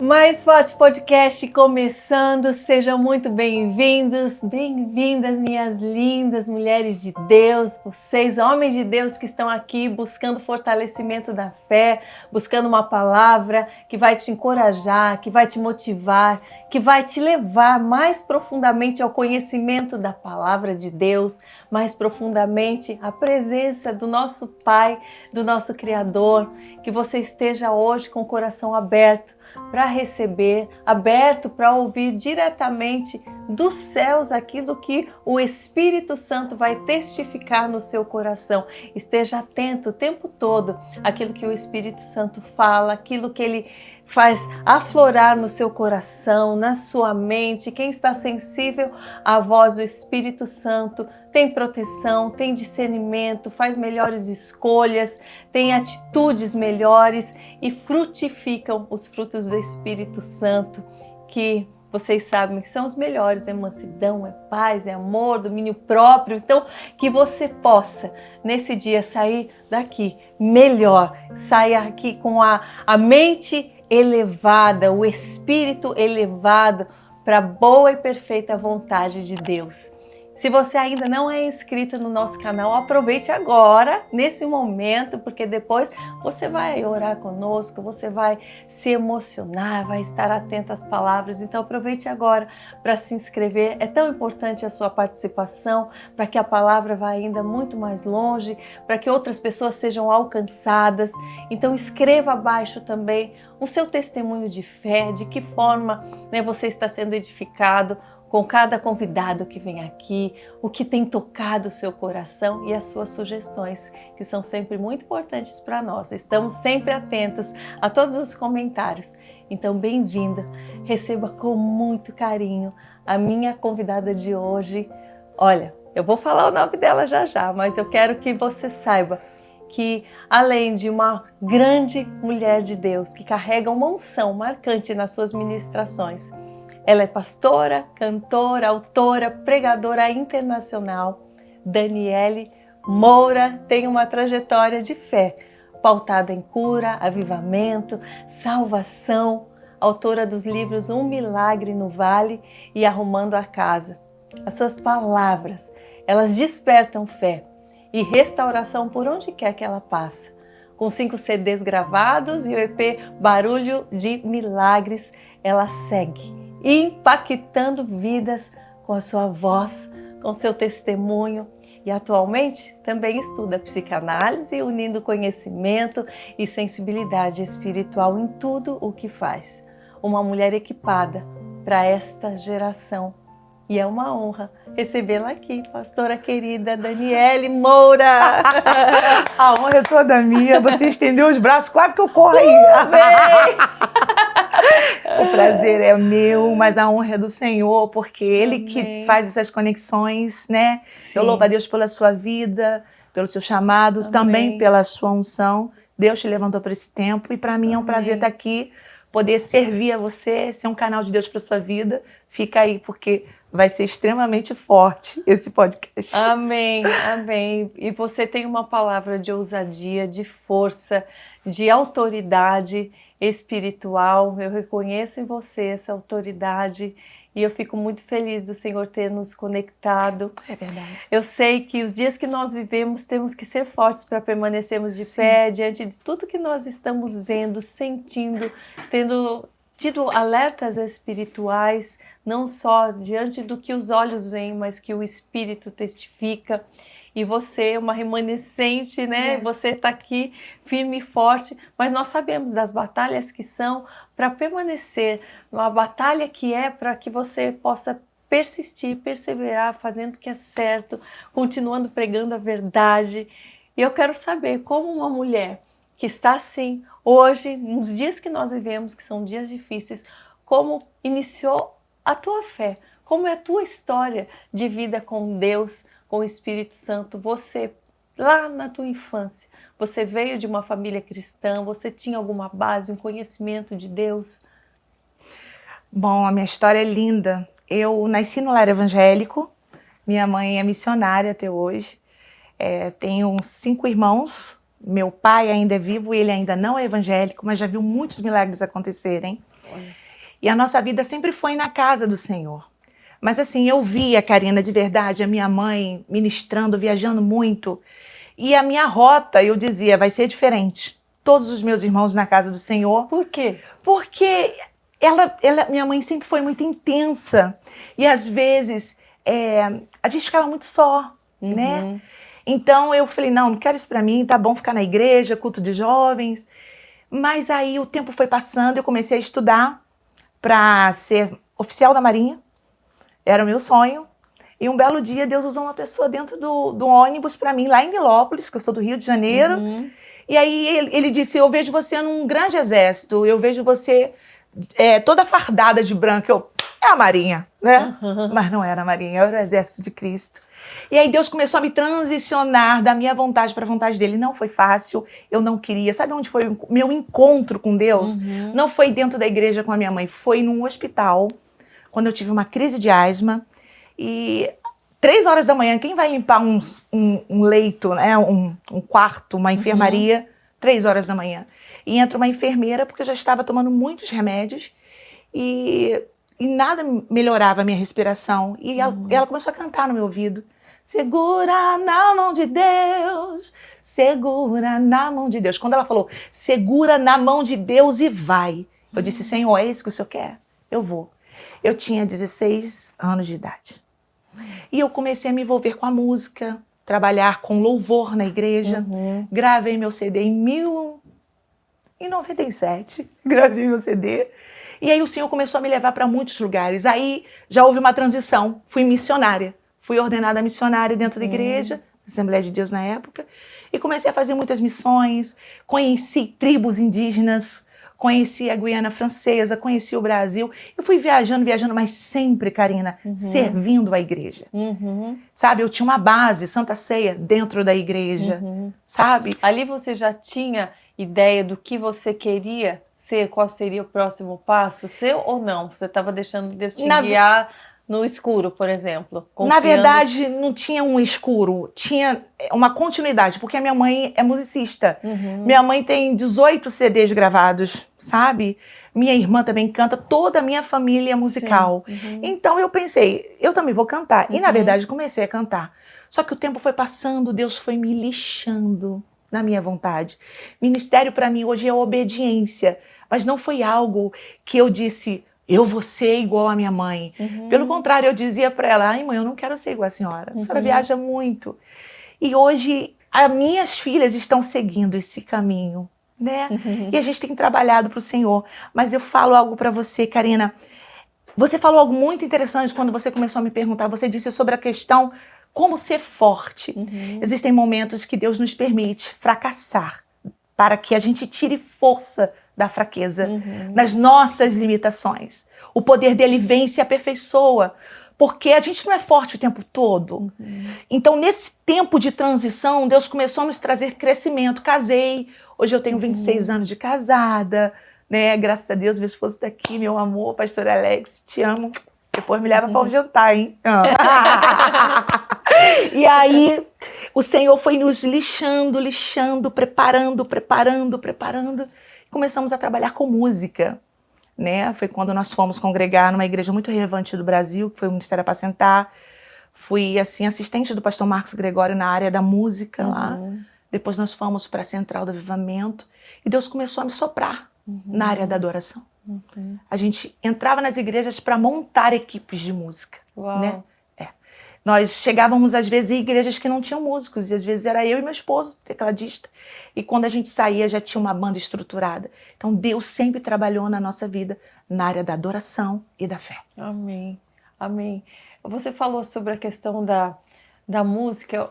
Mais Forte Podcast começando, sejam muito bem-vindos, bem-vindas minhas lindas mulheres de Deus, vocês homens de Deus que estão aqui buscando fortalecimento da fé, buscando uma palavra que vai te encorajar, que vai te motivar, que vai te levar mais profundamente ao conhecimento da palavra de Deus, mais profundamente à presença do nosso Pai, do nosso Criador, que você esteja hoje com o coração aberto para receber, aberto para ouvir diretamente dos céus aquilo que o Espírito Santo vai testificar no seu coração. Esteja atento o tempo todo àquilo que o Espírito Santo fala, aquilo que ele faz aflorar no seu coração, na sua mente. Quem está sensível à voz do Espírito Santo tem proteção, tem discernimento, faz melhores escolhas, tem atitudes melhores e frutificam os frutos do Espírito Santo, que vocês sabem que são os melhores, é mansidão, é paz, é amor, domínio próprio. Então, que você possa, nesse dia, sair daqui melhor, saia aqui com a mente elevada, o espírito elevado para a boa e perfeita vontade de Deus. Se você ainda não é inscrito no nosso canal, aproveite agora, nesse momento, porque depois você vai orar conosco, você vai se emocionar, vai estar atento às palavras. Então aproveite agora para se inscrever. É tão importante a sua participação para que a palavra vá ainda muito mais longe, para que outras pessoas sejam alcançadas. Então escreva abaixo também o seu testemunho de fé, de que forma, você está sendo edificado com cada convidado que vem aqui, o que tem tocado o seu coração e as suas sugestões, que são sempre muito importantes para nós. Estamos sempre atentos a todos os comentários. Então, bem-vinda, receba com muito carinho a minha convidada de hoje. Olha, eu vou falar o nome dela já já, mas eu quero que você saiba que, além de uma grande mulher de Deus, que carrega uma unção marcante nas suas ministrações, ela é pastora, cantora, autora, pregadora internacional. Daniele Moura tem uma trajetória de fé, pautada em cura, avivamento, salvação, autora dos livros Um Milagre no Vale e Arrumando a Casa. As suas palavras, elas despertam fé e restauração por onde quer que ela passa. Com 5 CDs gravados e o EP Barulho de Milagres, ela segue impactando vidas com a sua voz, com seu testemunho, e atualmente também estuda psicanálise, unindo conhecimento e sensibilidade espiritual em tudo o que faz. Uma mulher equipada para esta geração. E é uma honra recebê-la aqui, pastora querida Daniele Moura. A honra é toda minha, você estendeu os braços, quase que eu corro aí. O prazer é meu, mas a honra é do Senhor, porque Ele Amém. Que faz essas conexões, né? Sim. Eu louvo a Deus pela sua vida, pelo seu chamado, Amém. Também pela sua unção. Deus te levantou para esse tempo e para mim é um prazer estar aqui, poder servir a você, ser um canal de Deus para sua vida. Fica aí, porque vai ser extremamente forte esse podcast. Amém, amém. E você tem uma palavra de ousadia, de força, de autoridade espiritual. Eu reconheço em você essa autoridade e eu fico muito feliz do Senhor ter nos conectado. É verdade. Eu sei que os dias que nós vivemos temos que ser fortes para permanecermos de pé diante de tudo que nós estamos vendo, sentindo, tendo tido alertas espirituais, não só diante do que os olhos veem, mas que o Espírito testifica. E você é uma remanescente, né? Yes. Você está aqui firme e forte, mas nós sabemos das batalhas que são para permanecer, uma batalha que é para que você possa persistir, perseverar, fazendo o que é certo, continuando pregando a verdade. E eu quero saber, como uma mulher que está assim, hoje, nos dias que nós vivemos, que são dias difíceis, como iniciou a tua fé, como é a tua história de vida com Deus, com o Espírito Santo. Você, lá na tua infância, você veio de uma família cristã, você tinha alguma base, um conhecimento de Deus? Bom, a minha história é linda. Eu nasci no lar evangélico, minha mãe é missionária até hoje, tenho 5 irmãos, meu pai ainda é vivo e ele ainda não é evangélico, mas já viu muitos milagres acontecerem. Olha. E a nossa vida sempre foi na casa do Senhor. Mas assim, eu via, Karina, de verdade, a minha mãe ministrando, viajando muito. E a minha rota, eu dizia, vai ser diferente. Todos os meus irmãos na casa do Senhor. Por quê? Porque minha mãe sempre foi muito intensa. E às vezes a gente ficava muito só, né? Então eu falei, não quero isso pra mim, tá bom ficar na igreja, culto de jovens. Mas aí o tempo foi passando, eu comecei a estudar para ser oficial da Marinha. Era o meu sonho. E um belo dia, Deus usou uma pessoa dentro do ônibus para mim, lá em Nilópolis, que eu sou do Rio de Janeiro. E aí ele disse, eu vejo você num grande exército, eu vejo você toda fardada de branco. É a Marinha, né? Mas não era a Marinha, era o Exército de Cristo. E aí Deus começou a me transicionar da minha vontade para a vontade dele. Não foi fácil, eu não queria. Sabe onde foi o meu encontro com Deus? Não foi dentro da igreja com a minha mãe, foi num hospital, quando eu tive uma crise de asma. E 3 horas da manhã, quem vai limpar um leito, né? um quarto, uma enfermaria, 3 horas da manhã. E entra uma enfermeira, porque eu já estava tomando muitos remédios, e nada melhorava a minha respiração. E ela começou a cantar no meu ouvido. Segura na mão de Deus, segura na mão de Deus. Quando ela falou, segura na mão de Deus e vai. Eu disse, Senhor, é isso que o Senhor quer? Eu vou. Eu tinha 16 anos de idade. E eu comecei a me envolver com a música, trabalhar com louvor na igreja. Gravei meu CD em 1997. Gravei meu CD. E aí o Senhor começou a me levar para muitos lugares. Aí já houve uma transição. Fui missionária. Fui ordenada missionária dentro da igreja, Assembleia de Deus na época. E comecei a fazer muitas missões. Conheci tribos indígenas. Conheci a Guiana Francesa, conheci o Brasil. Eu fui viajando, mas sempre, Karina, servindo a igreja. Sabe, eu tinha uma base, Santa Ceia, dentro da igreja, sabe? Ali você já tinha ideia do que você queria ser? Qual seria o próximo passo seu ou não? Você estava deixando Deus te guiar no escuro, por exemplo? Na verdade, não tinha um escuro, tinha uma continuidade, porque a minha mãe é musicista. Minha mãe tem 18 CDs gravados, sabe? Minha irmã também canta, toda a minha família é musical. Então eu pensei, eu também vou cantar. E na verdade comecei a cantar. Só que o tempo foi passando, Deus foi me lixando na minha vontade. Ministério para mim hoje é obediência, mas não foi algo que eu disse, eu vou ser igual a minha mãe. Pelo contrário, eu dizia para ela, ai mãe, eu não quero ser igual a senhora viaja muito. E hoje as minhas filhas estão seguindo esse caminho, né? E a gente tem trabalhado para o Senhor. Mas eu falo algo para você, Karina. Você falou algo muito interessante quando você começou a me perguntar. Você disse sobre a questão como ser forte. Existem momentos que Deus nos permite fracassar para que a gente tire força da fraqueza, nas nossas limitações. O poder dele vem e se aperfeiçoa, porque a gente não é forte o tempo todo. Então, nesse tempo de transição, Deus começou a nos trazer crescimento. Casei, hoje eu tenho 26 anos de casada, né? Graças a Deus, meu esposo está aqui, meu amor, pastor Alex, te amo. Depois me leva para um jantar, hein? E aí, o Senhor foi nos lixando, preparando. Começamos a trabalhar com música, né? Foi quando nós fomos congregar numa igreja muito relevante do Brasil, que foi o Ministério Apacentar. Fui, assim, assistente do pastor Marcos Gregório na área da música lá. Depois nós fomos para a Central do Avivamento. E Deus começou a me soprar na área da adoração. A gente entrava nas igrejas para montar equipes de música, né? Nós chegávamos, às vezes, em igrejas que não tinham músicos, e às vezes era eu e meu esposo, tecladista. E quando a gente saía, já tinha uma banda estruturada. Então, Deus sempre trabalhou na nossa vida, na área da adoração e da fé. Amém, amém. Você falou sobre a questão da música,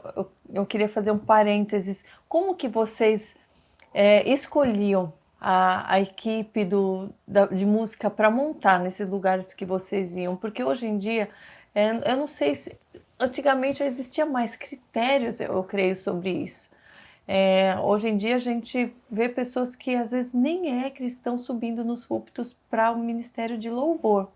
eu queria fazer um parênteses. Como que vocês escolhiam a equipe de música para montar nesses lugares que vocês iam? Porque hoje em dia, eu não sei se... Antigamente existia mais critérios, eu creio, sobre isso. Hoje em dia a gente vê pessoas que às vezes nem é cristão subindo nos púlpitos para o ministério de louvor.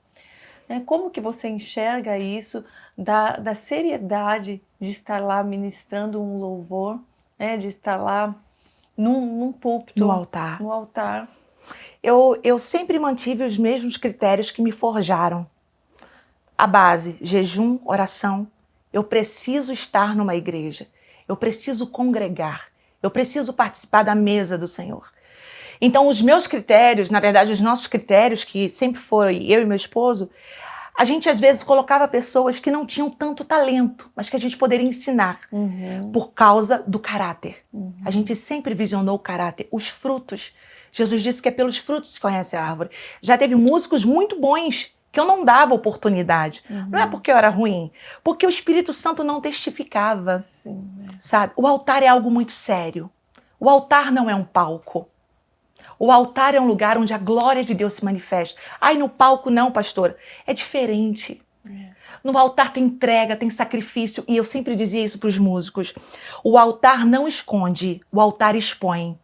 Como que você enxerga isso, da seriedade de estar lá ministrando um louvor, de estar lá num púlpito, no altar? No altar. Eu sempre mantive os mesmos critérios que me forjaram. A base, jejum, oração. Eu preciso estar numa igreja. Eu preciso congregar. Eu preciso participar da mesa do Senhor. Então, os meus critérios, na verdade, os nossos critérios, que sempre foi eu e meu esposo, a gente às vezes colocava pessoas que não tinham tanto talento, mas que a gente poderia ensinar por causa do caráter. A gente sempre visionou o caráter, os frutos. Jesus disse que é pelos frutos que se conhece a árvore. Já teve músicos muito bons que eu não dava oportunidade. Não é porque eu era ruim, porque o Espírito Santo não testificava. Sim, Sabe? O altar é algo muito sério. O altar não é um palco. O altar é um lugar onde a glória de Deus se manifesta. Ai, no palco não, pastora. É diferente. No altar tem entrega, tem sacrifício. E eu sempre dizia isso para os músicos. O altar não esconde, o altar expõe.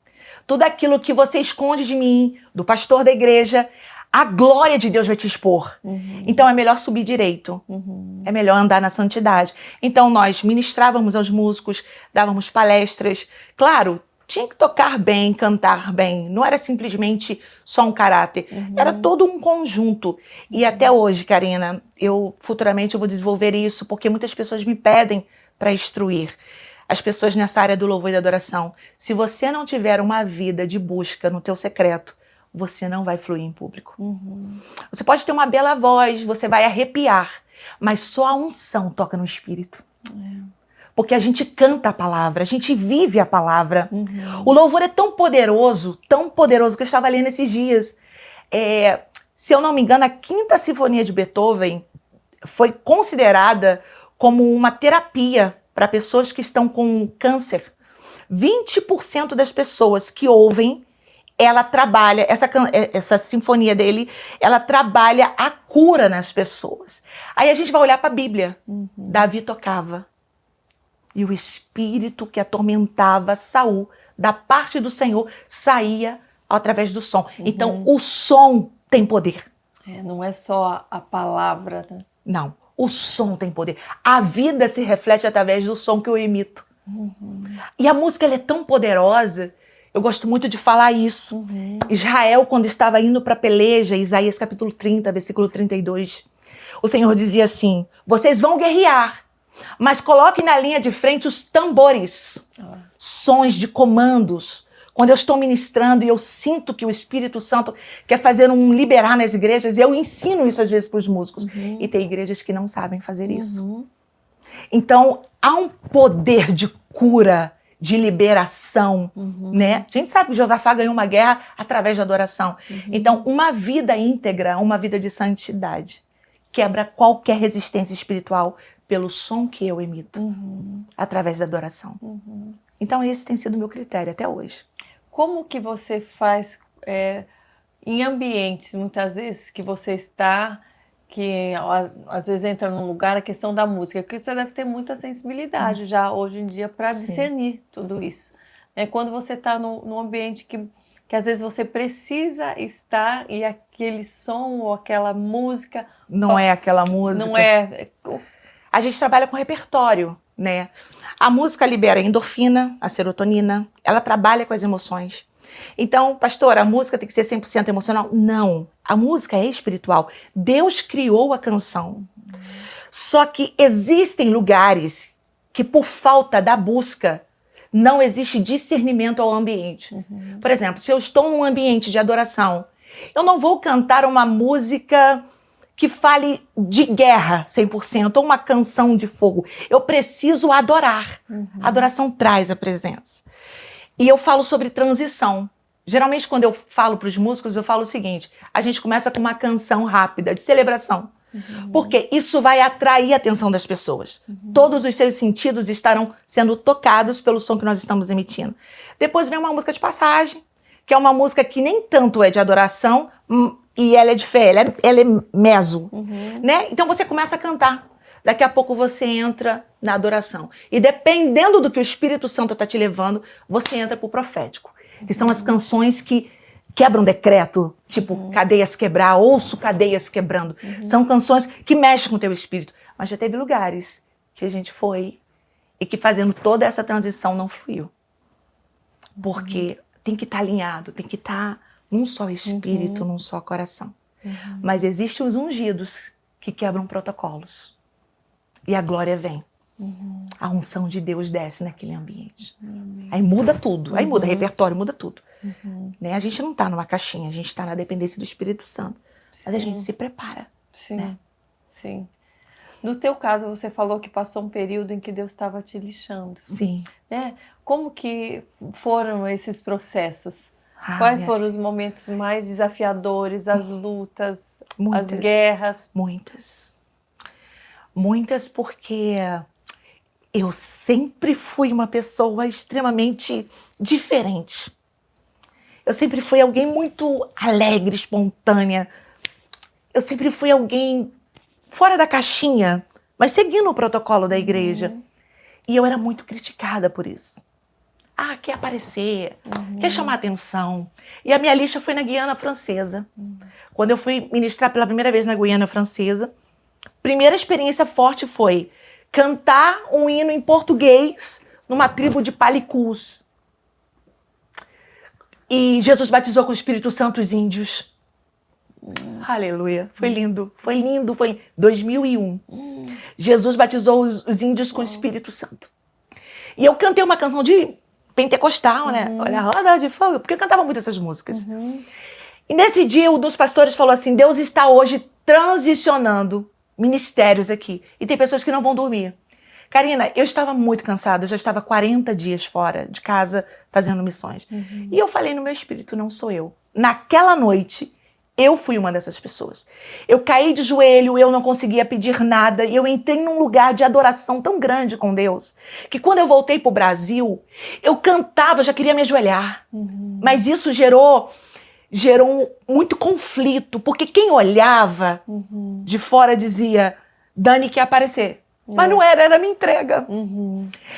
Tudo aquilo que você esconde de mim, do pastor da igreja, a glória de Deus vai te expor. Então é melhor subir direito. É melhor andar na santidade. Então nós ministrávamos aos músicos, dávamos palestras. Claro, tinha que tocar bem, cantar bem. Não era simplesmente só um caráter. Era todo um conjunto. E até hoje, Karina, futuramente eu vou desenvolver isso, porque muitas pessoas me pedem para instruir. As pessoas nessa área do louvor e da adoração. Se você não tiver uma vida de busca no teu secreto, você não vai fluir em público. Você pode ter uma bela voz, você vai arrepiar, mas só a unção toca no espírito. Porque a gente canta a palavra, a gente vive a palavra. O louvor é tão poderoso que eu estava lendo esses dias. Se eu não me engano, a Quinta Sinfonia de Beethoven foi considerada como uma terapia para pessoas que estão com câncer. 20% das pessoas que ouvem, ela trabalha, essa sinfonia dele, ela trabalha a cura nas pessoas. Aí a gente vai olhar para a Bíblia. Davi tocava. E o espírito que atormentava Saul, da parte do Senhor, saía através do som. Então, o som tem poder. Não é só a palavra, né? Não, o som tem poder. A vida se reflete através do som que eu emito. E a música ela é tão poderosa, eu gosto muito de falar isso. Israel, quando estava indo para a peleja, Isaías capítulo 30, versículo 32, o Senhor dizia assim, vocês vão guerrear, mas coloquem na linha de frente os tambores, sons de comandos. Quando eu estou ministrando e eu sinto que o Espírito Santo quer fazer um liberar nas igrejas, eu ensino isso às vezes para os músicos. E tem igrejas que não sabem fazer isso. Então, há um poder de cura, de liberação, né? A gente sabe que Josafá ganhou uma guerra através da adoração. Então, uma vida íntegra, uma vida de santidade, quebra qualquer resistência espiritual pelo som que eu emito, através da adoração. Então, esse tem sido o meu critério até hoje. Como que você faz em ambientes, muitas vezes, que você está, que às vezes entra num lugar, a questão da música, porque você deve ter muita sensibilidade já hoje em dia para discernir tudo isso. Quando você está num ambiente que às vezes você precisa estar e aquele som ou aquela música... Não é aquela música. Não é... A gente trabalha com repertório, né? A música libera a endorfina, a serotonina, ela trabalha com as emoções. Então, pastor, a música tem que ser 100% emocional? Não, a música é espiritual. Deus criou a canção. Só que existem lugares que, por falta da busca, não existe discernimento ao ambiente. Por exemplo, se eu estou num ambiente de adoração, eu não vou cantar uma música que fale de guerra 100%, ou uma canção de fogo. Eu preciso adorar. A adoração traz a presença. E eu falo sobre transição. Geralmente, quando eu falo para os músicos, eu falo o seguinte, a gente começa com uma canção rápida, de celebração. Porque isso vai atrair a atenção das pessoas. Todos os seus sentidos estarão sendo tocados pelo som que nós estamos emitindo. Depois vem uma música de passagem, que é uma música que nem tanto é de adoração, e ela é de fé, ela é meso, né? Então você começa a cantar. Daqui a pouco você entra na adoração. E dependendo do que o Espírito Santo está te levando, você entra para o profético. Que são as canções que quebram decreto, tipo cadeias quebrar, ouço cadeias quebrando. São canções que mexem com o teu espírito. Mas já teve lugares que a gente foi e que fazendo toda essa transição não fluiu. Porque tem que estar alinhado, tem que estar num só espírito, num só coração. Mas existem os ungidos que quebram protocolos. E a glória vem. A unção de Deus desce naquele ambiente. Aí muda tudo. Aí muda repertório, muda tudo. Né? A gente não está numa caixinha, a gente está na dependência do Espírito Santo. Mas a gente se prepara. Sim, né? sim. No teu caso, você falou que passou um período em que Deus estava te lixando. Sim. Né? Como que foram esses processos? Quais foram os momentos mais desafiadores, as lutas, muitas, as guerras? Muitas porque eu sempre fui uma pessoa extremamente diferente. Eu sempre fui alguém muito alegre, espontânea. Eu sempre fui alguém fora da caixinha, mas seguindo o protocolo da igreja. E eu era muito criticada por isso. Quer aparecer, quer chamar atenção. E a minha lixa foi na Guiana Francesa. Quando eu fui ministrar pela primeira vez na Guiana Francesa, primeira experiência forte foi cantar um hino em português numa tribo de palicus. E Jesus batizou com o Espírito Santo os índios. Aleluia. Foi lindo, foi lindo, foi lindo. 2001. Jesus batizou os índios com o Espírito Santo. E eu cantei uma canção de pentecostal, né? Olha a roda de fogo, porque eu cantava muito essas músicas. E nesse dia, um dos pastores falou assim, Deus está hoje transicionando ministérios aqui. E tem pessoas que não vão dormir. Karina, eu estava muito cansada, eu já estava 40 dias fora de casa fazendo missões. E eu falei no meu espírito, não sou eu. Naquela noite, eu fui uma dessas pessoas. Eu caí de joelho, eu não conseguia pedir nada, e eu entrei num lugar de adoração tão grande com Deus, que quando eu voltei para o Brasil, eu cantava, já queria me ajoelhar. Mas isso gerou muito conflito, porque quem olhava de fora dizia, Dani quer aparecer. Mas não era a minha entrega.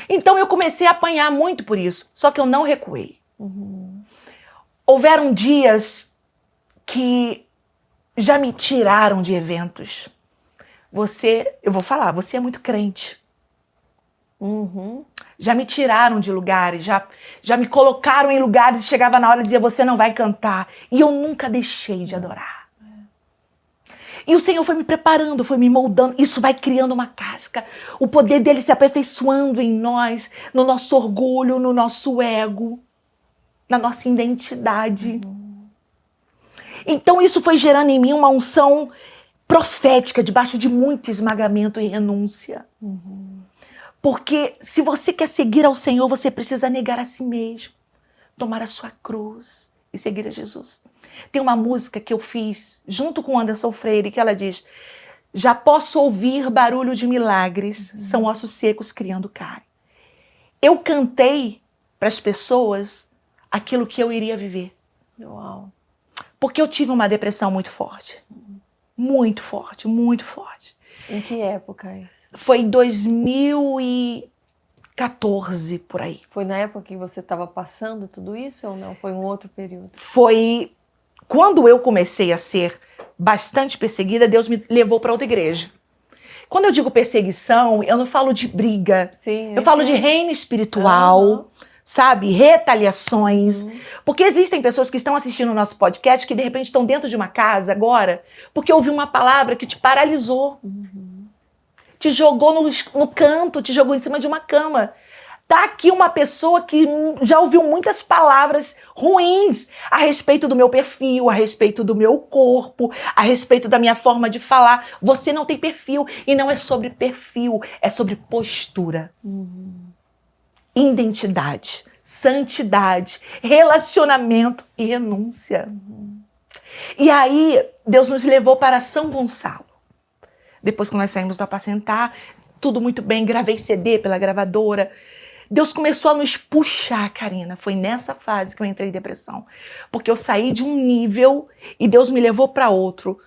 Então eu comecei a apanhar muito por isso, só que eu não recuei. Houveram dias que já me tiraram de eventos. Eu vou falar, você é muito crente. Já me tiraram de lugares, já me colocaram em lugares e chegava na hora e dizia, você não vai cantar. E eu nunca deixei de adorar. E o Senhor foi me preparando, foi me moldando. Isso vai criando uma casca. O poder dele se aperfeiçoando em nós, no nosso orgulho, no nosso ego, na nossa identidade. Então isso foi gerando em mim uma unção profética, debaixo de muito esmagamento e renúncia. Porque se você quer seguir ao Senhor, você precisa negar a si mesmo, tomar a sua cruz e seguir a Jesus. Tem uma música que eu fiz junto com Anderson Freire, que ela diz, já posso ouvir barulho de milagres, são ossos secos criando carne. Eu cantei para as pessoas aquilo que eu iria viver. Uau. Porque eu tive uma depressão muito forte. Muito forte, muito forte. Em que época é isso? Foi em 2014, por aí. Foi na época que você estava passando tudo isso ou não? Foi um outro período? Foi quando eu comecei a ser bastante perseguida, Deus me levou para outra igreja. Quando eu digo perseguição, eu não falo de briga. Sim, eu falo de reino espiritual. Sabe, retaliações, porque existem pessoas que estão assistindo o nosso podcast que de repente estão dentro de uma casa agora, porque ouviu uma palavra que te paralisou, te jogou no canto, te jogou em cima de uma cama. Tá aqui uma pessoa que já ouviu muitas palavras ruins a respeito do meu perfil, a respeito do meu corpo, a respeito da minha forma de falar. Você não tem perfil, e não é sobre perfil, é sobre postura. Identidade, santidade, relacionamento e renúncia. E aí, Deus nos levou para São Gonçalo. Depois que nós saímos do Apacentar, tudo muito bem, gravei CD pela gravadora. Deus começou a nos puxar, Karina. Foi nessa fase que eu entrei em depressão. Porque eu saí de um nível e Deus me levou para outro.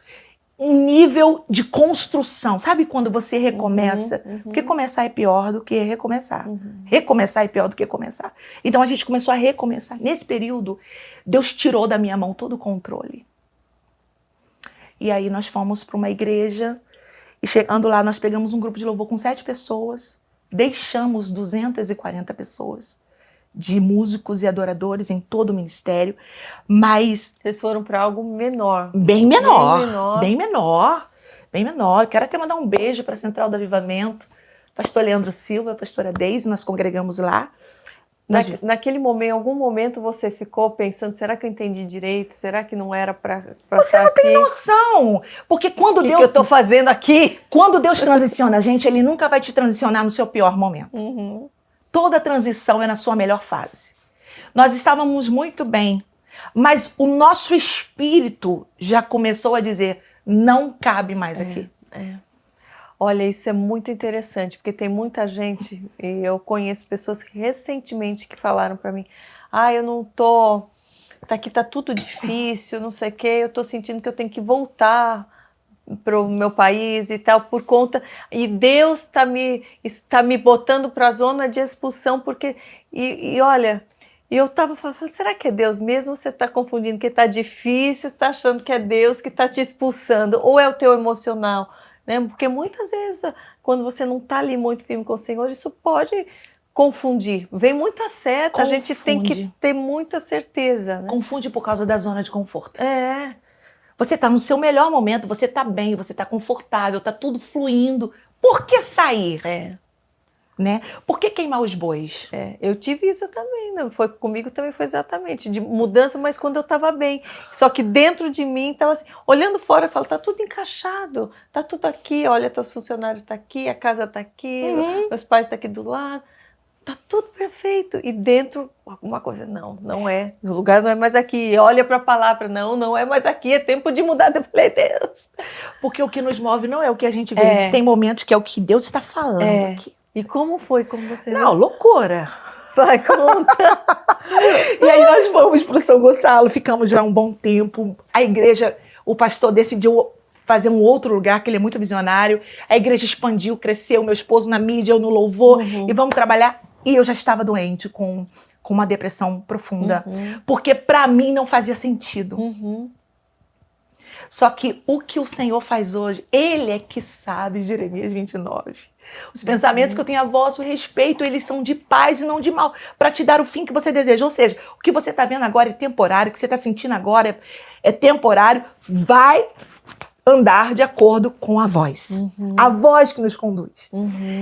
Um nível de construção. Sabe quando você recomeça? Porque começar é pior do que recomeçar. Recomeçar é pior do que começar. Então a gente começou a recomeçar. Nesse período, Deus tirou da minha mão todo o controle. E aí nós fomos para uma igreja e chegando lá nós pegamos um grupo de louvor com 7 pessoas. Deixamos 240 pessoas. de músicos e adoradores em todo o ministério, mas Vocês foram para algo menor. bem menor, Bem menor. bem menor, bem menor. Quero até mandar um beijo para a Central do Avivamento, pastor Leandro Silva, pastora Deise, nós congregamos lá. Naquele momento, em algum momento você ficou pensando, será que eu entendi direito? Será que não era para Você estar não aqui? tem noção, porque quando O que Deus... que eu estou fazendo aqui? Quando Deus transiciona a gente, Ele nunca vai te transicionar no seu pior momento. Uhum. Toda transição é na sua melhor fase. Nós estávamos muito bem, mas o nosso espírito já começou a dizer, não cabe mais aqui. Olha, isso é muito interessante, porque tem muita gente, e eu conheço pessoas que recentemente que falaram para mim, eu não tô, aqui tá tudo difícil, não sei o quê, eu tô sentindo que eu tenho que voltar para o meu país e tal, por conta, e Deus está me botando para a zona de expulsão, porque, e olha, eu estava falando, será que é Deus mesmo? Ou você está confundindo que está difícil, você está achando que é Deus que está te expulsando, ou é o teu emocional? Né? Porque muitas vezes, quando você não está ali muito firme com o Senhor, isso pode confundir. Vem muita seta, a gente tem que ter muita certeza. Né? Confunde por causa da zona de conforto. É. Você está no seu melhor momento, você está bem, você está confortável, está tudo fluindo. Por que sair? Né? Por que queimar os bois? Eu tive isso também, né? Comigo também foi exatamente, de mudança, mas quando eu estava bem. Só que dentro de mim estava assim, olhando fora, eu falo, tá tudo encaixado, tá tudo aqui, olha, teus funcionários estão aqui, a casa está aqui, meus pais estão aqui do lado, tá tudo perfeito. E dentro, alguma coisa, não é, o lugar não é mais aqui, olha para a palavra, não é mais aqui, é tempo de mudar. Eu falei, Deus. Porque o que nos move não é o que a gente vê, tem momentos que é o que Deus está falando aqui. E como foi? Como você Não, loucura. Vai, conta. E aí nós fomos para o São Gonçalo, ficamos lá um bom tempo. A igreja, o pastor decidiu fazer um outro lugar, que ele é muito visionário. A igreja expandiu, cresceu, meu esposo na mídia, eu no louvor. E vamos trabalhar. E eu já estava doente, com uma depressão profunda. Porque para mim não fazia sentido. Só que o que o Senhor faz hoje, Ele é que sabe, Jeremias 29. Os pensamentos que eu tenho a vosso respeito, eles são de paz e não de mal, para te dar o fim que você deseja. Ou seja, o que você está vendo agora é temporário, o que você está sentindo agora é temporário, vai andar de acordo com a voz. A voz que nos conduz.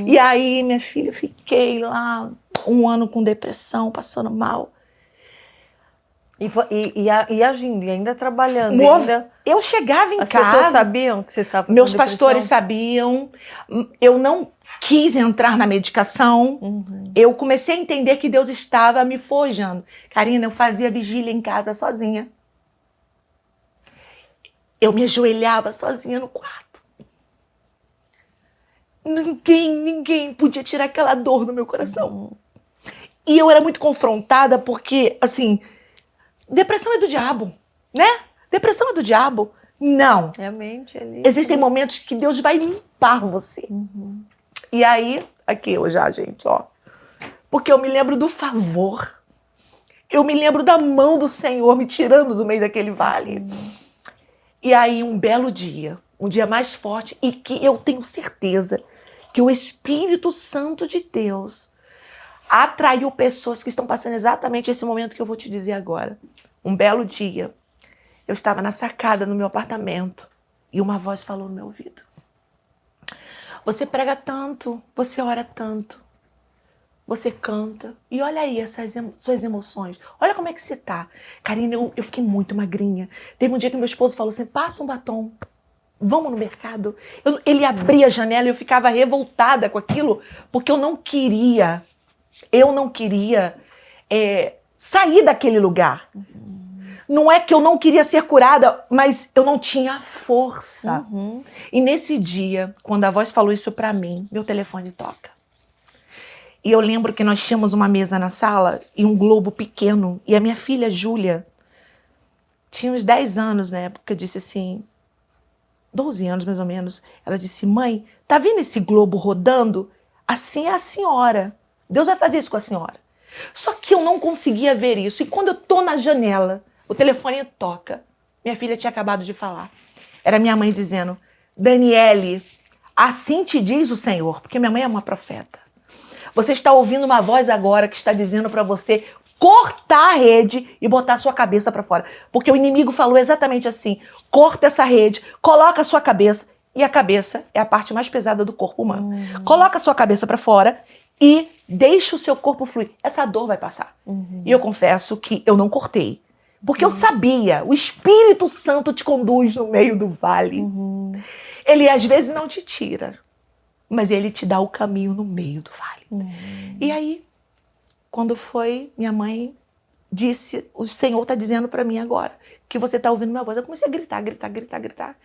E aí, minha filha, eu fiquei lá 1 ano com depressão, passando mal. E agindo, e ainda trabalhando. Eu chegava em casa... As pessoas sabiam que você estava com Meus depressão? pastores sabiam. Eu não quis entrar na medicação. Eu comecei a entender que Deus estava me forjando. Karina, eu fazia vigília em casa sozinha. Eu me ajoelhava sozinha no quarto. Ninguém podia tirar aquela dor do meu coração. E eu era muito confrontada porque, assim... Depressão é do diabo, né? Depressão é do diabo. Não. Realmente, existem momentos que Deus vai limpar você. E aí, aqui eu já, gente, ó. Porque eu me lembro do favor. Eu me lembro da mão do Senhor me tirando do meio daquele vale. E aí, um belo dia, um dia mais forte, e que eu tenho certeza que o Espírito Santo de Deus atraiu pessoas que estão passando exatamente esse momento que eu vou te dizer agora. Um belo dia, eu estava na sacada no meu apartamento e uma voz falou no meu ouvido. Você prega tanto, você ora tanto, você canta. E olha aí essas suas emoções. Olha como é que você tá. Karina, eu fiquei muito magrinha. Teve um dia que meu esposo falou assim, passa um batom. Vamos no mercado. Ele abria a janela e eu ficava revoltada com aquilo, porque eu não queria sair daquele lugar. Não é que eu não queria ser curada, mas eu não tinha força. E nesse dia, quando a voz falou isso pra mim, meu telefone toca. E eu lembro que nós tínhamos uma mesa na sala e um globo pequeno. E a minha filha, Júlia, tinha uns 10 anos na época, disse assim, 12 anos mais ou menos. Ela disse, mãe, tá vendo esse globo rodando? Assim é a senhora. Deus vai fazer isso com a senhora. Só que eu não conseguia ver isso. E quando eu tô na janela, o telefone toca. Minha filha tinha acabado de falar. Era minha mãe dizendo, Daniele, assim te diz o Senhor, porque minha mãe é uma profeta. Você está ouvindo uma voz agora que está dizendo para você cortar a rede e botar a sua cabeça para fora. Porque o inimigo falou exatamente assim: corta essa rede, coloca a sua cabeça, e a cabeça é a parte mais pesada do corpo humano. Coloca a sua cabeça para fora e deixa o seu corpo fluir. Essa dor vai passar. E eu confesso que eu não cortei. Porque eu sabia, o Espírito Santo te conduz no meio do vale. Ele às vezes não te tira, mas ele te dá o caminho no meio do vale. E aí, quando foi, minha mãe disse: o Senhor está dizendo para mim agora que você está ouvindo minha voz. Eu comecei a gritar.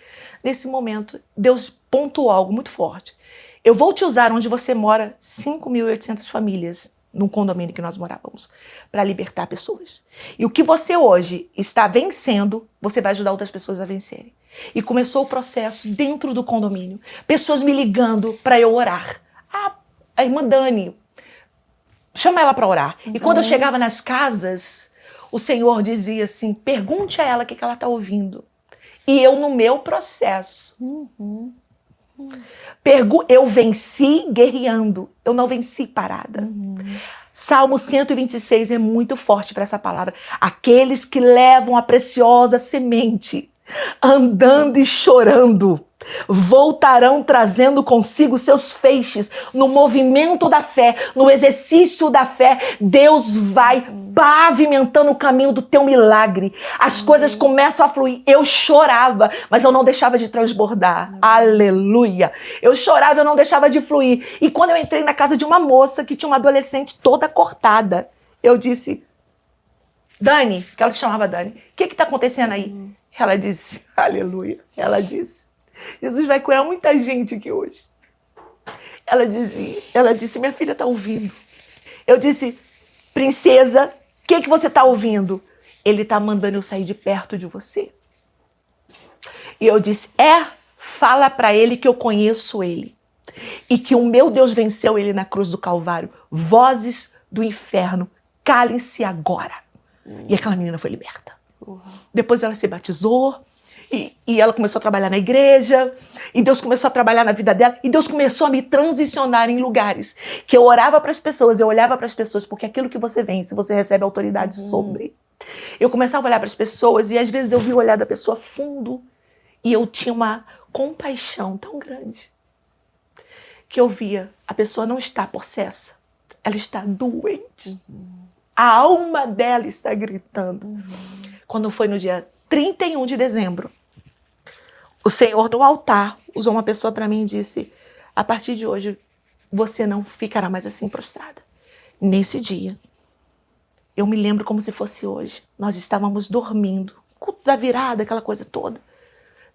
Nesse momento, Deus pontuou algo muito forte. Eu vou te usar onde você mora, 5.800 famílias, num condomínio que nós morávamos, para libertar pessoas. E o que você hoje está vencendo, você vai ajudar outras pessoas a vencerem. E começou o processo dentro do condomínio. Pessoas me ligando para eu orar. A irmã Dani, chama ela para orar. E quando eu chegava nas casas, o Senhor dizia assim: pergunte a ela o que ela está ouvindo. E eu, no meu processo, eu venci guerreando, eu não venci parada. Salmo 126 é muito forte para essa palavra. Aqueles que levam a preciosa semente, andando e chorando, voltarão trazendo consigo seus feixes. No movimento da fé, no exercício da fé, Deus vai pavimentando o caminho do teu milagre. As coisas começam a fluir. Eu chorava, mas eu não deixava de transbordar. Aleluia! Eu chorava, eu não deixava de fluir. E quando eu entrei na casa de uma moça que tinha uma adolescente toda cortada, eu disse: Dani, que ela se chamava Dani, o que está acontecendo aí? Ela disse: aleluia. Ela disse: Jesus vai curar muita gente aqui hoje. Ela disse: minha filha está ouvindo. Eu disse: princesa, o que você está ouvindo? Ele está mandando eu sair de perto de você. E eu disse: fala para ele que eu conheço ele. E que o meu Deus venceu ele na cruz do Calvário. Vozes do inferno, calem-se agora. E aquela menina foi liberta. Depois ela se batizou. E ela começou a trabalhar na igreja, e Deus começou a trabalhar na vida dela, e Deus começou a me transicionar em lugares que eu orava para as pessoas, eu olhava para as pessoas, porque aquilo que você vence, você recebe autoridade sobre. Eu começava a olhar para as pessoas, e às vezes eu via o olhar da pessoa fundo, e eu tinha uma compaixão tão grande, que eu via: a pessoa não está possessa, ela está doente. A alma dela está gritando. Quando foi no dia 31 de dezembro, o Senhor no altar usou uma pessoa para mim e disse: a partir de hoje, você não ficará mais assim prostrada. Nesse dia, eu me lembro como se fosse hoje. Nós estávamos dormindo, culto da virada, aquela coisa toda.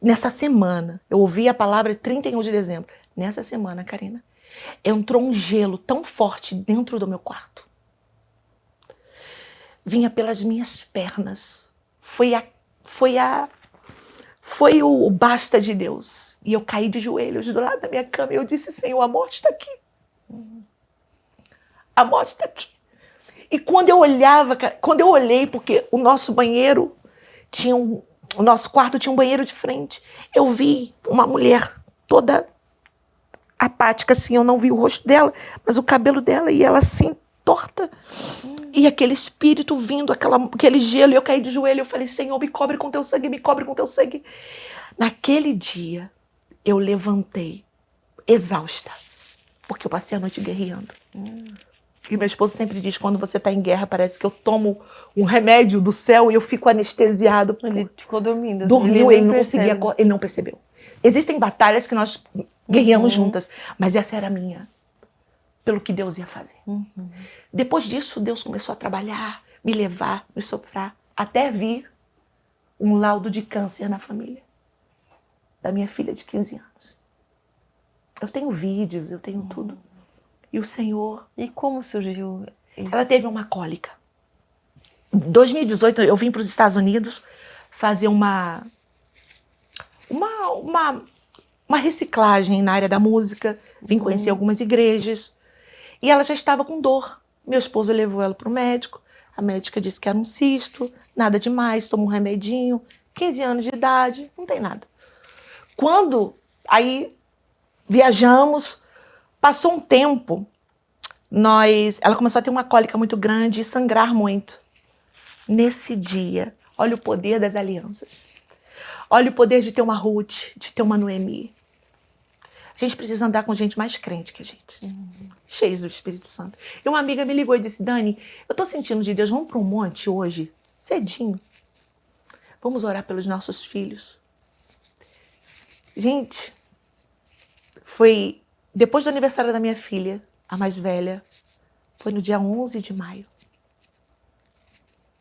Nessa semana, eu ouvi a palavra 31 de dezembro. Nessa semana, Karina, entrou um gelo tão forte dentro do meu quarto. Vinha pelas minhas pernas. Foi o basta de Deus. E eu caí de joelhos do lado da minha cama e eu disse: Senhor, a morte está aqui. A morte está aqui. E quando eu olhei, porque o nosso banheiro o nosso quarto tinha um banheiro de frente, eu vi uma mulher toda apática, assim, eu não vi o rosto dela, mas o cabelo dela, e ela assim, torta. E aquele espírito vindo, aquele gelo, e eu caí de joelho, eu falei: Senhor, me cobre com teu sangue, me cobre com teu sangue. Naquele dia, eu levantei, exausta, porque eu passei a noite guerreando. E meu esposo sempre diz: quando você está em guerra, parece que eu tomo um remédio do céu e eu fico anestesiado. Ele ficou dormindo. Dormiu, ele não conseguia, ele não percebeu. Existem batalhas que nós guerreamos juntas, mas essa era a minha, pelo que Deus ia fazer. Depois disso, Deus começou a trabalhar, me levar, me soprar, até vir um laudo de câncer na família da minha filha de 15 anos. Eu tenho vídeos, eu tenho tudo. E o Senhor... E como surgiu isso? Ela teve uma cólica. Em 2018, eu vim para os Estados Unidos fazer uma reciclagem na área da música. Vim conhecer algumas igrejas. E ela já estava com dor. Meu esposo levou ela para o médico. A médica disse que era um cisto, nada demais, toma um remedinho. 15 anos de idade, não tem nada. Aí viajamos, passou um tempo, ela começou a ter uma cólica muito grande e sangrar muito. Nesse dia, olha o poder das alianças. Olha o poder de ter uma Ruth, de ter uma Noemi. A gente precisa andar com gente mais crente que a gente. Cheios do Espírito Santo. E uma amiga me ligou e disse, Dani, eu tô sentindo de Deus, vamos para um monte hoje, cedinho. Vamos orar pelos nossos filhos. Gente, foi depois do aniversário da minha filha, a mais velha, foi no dia 11 de maio.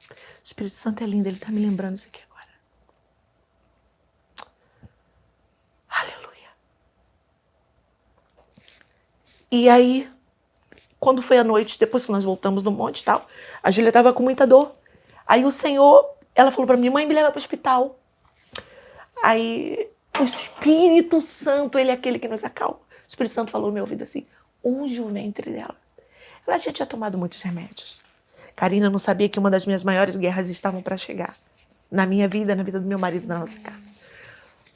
O Espírito Santo é lindo, ele tá me lembrando isso aqui agora. Aleluia. E aí, quando foi a noite, depois que nós voltamos do monte e tal, a Júlia estava com muita dor. Aí o Senhor, ela falou para mim, mãe, me leva para o hospital. Aí o Espírito Santo, ele é aquele que nos acalma. O Espírito Santo falou no meu ouvido assim, unge o ventre dela. Ela já tinha tomado muitos remédios. Karina não sabia que uma das minhas maiores guerras estavam para chegar. Na minha vida, na vida do meu marido, na nossa casa.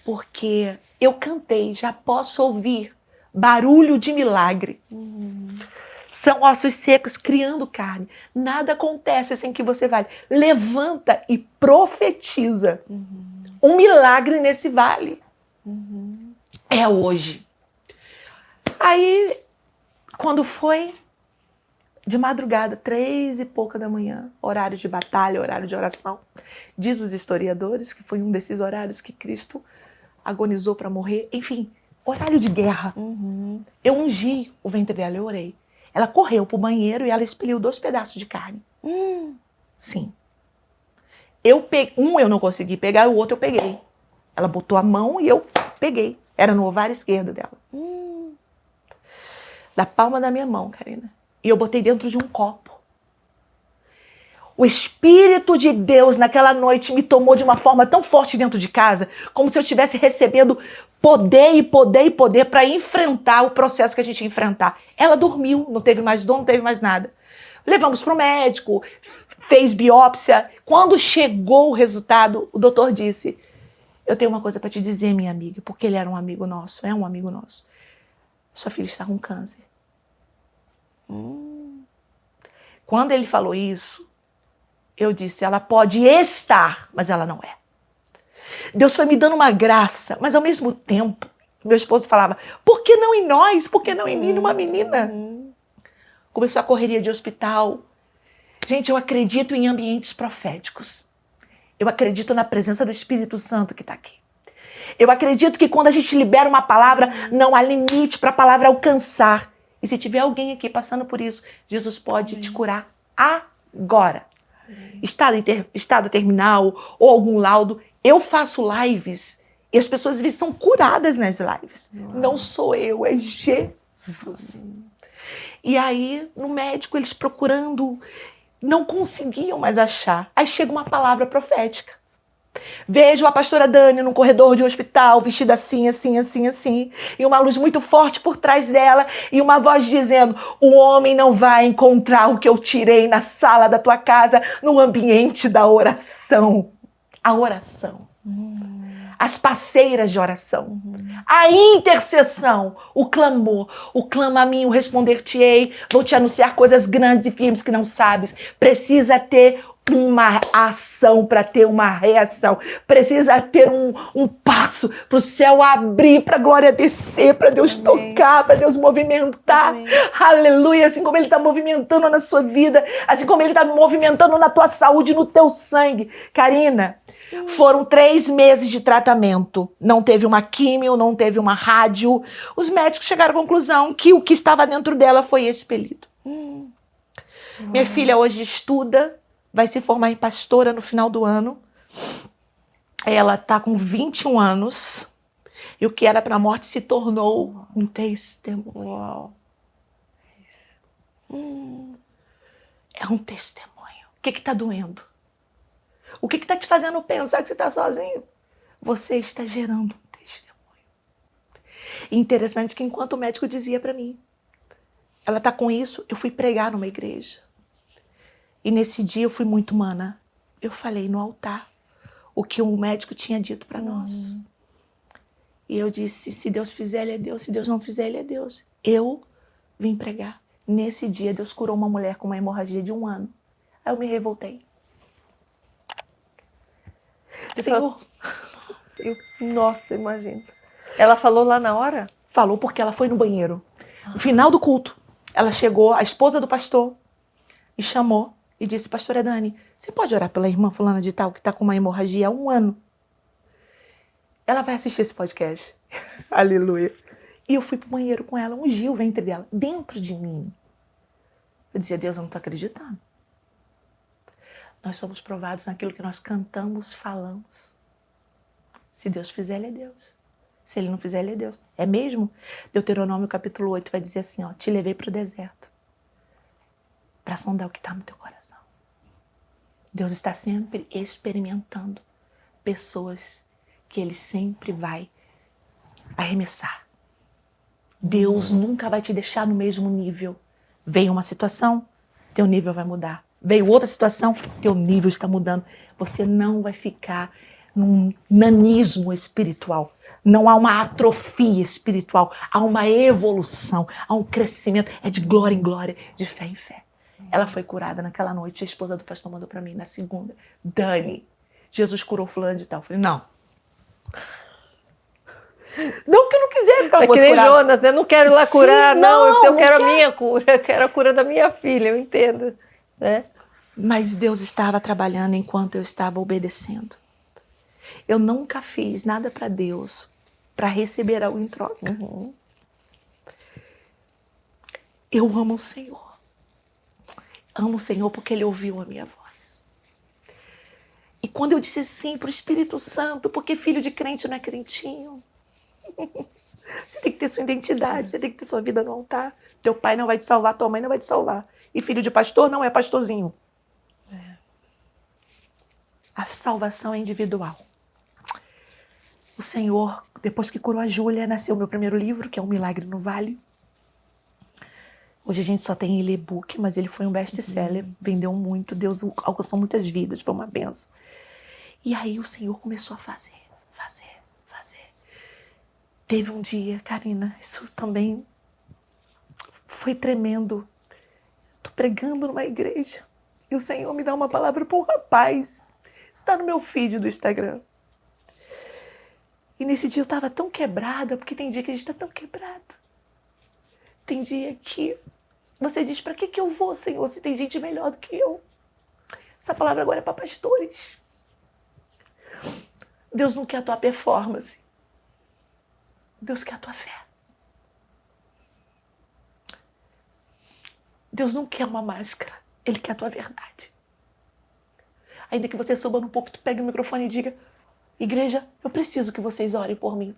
Porque eu cantei, já posso ouvir barulho de milagre. São ossos secos criando carne. Nada acontece sem que você vale. Levanta e profetiza. Um milagre nesse vale. É hoje. Aí, quando foi de madrugada, 3 e pouca da manhã, horário de batalha, horário de oração, diz os historiadores que foi um desses horários que Cristo agonizou para morrer. Enfim, horário de guerra. Eu ungi o ventre dela, eu orei. Ela correu pro banheiro e ela expeliu 2 pedaços de carne. Sim. Um eu não consegui pegar, o outro eu peguei. Ela botou a mão e eu peguei. Era no ovário esquerdo dela. Da palma da minha mão, Karina. E eu botei dentro de um copo. O Espírito de Deus naquela noite me tomou de uma forma tão forte dentro de casa, como se eu estivesse recebendo poder e poder e poder para enfrentar o processo que a gente ia enfrentar. Ela dormiu, não teve mais dor, não teve mais nada. Levamos para o médico, fez biópsia. Quando chegou o resultado, o doutor disse, eu tenho uma coisa para te dizer, minha amiga, porque ele era um amigo nosso, é um amigo nosso. Sua filha está com câncer. Quando ele falou isso, eu disse, ela pode estar, mas ela não é. Deus foi me dando uma graça, mas ao mesmo tempo, meu esposo falava, por que não em nós? Por que não em mim, numa menina? Começou a correria de hospital. Gente, eu acredito em ambientes proféticos. Eu acredito na presença do Espírito Santo que está aqui. Eu acredito que quando a gente libera uma palavra, não há limite para a palavra alcançar. E se tiver alguém aqui passando por isso, Jesus pode te curar agora. Estado terminal ou algum laudo. Eu faço lives e as pessoas às vezes são curadas nas lives. Não sou eu, é Jesus. E aí, no médico, eles procurando, não conseguiam mais achar. Aí chega uma palavra profética. Vejo a pastora Dani no corredor de um hospital, vestida assim, assim, assim, assim, e uma luz muito forte por trás dela, e uma voz dizendo, o homem não vai encontrar o que eu tirei na sala da tua casa, no ambiente da oração. A oração. As parceiras de oração. A intercessão, o clamor. O clama a mim, o responder-te-ei, vou te anunciar coisas grandes e firmes que não sabes. Precisa ter uma ação para ter uma reação. Precisa ter um passo para o céu abrir, para a glória descer, para Deus tocar, para Deus movimentar. Aleluia! Assim como Ele está movimentando na sua vida, assim como Ele está movimentando na tua saúde, no teu sangue. Karina, foram 3 meses de tratamento. Não teve uma químio, não teve uma rádio. Os médicos chegaram à conclusão que o que estava dentro dela foi expelido. Minha filha hoje estuda, vai se formar em pastora no final do ano. Ela está com 21 anos. E o que era para a morte se tornou um testemunho. É um testemunho. O que está doendo? O que está te fazendo pensar que você está sozinho? Você está gerando um testemunho. E interessante que enquanto o médico dizia para mim, ela está com isso, eu fui pregar numa igreja. E nesse dia eu fui muito humana. Eu falei no altar o que o médico tinha dito para nós. E eu disse, se Deus fizer, Ele é Deus. Se Deus não fizer, Ele é Deus. Eu vim pregar. Nesse dia, Deus curou uma mulher com uma hemorragia de 1 ano. Aí eu me revoltei. Senhor, Nossa, imagina. Ela falou lá na hora? falou porque ela foi no banheiro. No final do culto, ela chegou, a esposa do pastor, e chamou e disse: Pastora Dani, você pode orar pela irmã fulana de tal que está com uma hemorragia há 1 ano? Ela vai assistir esse podcast. Aleluia. E eu fui pro banheiro com ela, ungi o ventre dela dentro de mim. Eu dizia: Deus, eu não estou acreditando. Nós somos provados naquilo que nós cantamos, falamos. Se Deus fizer, Ele é Deus. Se Ele não fizer, Ele é Deus. É mesmo? Deuteronômio capítulo 8 vai dizer assim, ó: te levei para o deserto para sondar o que está no teu coração. Deus está sempre experimentando pessoas que Ele sempre vai arremessar. Deus nunca vai te deixar no mesmo nível. Veio uma situação, teu nível vai mudar. Veio outra situação, teu nível está mudando. Você não vai ficar num nanismo espiritual. Não há uma atrofia espiritual. Há uma evolução, há um crescimento. É de glória em glória, de fé em fé. Ela foi curada naquela noite. A esposa do pastor mandou para mim na segunda: Dani, Jesus curou fulano de tal. Eu falei: não. Não que eu não quisesse que ela fosse curada. Jonas, né? Não quero ir lá curar, Sim, não. Eu quero quero a minha cura. Eu quero a cura da minha filha, eu entendo. Né? Mas Deus estava trabalhando enquanto eu estava obedecendo. Eu nunca fiz nada para Deus para receber algo em troca. Eu amo o Senhor. Amo o Senhor porque Ele ouviu a minha voz. E quando eu disse sim para o Espírito Santo, porque filho de crente não é crentinho. Você tem que ter sua identidade, você tem que ter sua vida no altar. Teu pai não vai te salvar, tua mãe não vai te salvar. E filho de pastor não é pastorzinho. A salvação é individual. O Senhor, depois que curou a Júlia, nasceu o meu primeiro livro, que é Um Milagre no Vale. Hoje a gente só tem ele e-book, mas ele foi um best-seller, vendeu muito, Deus alcançou muitas vidas, foi uma benção. E aí o Senhor começou a fazer. Teve um dia, Karina, isso também foi tremendo. Estou pregando numa igreja e o Senhor me dá uma palavra para um rapaz. Está no meu feed do Instagram. E nesse dia eu estava tão quebrada, porque tem dia que a gente está tão quebrado. Tem dia que você diz: para que eu vou, Senhor, se tem gente melhor do que eu? Essa palavra agora é para pastores. Deus não quer a tua performance. Deus quer a tua fé. Deus não quer uma máscara. Ele quer a tua verdade. Ainda que você suba um pouco, tu pega o microfone e diga: igreja, eu preciso que vocês orem por mim.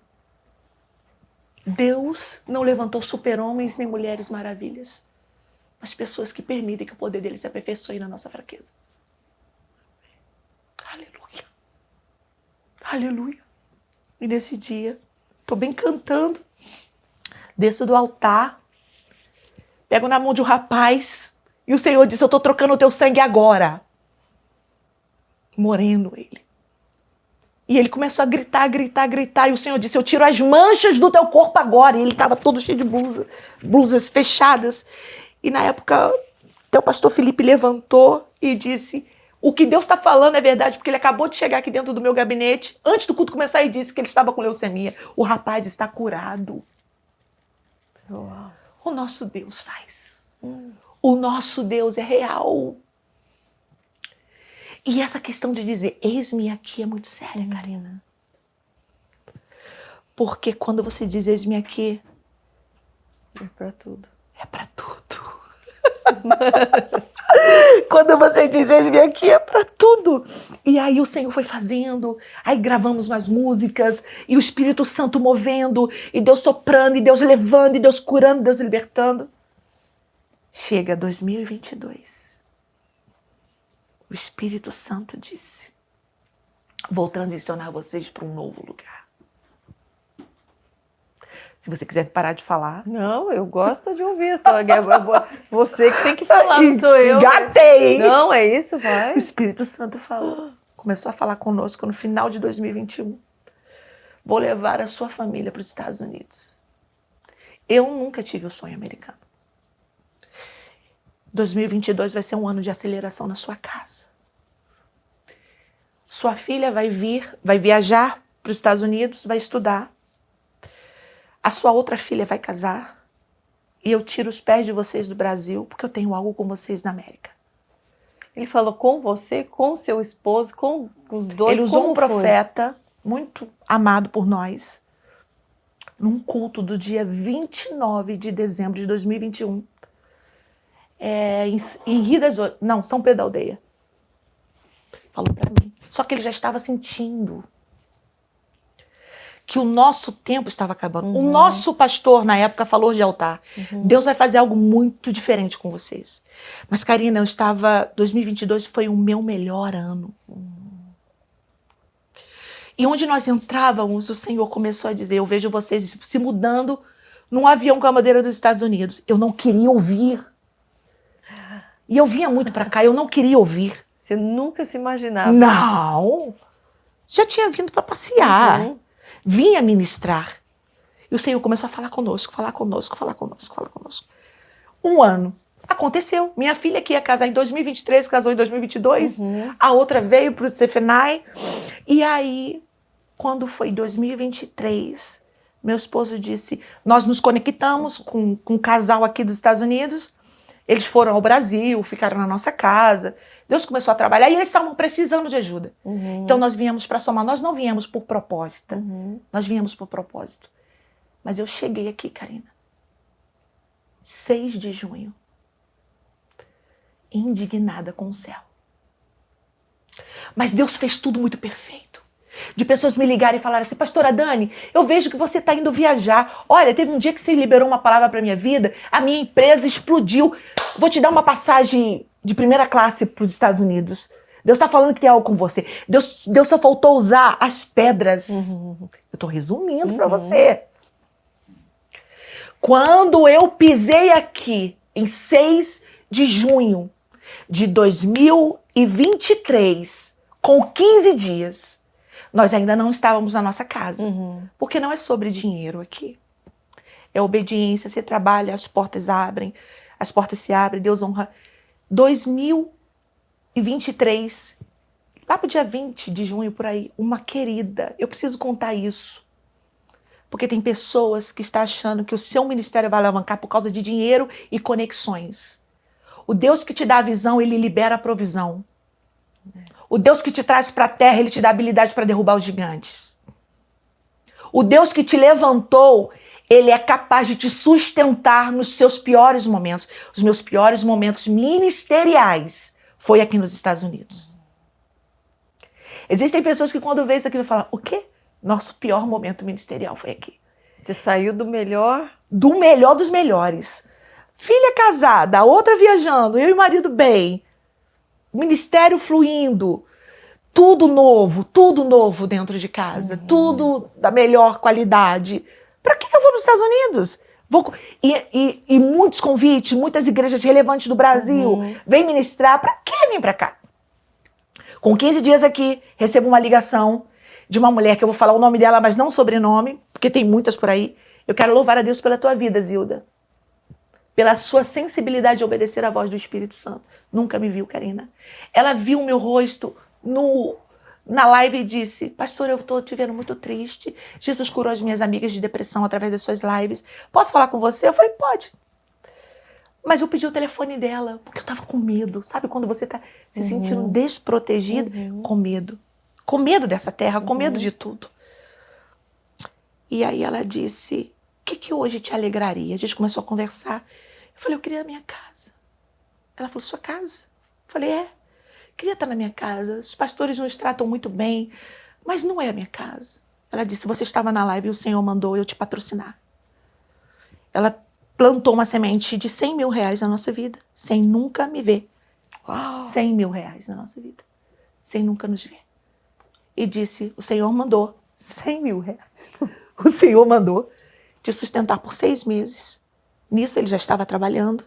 Deus não levantou super-homens nem mulheres maravilhas, mas pessoas que permitem que o poder dele se aperfeiçoe na nossa fraqueza. Aleluia. Aleluia. E nesse dia, estou bem cantando, desço do altar, pego na mão de um rapaz e o Senhor disse: eu estou trocando o teu sangue agora. Moreno ele. E ele começou a gritar. E o Senhor disse: eu tiro as manchas do teu corpo agora. E ele estava todo cheio de blusas fechadas. E na época, o pastor Felipe levantou e disse: o que Deus está falando é verdade, porque ele acabou de chegar aqui dentro do meu gabinete, antes do culto começar, e disse que ele estava com leucemia. O rapaz está curado. Uau. O nosso Deus faz. O nosso Deus é real. E essa questão de dizer: eis-me aqui, é muito séria, Karina. Porque quando você diz eis-me aqui, é para tudo. É para tudo. Quando você diz eis-me aqui, é para tudo. E aí o Senhor foi fazendo, aí gravamos umas músicas, e o Espírito Santo movendo, e Deus soprando, e Deus levando, e Deus curando, Deus libertando. Chega 2022. O Espírito Santo disse: vou transicionar vocês para um novo lugar. Se você quiser parar de falar. Não, eu gosto de ouvir. Você que tem que falar, não sou eu. Engatei! Não, é isso, vai. O Espírito Santo falou. Começou a falar conosco no final de 2021. Vou levar a sua família para os Estados Unidos. Eu nunca tive o sonho americano. 2022 vai ser um ano de aceleração na sua casa. Sua filha vai viajar para os Estados Unidos, vai estudar. A sua outra filha vai casar. E eu tiro os pés de vocês do Brasil, porque eu tenho algo com vocês na América. Ele falou com você, com seu esposo, com os dois. Ele usou como um profeta muito amado por nós, num culto do dia 29 de dezembro de 2021, em Rio das Ostras, não, São Pedro da Aldeia. Falou para mim. Só que ele já estava sentindo que o nosso tempo estava acabando. O nosso pastor, na época, falou de altar. Deus vai fazer algo muito diferente com vocês. Mas, Karina, 2022 foi o meu melhor ano. E onde nós entrávamos, o Senhor começou a dizer, eu vejo vocês se mudando num avião com a bandeira dos Estados Unidos. Eu não queria ouvir. E eu vinha muito para cá, eu não queria ouvir. Você nunca se imaginava. Não! Já tinha vindo para passear. Vinha ministrar. E o Senhor começou a falar conosco, falar conosco, falar conosco, falar conosco. Um ano. Aconteceu. Minha filha que ia casar em 2023, casou em 2022. A outra veio para o Cefenai. E aí, quando foi 2023, meu esposo disse, nós nos conectamos com um casal aqui dos Estados Unidos. Eles foram ao Brasil, ficaram na nossa casa. Deus começou a trabalhar e eles estavam precisando de ajuda. Então nós viemos para somar. Nós não viemos por proposta. Nós viemos por propósito. Mas eu cheguei aqui, Karina, 6 de junho, indignada com o céu. Mas Deus fez tudo muito perfeito. De pessoas me ligarem e falarem assim, pastora Dani, eu vejo que você está indo viajar. Olha, teve um dia que você liberou uma palavra para minha vida, a minha empresa explodiu. Vou te dar uma passagem de primeira classe para os Estados Unidos. Deus está falando que tem algo com você. Deus só faltou usar as pedras. Eu estou resumindo para você. Quando eu pisei aqui, em 6 de junho de 2023, com 15 dias, nós ainda não estávamos na nossa casa. Porque não é sobre dinheiro aqui. É obediência, você trabalha, as portas se abrem, Deus honra. 2023, lá pro dia 20 de junho, por aí, uma querida, eu preciso contar isso, porque tem pessoas que estão achando que o seu ministério vai alavancar por causa de dinheiro e conexões. O Deus que te dá a visão, ele libera a provisão. O Deus que te traz para a terra, ele te dá habilidade para derrubar os gigantes. O Deus que te levantou, ele é capaz de te sustentar nos seus piores momentos. Os meus piores momentos ministeriais foi aqui nos Estados Unidos. Existem pessoas que quando vê isso aqui vão falar, o quê? Nosso pior momento ministerial foi aqui. Você saiu do melhor? Do melhor dos melhores. Filha casada, outra viajando, eu e o marido bem. Ministério fluindo. Tudo novo dentro de casa. Tudo da melhor qualidade. Para que eu vou para os Estados Unidos? E muitos convites, muitas igrejas relevantes do Brasil vêm ministrar. Para que vir para cá? Com 15 dias aqui, recebo uma ligação de uma mulher, que eu vou falar o nome dela, mas não o sobrenome, porque tem muitas por aí. Eu quero louvar a Deus pela tua vida, Zilda. Pela sua sensibilidade de obedecer à voz do Espírito Santo. Nunca me viu, Karina. Ela viu o meu rosto na live e disse, pastor, eu estou te vendo muito triste. Jesus curou as minhas amigas de depressão através das suas lives. Posso falar com você? Eu falei, pode. Mas eu pedi o telefone dela, porque eu estava com medo. Sabe quando você está se sentindo desprotegido? Com medo. Com medo dessa terra, com medo de tudo. E aí ela disse, o que hoje te alegraria? A gente começou a conversar. Eu falei, eu queria a minha casa. Ela falou, sua casa? Eu falei, queria estar na minha casa. Os pastores nos tratam muito bem, mas não é a minha casa. Ela disse, você estava na live e o Senhor mandou eu te patrocinar. Ela plantou uma semente de 100 mil reais na nossa vida, sem nunca me ver. 100 mil reais na nossa vida, sem nunca nos ver. E disse, o Senhor mandou 100 mil reais. O Senhor mandou te sustentar por 6 meses. Nisso ele já estava trabalhando,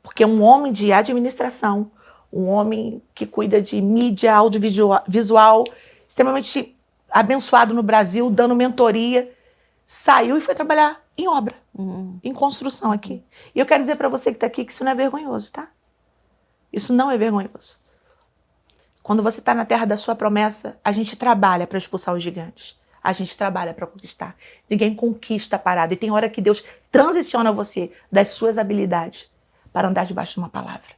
porque é um homem de administração, um homem que cuida de mídia, audiovisual, extremamente abençoado no Brasil, dando mentoria, saiu e foi trabalhar em obra, em construção aqui. E eu quero dizer para você que está aqui que isso não é vergonhoso, tá? Isso não é vergonhoso. Quando você está na terra da sua promessa, a gente trabalha para expulsar os gigantes. A gente trabalha para conquistar. Ninguém conquista a parada. E tem hora que Deus transiciona você das suas habilidades para andar debaixo de uma palavra.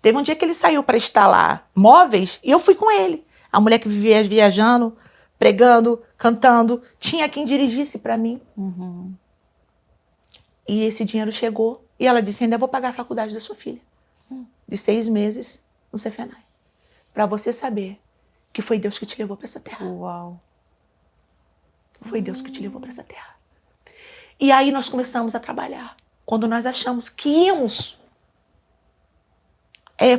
Teve um dia que ele saiu para instalar móveis e eu fui com ele. A mulher que vivia viajando, pregando, cantando, tinha quem dirigisse para mim. Uhum. E esse dinheiro chegou e ela disse, ainda vou pagar a faculdade da sua filha. De 6 meses no Cefenai. Para você saber que foi Deus que te levou para essa terra. Uau. Foi Deus que te levou para essa terra. E aí nós começamos a trabalhar. Quando nós achamos que íamos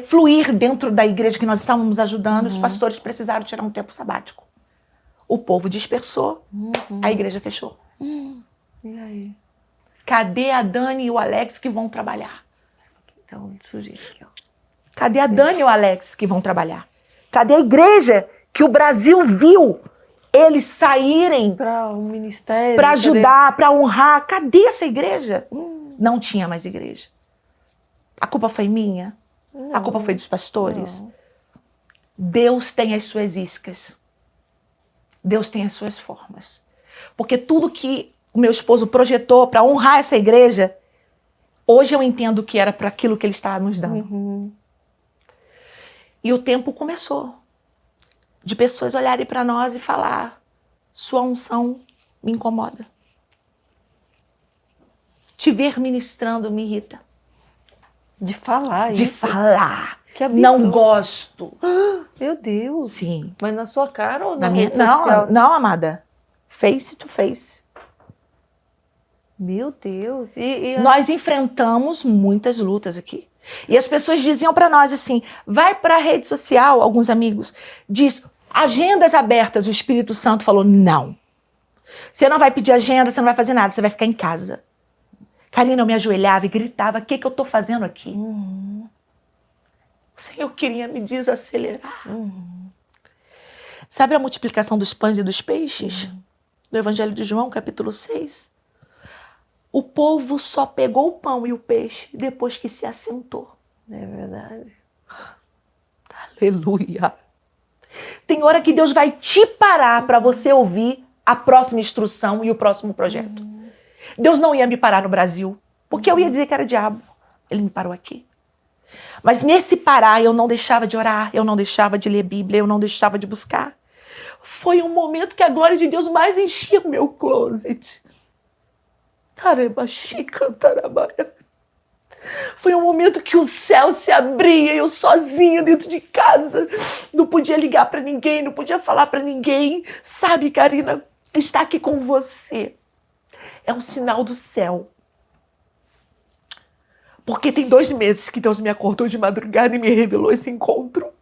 fluir dentro da igreja que nós estávamos ajudando, os pastores precisaram tirar um tempo sabático. O povo dispersou, a igreja fechou. E aí? Cadê a Dani e o Alex que vão trabalhar? Então, sujeito aqui, ó. Cadê a Dani e o Alex que vão trabalhar? Cadê a igreja que o Brasil viu eles saírem Para o ministério. para ajudar, para honrar? Cadê essa igreja? Não tinha mais igreja. A culpa foi minha? Não. A culpa foi dos pastores? Não. Deus tem as suas iscas. Deus tem as suas formas. Porque tudo que o meu esposo projetou para honrar essa igreja, hoje eu entendo que era para aquilo que ele estava nos dando. E o tempo começou de pessoas olharem para nós e falar, sua unção me incomoda. Te ver ministrando me irrita. De falar De isso? falar. Que absurdo. Não gosto. Meu Deus. Sim. Mas na sua cara ou Na na minha... rede social? Não, amada. Face to face. Meu Deus. Nós enfrentamos muitas lutas aqui. E as pessoas diziam para nós assim, vai para a rede social, alguns amigos, diz, agendas abertas. O Espírito Santo falou, não. Você não vai pedir agenda, você não vai fazer nada, você vai ficar em casa. Karina, eu me ajoelhava e gritava, o que eu estou fazendo aqui? O Senhor queria me desacelerar. Sabe a multiplicação dos pães e dos peixes? Do Evangelho de João, capítulo 6. O povo só pegou o pão e o peixe depois que se assentou. É verdade. Aleluia. Tem hora que Deus vai te parar para você ouvir a próxima instrução e o próximo projeto. Deus não ia me parar no Brasil, porque eu ia dizer que era diabo. Ele me parou aqui. Mas nesse parar, eu não deixava de orar, eu não deixava de ler Bíblia, eu não deixava de buscar. Foi um momento que a glória de Deus mais enchia o meu closet. Foi um momento que o céu se abria, eu sozinha dentro de casa. Não podia ligar para ninguém, não podia falar para ninguém. Sabe, Karina, estar aqui com você é um sinal do céu. Porque tem 2 meses que Deus me acordou de madrugada e me revelou esse encontro.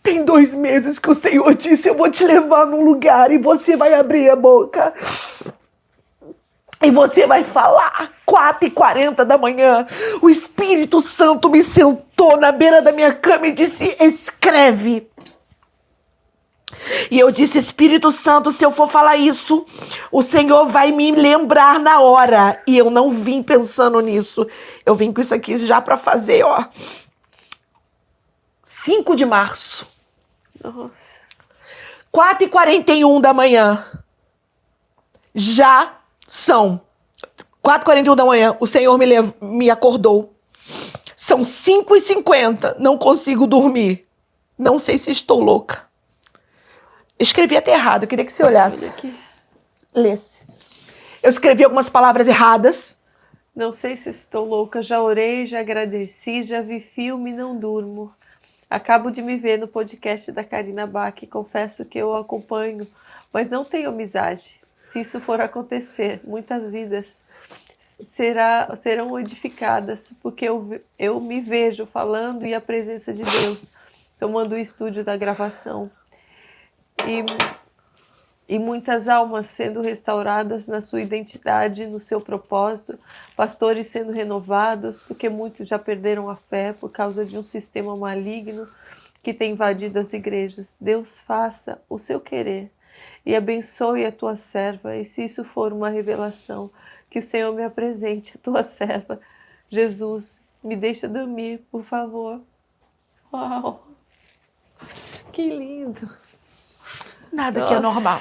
Tem 2 meses que o Senhor disse, eu vou te levar num lugar e você vai abrir a boca. E você vai falar. 4h40 da manhã, o Espírito Santo me sentou na beira da minha cama e disse, escreve. E eu disse, Espírito Santo, se eu for falar isso, o Senhor vai me lembrar na hora. E eu não vim pensando nisso. Eu vim com isso aqui já para fazer, ó. 5 de março. Nossa. 4h41 da manhã. Já são 4h41 da manhã. O Senhor me acordou. São 5h50. Não consigo dormir. Não sei se estou louca. Eu escrevi até errado. Eu queria que você olhasse. Lesse. Eu escrevi algumas palavras erradas. Não sei se estou louca. Já orei, já agradeci, já vi filme e não durmo. Acabo de me ver no podcast da Karina Bach. Confesso que eu acompanho, mas não tenho amizade. Se isso for acontecer, muitas vidas serão edificadas, porque eu me vejo falando e a presença de Deus, tomando o estúdio da gravação. E muitas almas sendo restauradas na sua identidade, no seu propósito, pastores sendo renovados, porque muitos já perderam a fé por causa de um sistema maligno que tem invadido as igrejas. Deus faça o seu querer e abençoe a tua serva, e se isso for uma revelação, que o Senhor me apresente a tua serva, Jesus, me deixa dormir, por favor. Uau! Que lindo! Nada que é normal.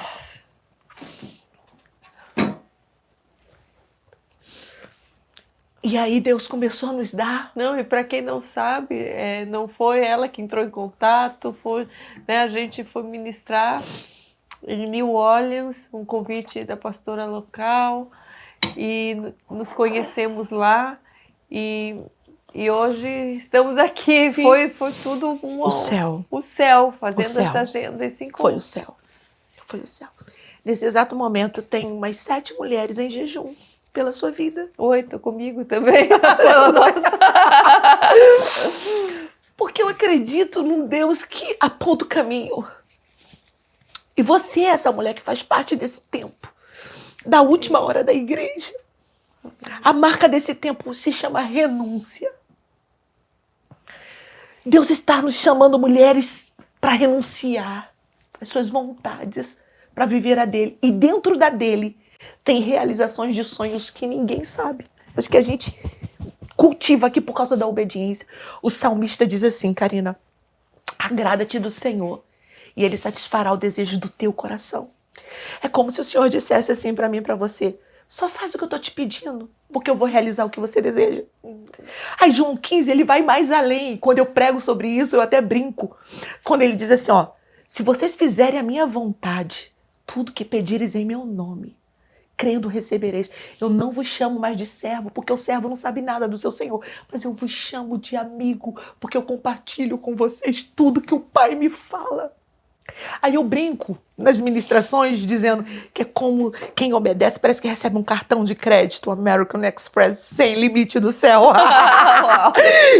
E aí Deus começou a nos dar. Não, e para quem não sabe, não foi ela que entrou em contato, foi, né, a gente foi ministrar em New Orleans, um convite da pastora local, e nos conhecemos lá, e hoje estamos aqui. Foi tudo o céu. O céu, fazendo O céu. essa agenda, esse encontro. Foi o céu. Foi o céu. Nesse exato momento, tem umas 7 mulheres em jejum pela sua vida. 8 comigo também. Pela nossa. Porque eu acredito num Deus que aponta o caminho. E você é essa mulher que faz parte desse tempo, da última hora da igreja. A marca desse tempo se chama renúncia. Deus está nos chamando mulheres para renunciar às suas vontades, para viver a dele. E dentro da dele tem realizações de sonhos que ninguém sabe, mas que a gente cultiva aqui por causa da obediência. O salmista diz assim, Karina: agrada-te do Senhor e ele satisfará o desejo do teu coração. É como se o Senhor dissesse assim para mim e para você: só faz o que eu estou te pedindo, porque eu vou realizar o que você deseja. Aí João 15, ele vai mais além. Quando eu prego sobre isso, eu até brinco. Quando ele diz assim, ó: se vocês fizerem a minha vontade, tudo que pedires em meu nome, crendo recebereis. Eu não vos chamo mais de servo, porque o servo não sabe nada do seu Senhor, mas eu vos chamo de amigo, porque eu compartilho com vocês tudo que o Pai me fala. Aí eu brinco nas ministrações dizendo que é como quem obedece parece que recebe um cartão de crédito American Express sem limite do céu.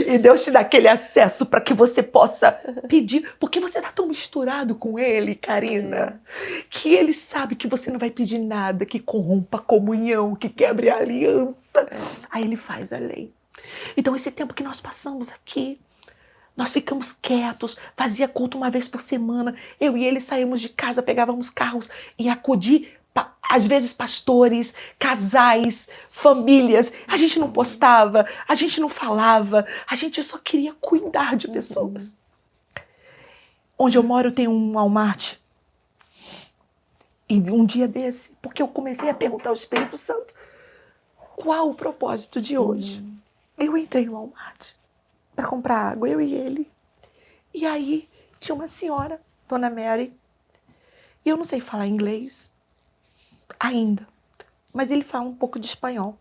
E Deus te dá aquele acesso para que você possa pedir, porque você está tão misturado com Ele, Karina, que Ele sabe que você não vai pedir nada que corrompa a comunhão, que quebre a aliança. Aí Ele faz a lei. Então esse tempo que nós passamos aqui, nós ficamos quietos, fazia culto uma vez por semana. Eu e ele saímos de casa, pegávamos carros e acudir, às vezes, pastores, casais, famílias. A gente não postava, a gente não falava, a gente só queria cuidar de pessoas. Onde eu moro tem um Walmart. E um dia desse, porque eu comecei a perguntar ao Espírito Santo, qual o propósito de hoje? Eu entrei no Walmart para comprar água, eu e ele. E aí tinha uma senhora, Dona Mary, e eu não sei falar inglês ainda, mas ele fala um pouco de espanhol.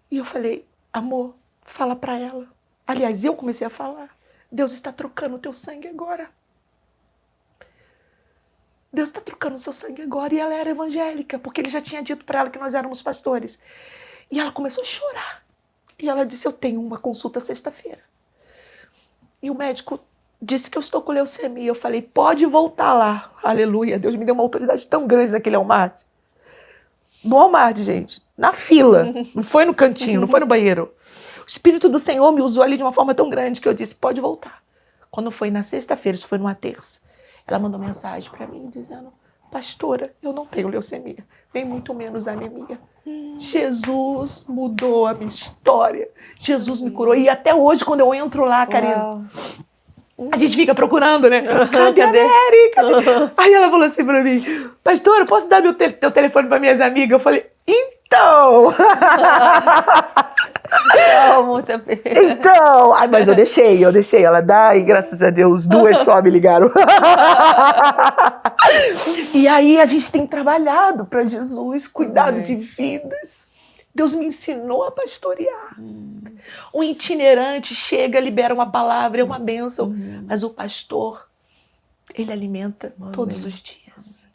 E eu falei: amor, fala para ela. Aliás, eu comecei a falar: Deus está trocando o teu sangue agora. Deus está trocando o seu sangue agora. E ela era evangélica, porque ele já tinha dito para ela que nós éramos pastores. E ela começou a chorar. E ela disse: eu tenho uma consulta sexta-feira. E o médico disse que eu estou com leucemia. Eu falei: pode voltar lá. Aleluia. Deus me deu uma autoridade tão grande naquele Walmart. No Walmart, gente. Na fila. Não foi no cantinho, não foi no banheiro. O Espírito do Senhor me usou ali de uma forma tão grande que eu disse: pode voltar. Quando foi na sexta-feira, isso foi numa terça, ela mandou mensagem para mim dizendo: pastora, eu não tenho leucemia, nem muito menos anemia. Jesus mudou a minha história. Jesus me curou. E até hoje, quando eu entro lá, Karina, a gente fica procurando, né? Cadê a Mary? Cadê? Aí ela falou assim pra mim: pastora, posso dar teu telefone para minhas amigas? Eu falei: então! Então! Ai, mas eu deixei ela dar, e graças a Deus, 2 só me ligaram. E aí a gente tem trabalhado para Jesus, cuidado de vidas. Deus me ensinou a pastorear. Um itinerante chega, libera uma palavra, é uma bênção. Mas o pastor, ele alimenta todos os dias.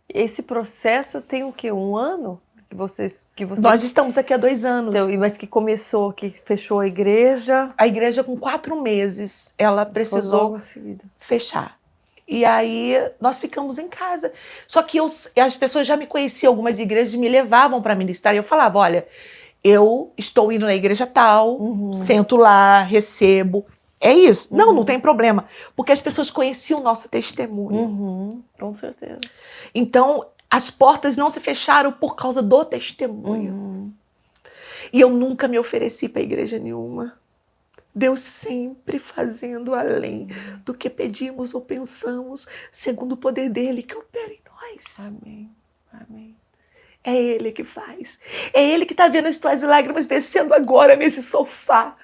Esse processo tem o quê? 1 ano? Que Nós estamos aqui há 2 anos. Então, mas que começou, que fechou a igreja. A igreja, com 4 meses, ela precisou fechar. E aí nós ficamos em casa. Só que as pessoas já me conheciam, algumas igrejas me levavam para ministrar. E eu falava: olha, eu estou indo na igreja tal, sento lá, recebo. É isso. Não tem problema. Porque as pessoas conheciam o nosso testemunho. Com certeza. Então, as portas não se fecharam por causa do testemunho. E eu nunca me ofereci para igreja nenhuma. Deus sempre fazendo além do que pedimos ou pensamos, segundo o poder dele que opera em nós. Amém. Amém. É Ele que faz. É Ele que está vendo as tuas lágrimas descendo agora nesse sofá,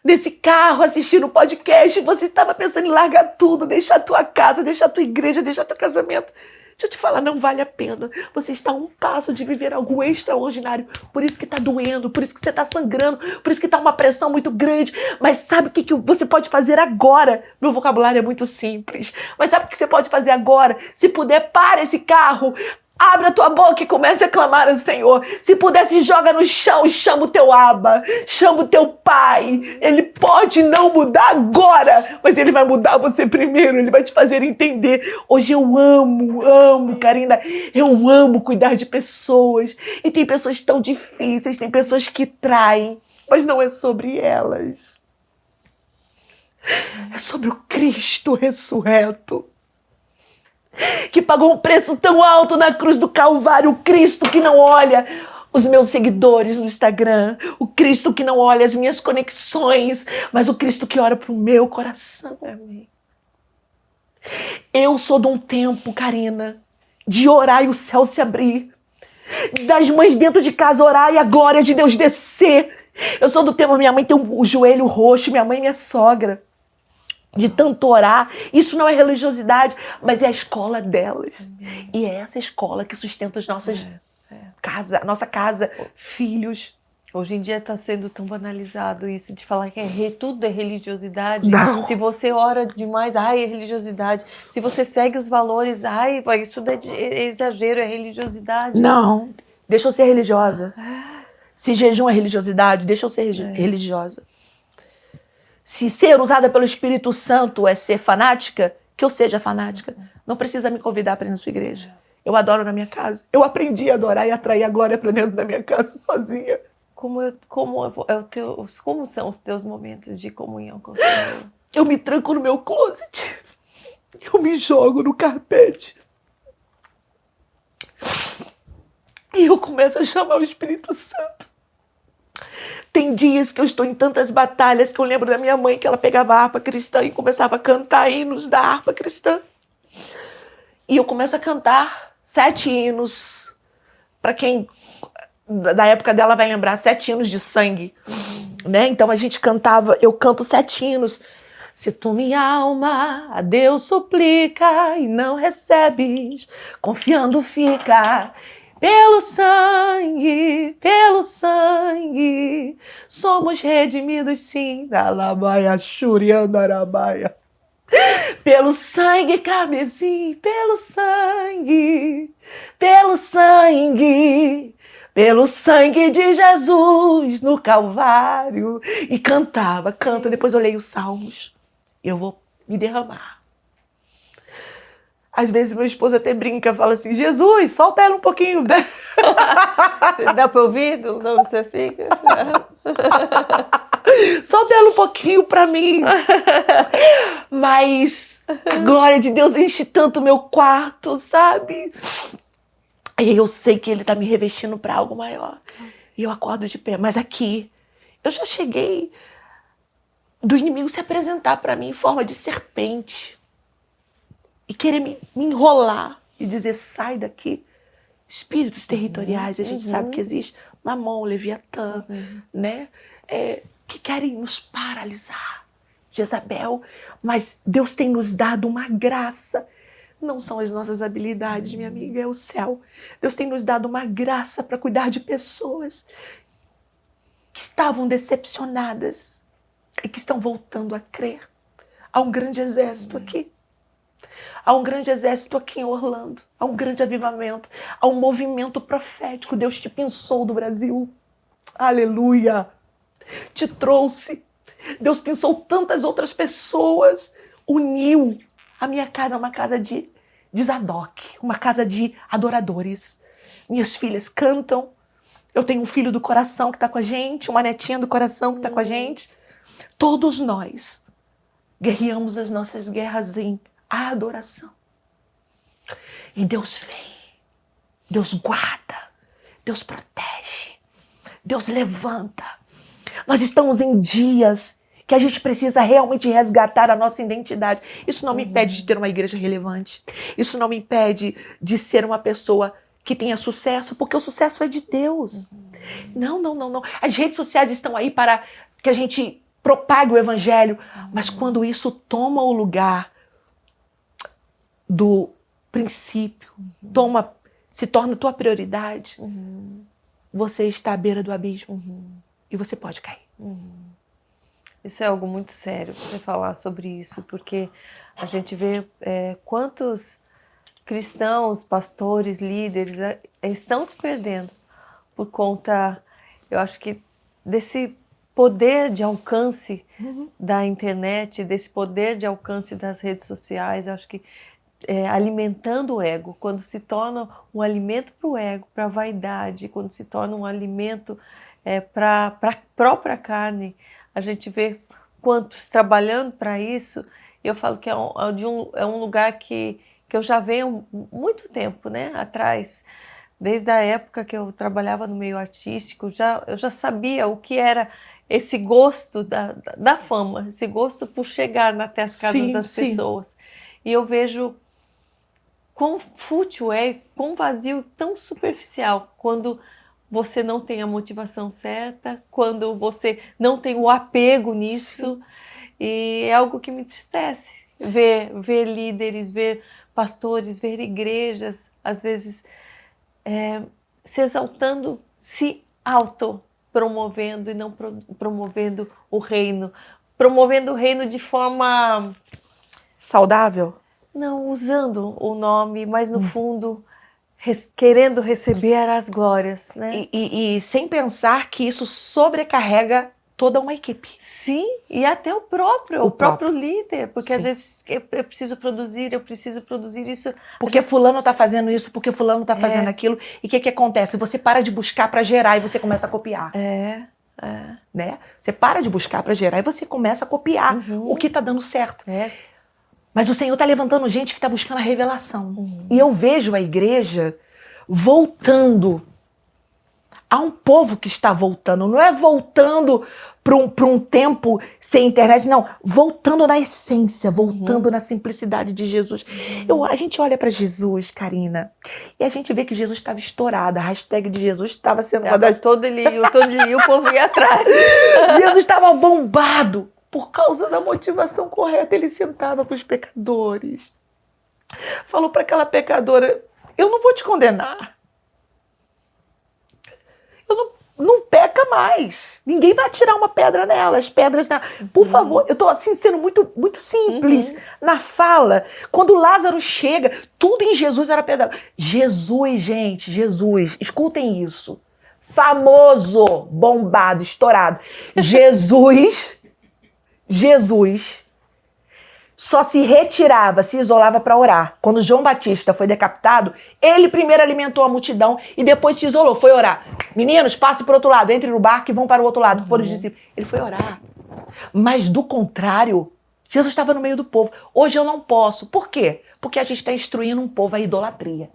nesse carro, assistindo o podcast. Você estava pensando em largar tudo, deixar a tua casa, deixar a tua igreja, deixar teu casamento. Deixa eu te falar, não vale a pena. Você está a um passo de viver algo extraordinário. Por isso que está doendo, por isso que você está sangrando, por isso que está uma pressão muito grande. Mas sabe o que você pode fazer agora? Meu vocabulário é muito simples. Mas sabe o que você pode fazer agora? Se puder, para esse carro. Abre a tua boca e comece a clamar ao Senhor. Se puder, se joga no chão e chama o teu Abba, chama o teu Pai. Ele pode não mudar agora, mas Ele vai mudar você primeiro. Ele vai te fazer entender. Hoje eu amo, Karina. Eu amo cuidar de pessoas. E tem pessoas tão difíceis, tem pessoas que traem, mas não é sobre elas. É sobre o Cristo ressurreto, que pagou um preço tão alto na cruz do Calvário. O Cristo que não olha os meus seguidores no Instagram, o Cristo que não olha as minhas conexões, mas o Cristo que olha para o meu coração. Amém. Eu sou de um tempo, Karina, de orar e o céu se abrir, das mães dentro de casa orar e a glória de Deus descer. Eu sou do tempo, minha mãe tem o joelho roxo, minha mãe e minha sogra, de tanto orar. Isso não é religiosidade, mas é a escola delas. Amém. E é essa escola que sustenta as nossas nossa casa, filhos. Hoje em dia está sendo tão banalizado isso de falar que tudo é religiosidade. Não. Se você ora demais, é religiosidade. Se você segue os valores, isso é exagero, é religiosidade. Não, deixa eu ser religiosa. Se jejum é religiosidade, deixa eu ser religiosa. Se ser usada pelo Espírito Santo é ser fanática, que eu seja fanática. Não precisa me convidar para ir na sua igreja. Eu adoro na minha casa. Eu aprendi a adorar e atrair a glória para dentro da minha casa sozinha. Como são os teus momentos de comunhão com o Senhor? Eu me tranco no meu closet. Eu me jogo no carpete. E eu começo a chamar o Espírito Santo. Tem dias que eu estou em tantas batalhas que eu lembro da minha mãe, que ela pegava a harpa cristã e começava a cantar hinos da harpa cristã. E eu começo a cantar 7 hinos. Para quem da época dela vai lembrar, 7 hinos de sangue. Né? Então a gente cantava, eu canto 7 hinos. Se tu minha alma a Deus suplica e não recebes, confiando fica. Pelo sangue, somos redimidos sim, da labaia, xuriandarabaia. Pelo sangue carmesim, pelo sangue de Jesus no Calvário. E canta, depois eu leio os salmos. Eu vou me derramar. Às vezes meu esposo até brinca, fala assim, Jesus, solta ela um pouquinho. Dá para ouvir de onde você fica? Solta ela um pouquinho para mim. Mas a glória de Deus enche tanto o meu quarto, sabe? E eu sei que Ele está me revestindo para algo maior. E eu acordo de pé. Mas aqui, eu já cheguei do inimigo se apresentar para mim em forma de serpente. E querer me enrolar e dizer, sai daqui. Espíritos territoriais, a gente sabe que existe. Mamon, Leviatã, né? Que querem nos paralisar. Jezabel. Mas Deus tem nos dado uma graça. Não são as nossas habilidades, minha amiga, é o céu. Deus tem nos dado uma graça para cuidar de pessoas que estavam decepcionadas e que estão voltando a crer. Há um grande exército aqui. Há um grande exército aqui em Orlando. Há um grande avivamento. Há um movimento profético. Deus te pensou do Brasil. Aleluia. Te trouxe. Deus pensou tantas outras pessoas. Uniu. A minha casa é uma casa de Zadok. Uma casa de adoradores. Minhas filhas cantam. Eu tenho um filho do coração que está com a gente. Uma netinha do coração que está com a gente. Todos nós guerreamos as nossas guerras em adoração. E Deus vem, Deus guarda, Deus protege, Deus levanta. Nós estamos em dias que a gente precisa realmente resgatar a nossa identidade. Isso não me impede de ter uma igreja relevante. Isso não me impede de ser uma pessoa que tenha sucesso, porque o sucesso é de Deus. Não. As redes sociais estão aí para que a gente propague o evangelho, mas quando isso toma o lugar do princípio, se torna tua prioridade, você está à beira do abismo e você pode cair. Isso é algo muito sério, você falar sobre isso, porque a gente vê quantos cristãos, pastores, líderes estão se perdendo por conta, eu acho que desse poder de alcance da internet, desse poder de alcance das redes sociais. Eu acho que alimentando o ego, quando se torna um alimento para o ego, para a vaidade, quando se torna um alimento para a própria carne, a gente vê quantos trabalhando para isso. Eu falo que é um lugar que eu já venho muito tempo, né, atrás, desde a época que eu trabalhava no meio artístico, eu já sabia o que era esse gosto da fama, esse gosto por chegar até as casas das pessoas. E eu vejo quão fútil quão vazio, tão superficial, quando você não tem a motivação certa, quando você não tem o apego nisso. E é algo que me entristece, ver líderes, ver pastores, ver igrejas, às vezes se exaltando, se autopromovendo e não promovendo o reino de forma saudável. Não, usando o nome, mas no fundo querendo receber as glórias, né? E sem pensar que isso sobrecarrega toda uma equipe. Sim, e até o próprio líder, porque às vezes eu preciso produzir isso. Porque fulano está fazendo isso, porque fulano está fazendo aquilo. E o que acontece? Você para de buscar para gerar e você começa a copiar. Né? Você para de buscar para gerar e você começa a copiar o que está dando certo. Mas o Senhor está levantando gente que está buscando a revelação. E eu vejo a igreja voltando. Há um povo que está voltando. Não é voltando para um tempo sem internet. Não, voltando na essência. Voltando na simplicidade de Jesus. A gente olha para Jesus, Karina, e a gente vê que Jesus estava estourado. A hashtag de Jesus estava sendo uma das... Todo dia o povo ia atrás. Jesus estava bombado. Por causa da motivação correta, ele sentava com os pecadores. Falou para aquela pecadora, eu não vou te condenar. Não peca mais. Ninguém vai atirar uma pedra nela, as pedras nela. Por favor, eu estou assim sendo muito, muito simples na fala. Quando Lázaro chega, tudo em Jesus era pedra. Jesus, gente, Jesus, escutem isso. Famoso, bombado, estourado. Jesus só se retirava, se isolava para orar. Quando João Batista foi decapitado, ele primeiro alimentou a multidão e depois se isolou, foi orar. Meninos, passe para o outro lado, entrem no barco e vão para o outro lado. Foram os discípulos. Ele foi orar. Mas do contrário, Jesus estava no meio do povo. Hoje eu não posso. Por quê? Porque a gente está instruindo um povo à idolatria.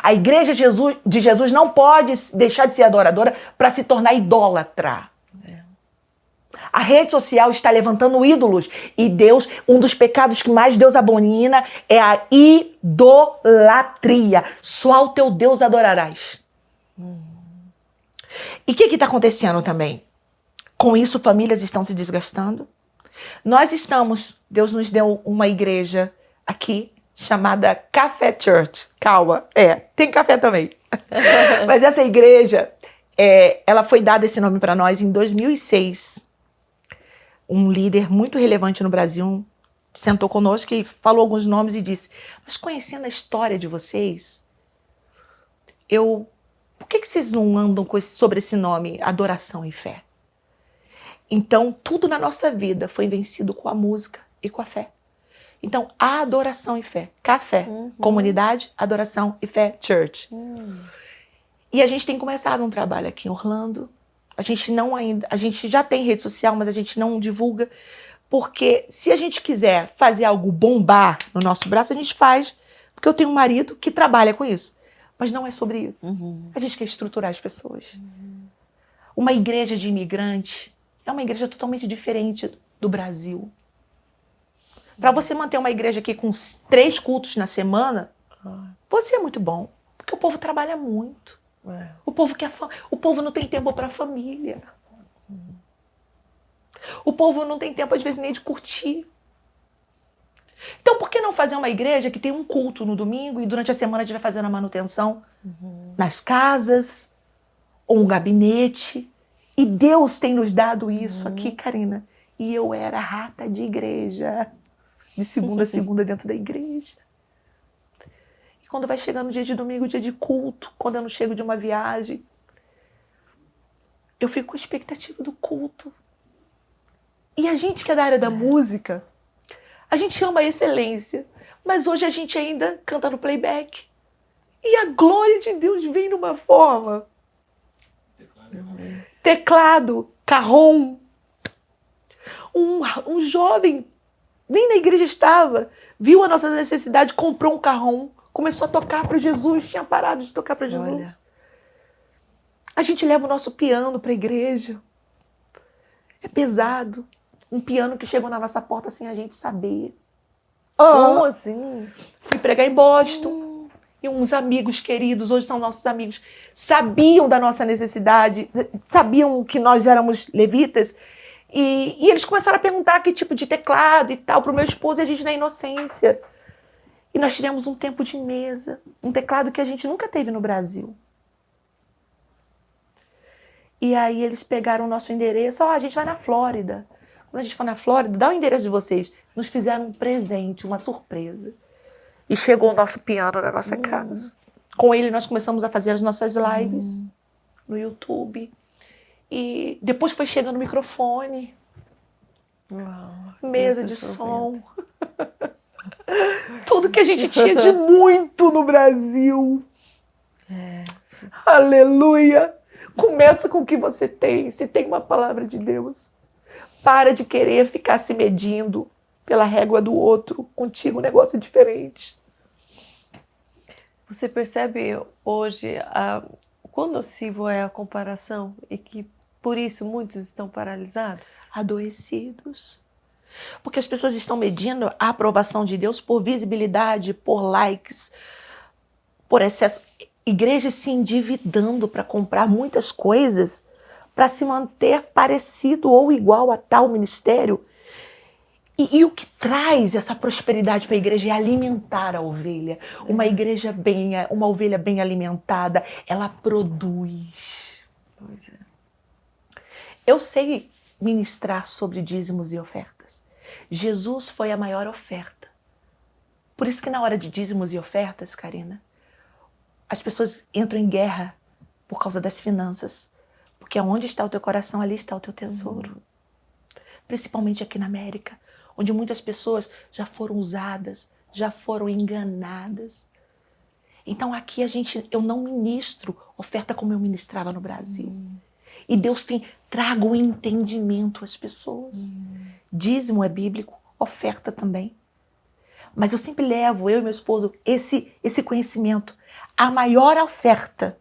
A igreja de Jesus não pode deixar de ser adoradora para se tornar idólatra. A rede social está levantando ídolos. E Deus, um dos pecados que mais Deus abomina é a idolatria. Só ao teu Deus adorarás. E o que está acontecendo também? Com isso, famílias estão se desgastando. Deus nos deu uma igreja aqui chamada Café Church. Calma, tem café também. Mas essa igreja, ela foi dada esse nome para nós em 2006. Um líder muito relevante no Brasil sentou conosco e falou alguns nomes e disse, mas conhecendo a história de vocês, por que vocês não andam sobre esse nome, adoração e fé? Então, tudo na nossa vida foi vencido com a música e com a fé. Então, adoração e fé. Café, comunidade, adoração e fé, church. E a gente tem começado um trabalho aqui em Orlando. A gente já tem rede social, mas a gente não divulga, porque se a gente quiser fazer algo bombar no nosso braço, a gente faz, porque eu tenho um marido que trabalha com isso. Mas não é sobre isso. A gente quer estruturar as pessoas. Uma igreja de imigrante é uma igreja totalmente diferente do Brasil. Para você manter uma igreja aqui com 3 cultos na semana, você é muito bom. Porque o povo trabalha muito. O povo não tem tempo para a família. O povo não tem tempo, às vezes, nem de curtir. Então, por que não fazer uma igreja que tem um culto no domingo e durante a semana a gente vai fazendo a manutenção nas casas, ou um gabinete? E Deus tem nos dado isso aqui, Karina. E eu era rata de igreja, de segunda a segunda dentro da igreja. E quando vai chegando o dia de domingo, o dia de culto, quando eu não chego de uma viagem, eu fico com a expectativa do culto. E a gente que é da área da música, a gente ama a excelência, mas hoje a gente ainda canta no playback. E a glória de Deus vem numa forma. Teclado, carrom. Um jovem, nem na igreja estava, viu a nossa necessidade, comprou um carrom, começou a tocar para Jesus, tinha parado de tocar para Jesus. Olha. A gente leva o nosso piano para a igreja. É pesado. Um piano que chegou na nossa porta sem a gente saber. Como assim? Fui pregar em Boston. E uns amigos queridos, hoje são nossos amigos, sabiam da nossa necessidade, sabiam que nós éramos levitas. E eles começaram a perguntar que tipo de teclado e tal para o meu esposo, e a gente na inocência. E nós tivemos um tempo de mesa, um teclado que a gente nunca teve no Brasil. E aí eles pegaram o nosso endereço, a gente vai na Flórida. Quando a gente for na Flórida, dá o endereço de vocês. Nos fizeram um presente, uma surpresa. E chegou o nosso piano na nossa casa. Com ele nós começamos a fazer as nossas lives no YouTube. E depois foi chegando o microfone. Mesa de som. Tudo que a gente tinha de muito no Brasil. Aleluia! Começa com o que você tem. Se tem uma palavra de Deus. Para de querer ficar se medindo pela régua do outro. Contigo o negócio é diferente. Você percebe hoje quão nocivo é a comparação e que por isso muitos estão paralisados? Adoecidos. Porque as pessoas estão medindo a aprovação de Deus por visibilidade, por likes, por excesso. Igrejas se endividando para comprar muitas coisas para se manter parecido ou igual a tal ministério. E o que traz essa prosperidade para a igreja é alimentar a ovelha. Uma ovelha bem alimentada, ela produz. Pois é. Eu sei ministrar sobre dízimos e ofertas. Jesus foi a maior oferta. Por isso que na hora de dízimos e ofertas, Karina, as pessoas entram em guerra por causa das finanças. Porque onde está o teu coração, ali está o teu tesouro. Principalmente aqui na América, onde muitas pessoas já foram usadas, já foram enganadas. Então aqui eu não ministro oferta como eu ministrava no Brasil. E Deus tem trago o entendimento às pessoas. Dízimo é bíblico, oferta também. Mas eu sempre levo, eu e meu esposo, esse conhecimento. A maior oferta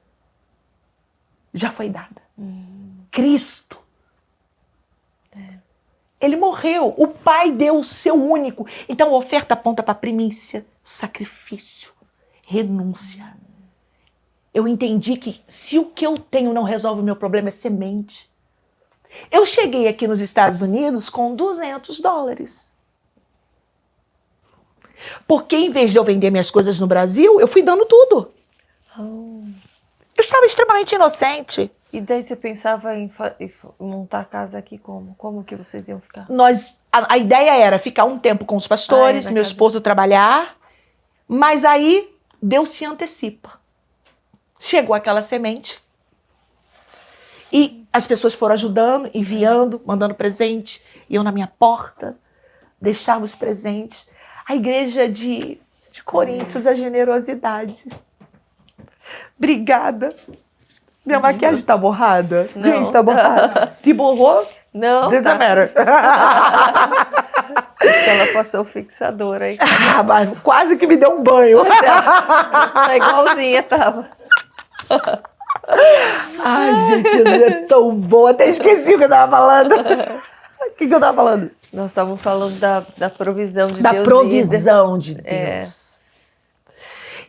já foi dada. Cristo. Ele morreu. O Pai deu o seu único. Então a oferta aponta para primícia, sacrifício, renúncia. Eu entendi que se o que eu tenho não resolve o meu problema é semente. Eu cheguei aqui nos Estados Unidos com $200. Porque em vez de eu vender minhas coisas no Brasil, eu fui dando tudo. Eu estava extremamente inocente. E daí você pensava em montar a casa aqui como? Como que vocês iam ficar? A ideia era ficar um tempo com os pastores, meu esposo trabalhar, mas aí Deus se antecipa. Chegou aquela semente e as pessoas foram ajudando, enviando, mandando presente, iam na minha porta, deixavam os presentes. A igreja de Coríntios, a generosidade. Obrigada. Minha maquiagem está borrada? Não. Gente, está borrada. Se borrou, não, doesn't matter. Acho que ela passou o fixador aí. Ah, mas quase que me deu um banho. Tá igualzinha, tava. Ai, gente, Jesus é tão bom. Até esqueci o que eu tava falando. O que eu tava falando? Nós estávamos falando da provisão de Da Deus. provisão de É. Deus.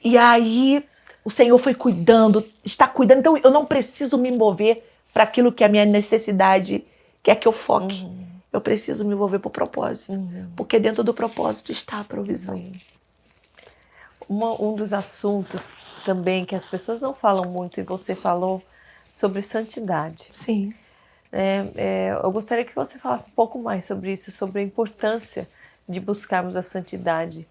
E aí, o Senhor foi cuidando, está cuidando. Então, eu não preciso me mover para aquilo que a minha necessidade quer que eu foque. Eu preciso me mover para o propósito. Porque dentro do propósito está a provisão. Um dos assuntos também que as pessoas não falam muito, e você falou, sobre santidade. Sim. Eu gostaria que você falasse um pouco mais sobre isso, sobre a importância de buscarmos a santidade.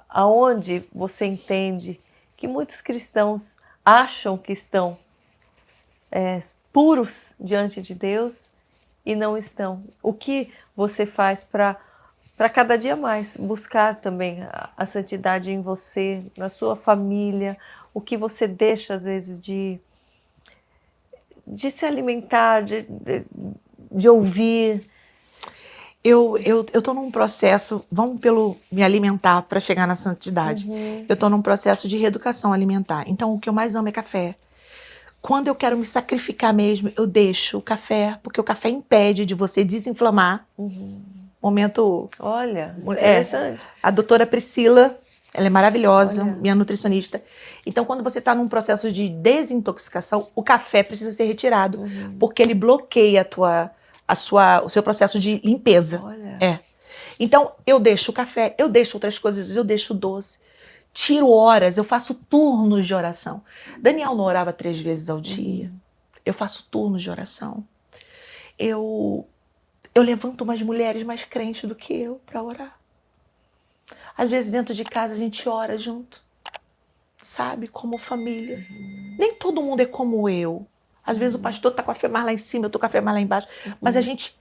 Aonde você entende que muitos cristãos acham que estão puros diante de Deus e não estão. O que você faz para cada dia mais buscar também a santidade em você, na sua família? O que você deixa, às vezes, de se alimentar, de ouvir? Eu tô num processo, vamos pelo me alimentar para chegar na santidade. Eu tô num processo de reeducação alimentar. Então, o que eu mais amo é café. Quando eu quero me sacrificar mesmo, eu deixo o café, porque o café impede de você desinflamar. Momento... Olha, interessante. A doutora Priscila, ela é maravilhosa, Olha. minha nutricionista. Então, quando você está num processo de desintoxicação, o café precisa ser retirado, porque ele bloqueia o seu processo de limpeza. Olha. Então, eu deixo o café, eu deixo outras coisas, eu deixo o doce. Tiro horas, eu faço turnos de oração. Daniel não orava 3 vezes ao dia. Eu faço turnos de oração. Eu levanto umas mulheres mais crentes do que eu para orar. Às vezes dentro de casa a gente ora junto, sabe? Como família. Nem todo mundo é como eu. Às vezes o pastor tá com a fé mais lá em cima, eu tô com a fé mais lá embaixo. Mas a gente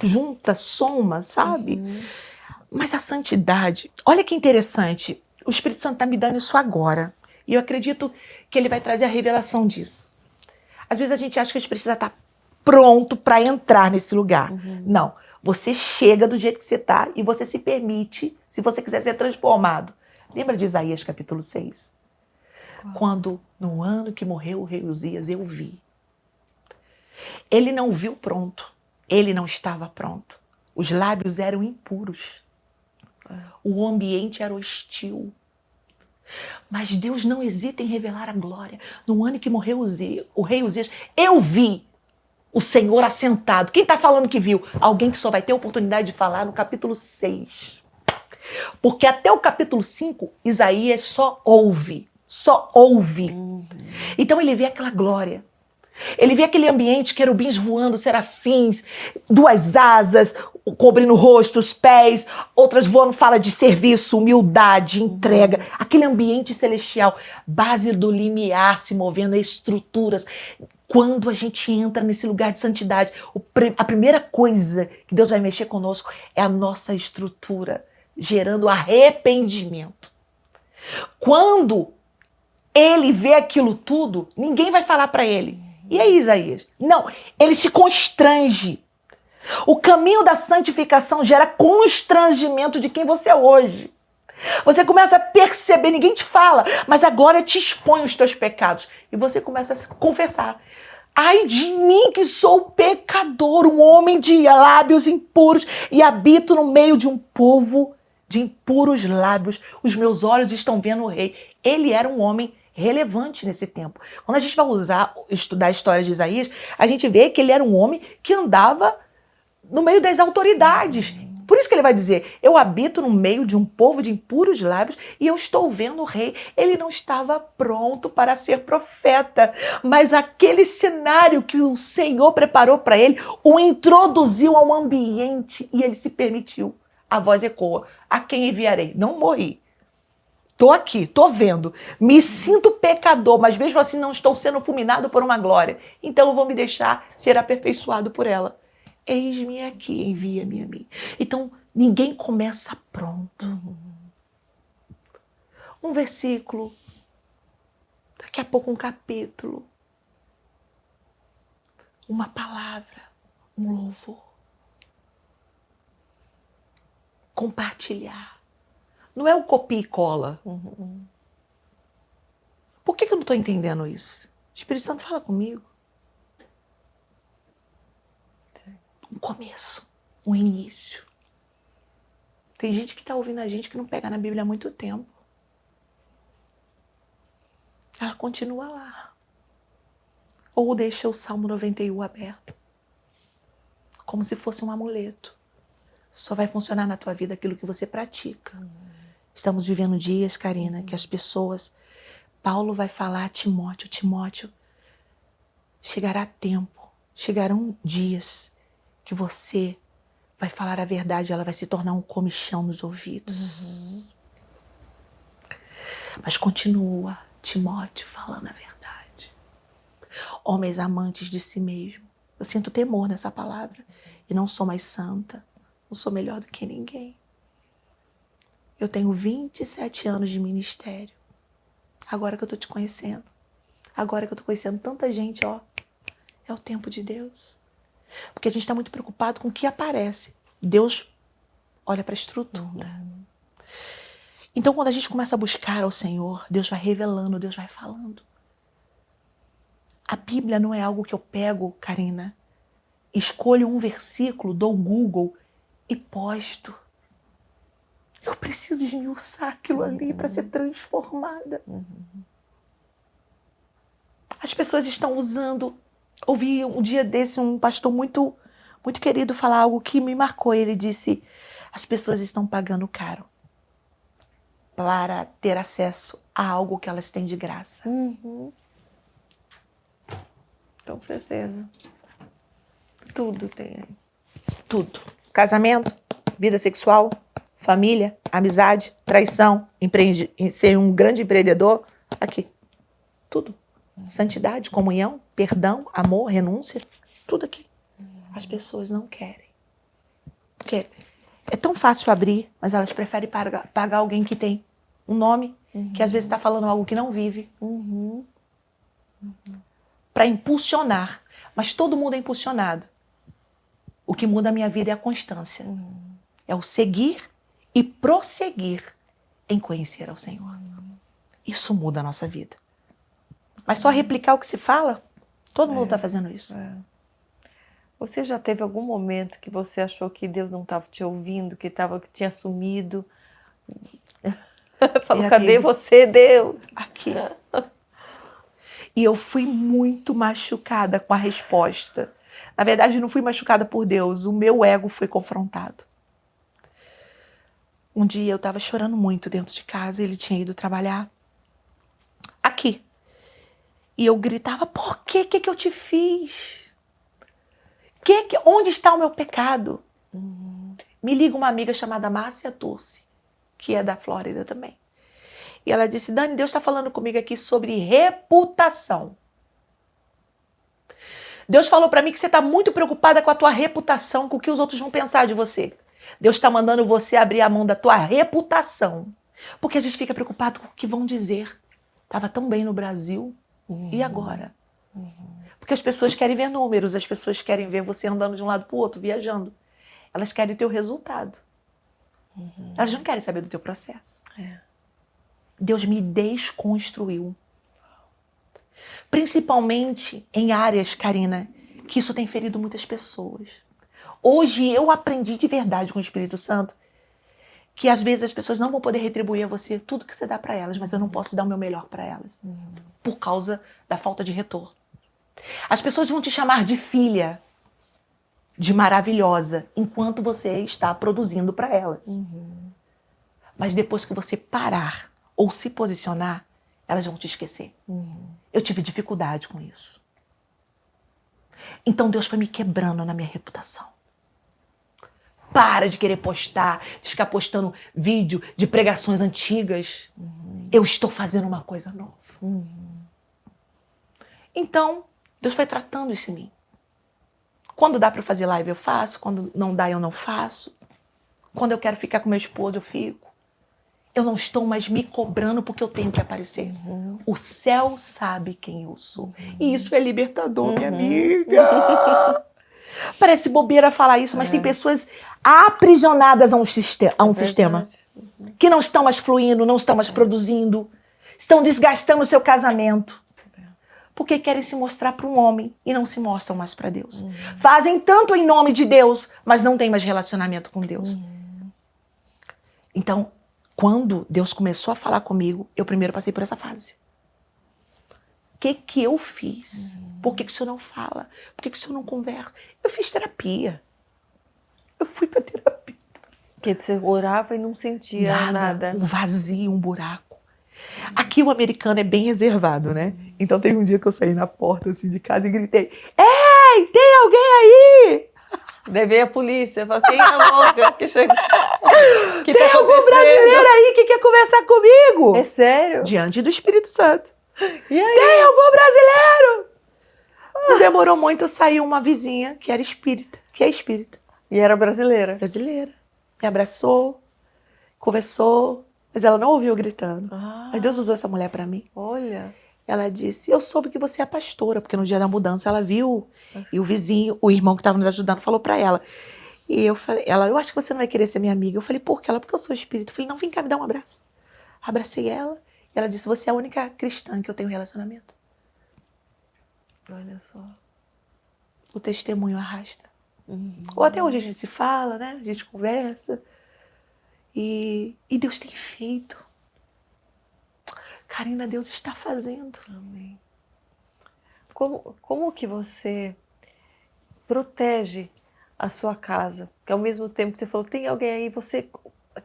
junta, soma, sabe? Mas a santidade, olha que interessante. O Espírito Santo está me dando isso agora. E eu acredito que ele vai trazer a revelação disso. Às vezes a gente acha que a gente precisa estar pronto para entrar nesse lugar. Não. Você chega do jeito que você está e você se permite, se você quiser ser transformado. Lembra de Isaías capítulo 6? Quando, no ano que morreu o rei Uzias, eu vi. Ele não viu pronto. Ele não estava pronto. Os lábios eram impuros. O ambiente era hostil. Mas Deus não hesita em revelar a glória. No ano que morreu o rei Uzias, eu vi o Senhor assentado. Quem está falando que viu? Alguém que só vai ter a oportunidade de falar no capítulo 6. Porque até o capítulo 5, Isaías só ouve. Só ouve. Então ele vê aquela glória. Ele vê aquele ambiente, querubins voando, serafins, 2 asas, cobrindo o rosto, os pés, outras voando, fala de serviço, humildade, entrega, aquele ambiente celestial, base do limiar se movendo, estruturas. Quando a gente entra nesse lugar de santidade, a primeira coisa que Deus vai mexer conosco é a nossa estrutura, gerando arrependimento. Quando ele vê aquilo tudo, ninguém vai falar para ele. E aí, Isaías? Não, ele se constrange. O caminho da santificação gera constrangimento de quem você é hoje. Você começa a perceber, ninguém te fala, mas a glória te expõe os teus pecados. E você começa a se confessar. Ai de mim que sou pecador, um homem de lábios impuros e habito no meio de um povo de impuros lábios. Os meus olhos estão vendo o rei. Ele era um homem relevante nesse tempo. Quando a gente vai estudar a história de Isaías, a gente vê que ele era um homem que andava no meio das autoridades. Por isso que ele vai dizer, eu habito no meio de um povo de impuros lábios e eu estou vendo o rei. Ele não estava pronto para ser profeta, mas aquele cenário que o Senhor preparou para ele o introduziu ao ambiente e ele se permitiu. A voz ecoa, a quem enviarei? Não morri. Estou aqui, estou vendo, me sinto pecador, mas mesmo assim não estou sendo fulminado por uma glória. Então eu vou me deixar ser aperfeiçoado por ela. Eis-me aqui, envia-me a mim. Então ninguém começa pronto. Um versículo, daqui a pouco um capítulo, uma palavra, um louvor. compartilhar. Não é o copia e cola. Por que eu não estou entendendo isso? O Espírito Santo fala comigo. Um começo, um início. Tem gente que está ouvindo a gente que não pega na Bíblia há muito tempo. Ela continua lá. Ou deixa o Salmo 91 aberto. Como se fosse um amuleto. Só vai funcionar na tua vida aquilo que você pratica. Estamos vivendo dias, Karina, que as pessoas... Paulo vai falar a Timóteo, Timóteo, chegará tempo, chegarão dias que você vai falar a verdade, ela vai se tornar um comichão nos ouvidos. Mas continua, Timóteo, falando a verdade. Homens amantes de si mesmo. Eu sinto temor nessa palavra. E não sou mais santa. Não sou melhor do que ninguém. Eu tenho 27 anos de ministério. Agora que eu tô te conhecendo. Agora que eu tô conhecendo tanta gente, ó. É o tempo de Deus. Porque a gente está muito preocupado com o que aparece. Deus olha para a estrutura. Então, quando a gente começa a buscar ao Senhor, Deus vai revelando, Deus vai falando. A Bíblia não é algo que eu pego, Karina, escolho um versículo, dou um Google e posto. Eu preciso esmiuçar aquilo ali para ser transformada. As pessoas estão usando... Ouvi um dia desse um pastor muito querido falar algo que me marcou. Ele disse, as pessoas estão pagando caro para ter acesso a algo que elas têm de graça. Com certeza. Tudo tem aí. Tudo. Casamento, vida sexual, família, amizade, traição, ser um grande empreendedor. Aqui. Tudo. Santidade, comunhão, perdão, amor, renúncia. Tudo aqui. As pessoas não querem. Porque é tão fácil abrir, mas elas preferem pagar alguém que tem um nome, que às vezes está falando algo que não vive. Para impulsionar. Mas todo mundo é impulsionado. O que muda a minha vida é a constância. É o seguir e prosseguir em conhecer ao Senhor. Isso muda a nossa vida. Mas só replicar o que se fala, todo mundo está fazendo isso. Você já teve algum momento que você achou que Deus não estava te ouvindo, que tinha sumido? Falou, cadê você, Deus? Aqui. E eu fui muito machucada com a resposta. Na verdade, não fui machucada por Deus, o meu ego foi confrontado. Um dia eu estava chorando muito dentro de casa, ele tinha ido trabalhar aqui. E eu gritava, por que que eu te fiz? Onde está o meu pecado? Me liga uma amiga chamada Márcia Turci, que é da Flórida também. E ela disse, Dani, Deus está falando comigo aqui sobre reputação. Deus falou para mim que você está muito preocupada com a tua reputação, com o que os outros vão pensar de você. Deus está mandando você abrir a mão da tua reputação. Porque a gente fica preocupado com o que vão dizer. Estava tão bem no Brasil. E agora? Porque as pessoas querem ver números, as pessoas querem ver você andando de um lado para o outro, viajando. Elas querem o teu resultado. Elas não querem saber do teu processo. Deus me desconstruiu. Principalmente em áreas, Karina, que isso tem ferido muitas pessoas. Hoje eu aprendi de verdade com o Espírito Santo que às vezes as pessoas não vão poder retribuir a você tudo que você dá para elas, mas eu não posso dar o meu melhor para elas. Por causa da falta de retorno. As pessoas vão te chamar de filha, de maravilhosa, enquanto você está produzindo para elas. Mas depois que você parar ou se posicionar, elas vão te esquecer. Eu tive dificuldade com isso. Então Deus foi me quebrando na minha reputação. Para de querer postar, de ficar postando vídeo de pregações antigas. Eu estou fazendo uma coisa nova. Então, Deus foi tratando isso em mim. Quando dá para fazer live, eu faço. Quando não dá, eu não faço. Quando eu quero ficar com meu esposo, eu fico. Eu não estou mais me cobrando porque eu tenho que aparecer. O céu sabe quem eu sou. E isso é libertador, minha amiga. Parece bobeira falar isso, mas tem pessoas aprisionadas a um sistema. Que não estão mais fluindo, não estão mais produzindo. Estão desgastando o seu casamento. Porque querem se mostrar para um homem e não se mostram mais para Deus. Fazem tanto em nome de Deus, mas não tem mais relacionamento com Deus. Então, quando Deus começou a falar comigo, eu primeiro passei por essa fase. O que eu fiz? Por que o senhor não fala? Por que o senhor não conversa? Eu fiz terapia. Eu fui para terapia. Porque você orava e não sentia nada. Um vazio, um buraco. Aqui o americano é bem reservado, né? Então teve um dia que eu saí na porta assim de casa e gritei: ei, tem alguém aí? Daí veio a polícia, falou: quem é louca que chegou? Que tem tá algum brasileiro aí que quer conversar comigo? É sério? Diante do Espírito Santo. E aí? Tem algum brasileiro? Não demorou muito, saiu uma vizinha que era espírita, que é espírita. E era brasileira? Brasileira. Me abraçou, conversou, mas ela não ouviu eu gritando. Mas Deus usou essa mulher para mim. Olha. Ela disse: eu soube que você é pastora, porque no dia da mudança ela viu, e o vizinho, o irmão que estava nos ajudando, falou para ela. E eu falei, eu acho que você não vai querer ser minha amiga. Eu falei, por quê? Ela, porque eu sou espírita. Eu falei, não, vem cá, me dá um abraço. Abracei ela, e ela disse: você é a única cristã que eu tenho relacionamento. Olha só. O testemunho arrasta. Ou até hoje a gente se fala, né? A gente conversa. E Deus tem feito. Karina, Deus está fazendo. Amém. Como que você protege a sua casa? Porque ao mesmo tempo que você falou, tem alguém aí,